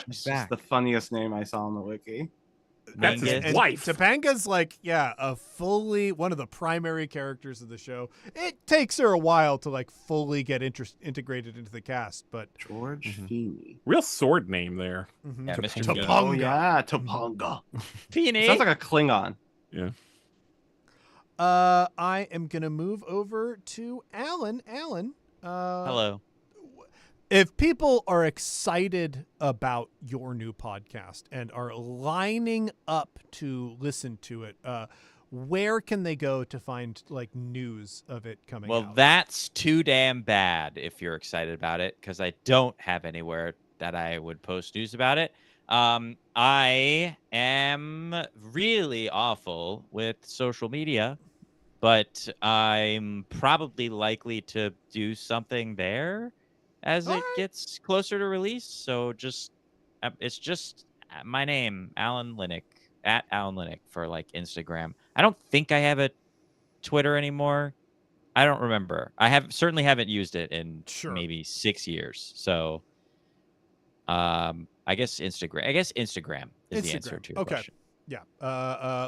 S1: It's the funniest name I saw on the wiki.
S4: That's his
S3: Mangus.
S4: wife.
S2: Topanga's like, a fully one of the primary characters of the show. It takes her a while to like fully get integrated into the cast, but
S1: George Feeney.
S4: Real sword name there.
S3: Yeah, Mr.
S4: Topanga.
S2: Topanga.
S1: Oh yeah, Topanga.
S3: Feeney.
S1: Sounds like a Klingon.
S4: Yeah.
S2: I am gonna move over to Alan. Alan,
S3: Hello.
S2: if people are excited about your new podcast and are lining up to listen to it, where can they go to find like news of it coming
S3: Well,
S2: out?
S3: that's too damn bad if you're excited about it, because I don't have anywhere that I would post news about it. I am really awful with social media, but I'm probably likely to do something there as it gets closer to release. So it's just my name, Alan Linic, at Alan Linic for like Instagram. I don't think I have a Twitter anymore. I don't remember. Certainly haven't used it in maybe 6 years. So I guess Instagram. I guess Instagram is the answer to your question.
S2: Yeah.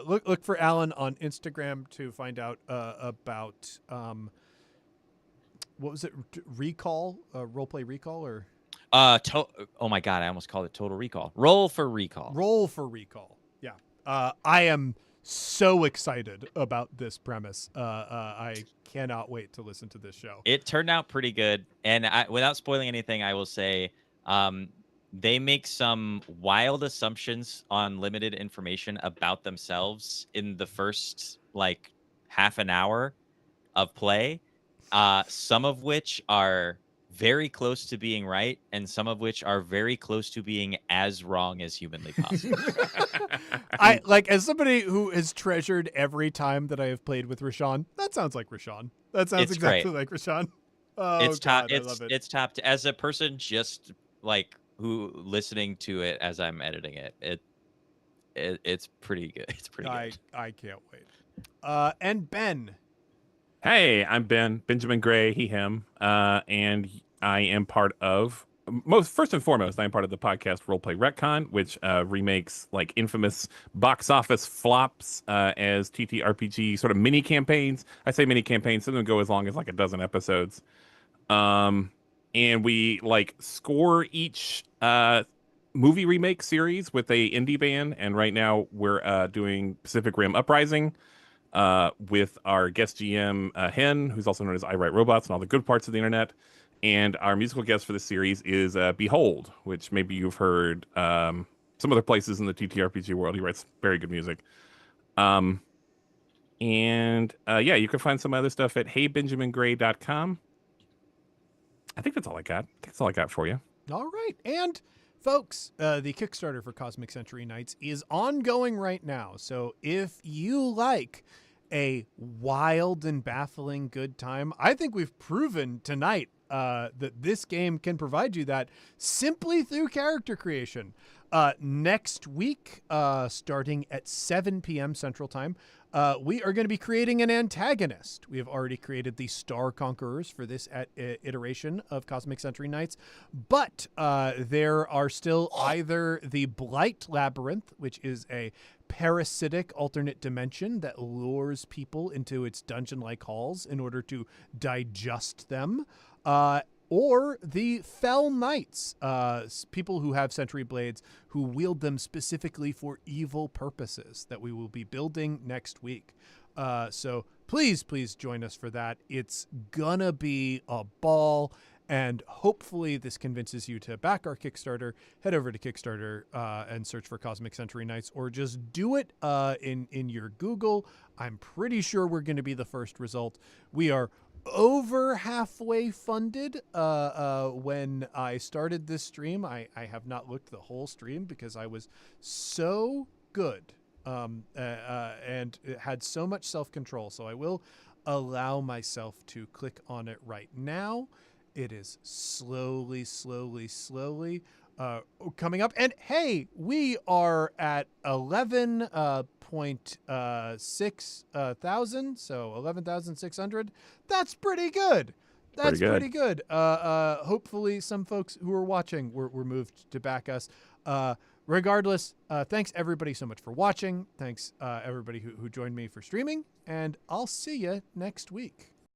S2: Look for Alan on Instagram to find out about what was it? Recall, roleplay recall, or
S3: Oh my god, I almost called it Total Recall. Roll for Recall.
S2: roll for recall. Yeah. I am so excited about this premise. I cannot wait to listen to this show.
S3: It turned out pretty good, and without spoiling anything, I will say they make some wild assumptions on limited information about themselves in the first like half an hour of play, some of which are very close to being right, and some of which are very close to being as wrong as humanly possible.
S2: I like, as somebody who has treasured every time that I have played with Rashawn, that sounds like Rashawn. That sounds
S3: It's
S2: exactly
S3: great.
S2: like Rashawn. Oh,
S3: It's top.
S2: God, I love it.
S3: It's top. As a person just like who listening to it as I'm editing it, it's pretty good. It's pretty good.
S2: I can't wait. And Ben.
S4: Hey, I'm Benjamin Gray, he, him, and I am part of, first and foremost, I am part of the podcast Roleplay Retcon, which remakes like infamous box office flops as TTRPG sort of mini campaigns. I say mini campaigns, some of them go as long as like a dozen episodes. And we like score each movie remake series with a indie band, and right now we're doing Pacific Rim Uprising. With our guest GM, Hen, who's also known as I Write Robots and all the good parts of the internet. And our musical guest for the series is Behold, which maybe you've heard some other places in the TTRPG world. He writes very good music. Yeah, you can find some other stuff at heybenjamingray.com. I think that's all I got. That's all I got for you.
S2: All right. And folks, the Kickstarter for Cosmic Century Nights is ongoing right now. So if you like a wild and baffling good time, I think we've proven tonight that this game can provide you that simply through character creation. Next week, starting at 7 p.m. Central Time, we are going to be creating an antagonist. We have already created the Star Conquerors for this iteration of Cosmic Century Nights, but there are still either the Blight Labyrinth, which is a parasitic alternate dimension that lures people into its dungeon-like halls in order to digest them, or the Fell Knights, people who have Century Blades who wield them specifically for evil purposes that we will be building next week. So please join us for that. It's gonna be a ball, and hopefully this convinces you to back our Kickstarter. Head over to Kickstarter and search for Cosmic Century Nights, or just do it in your Google. I'm pretty sure we're going to be the first result. We are over halfway funded. When I started this stream, I have not looked the whole stream because I was so good and had so much self-control. So I will allow myself to click on it right now. It is slowly coming up. And hey, we are at 11.6 thousand, so 11,600. That's pretty good. That's pretty good. Hopefully some folks who are watching were moved to back us. regardless, thanks everybody so much for watching. Thanks everybody who joined me for streaming, and I'll see you next week.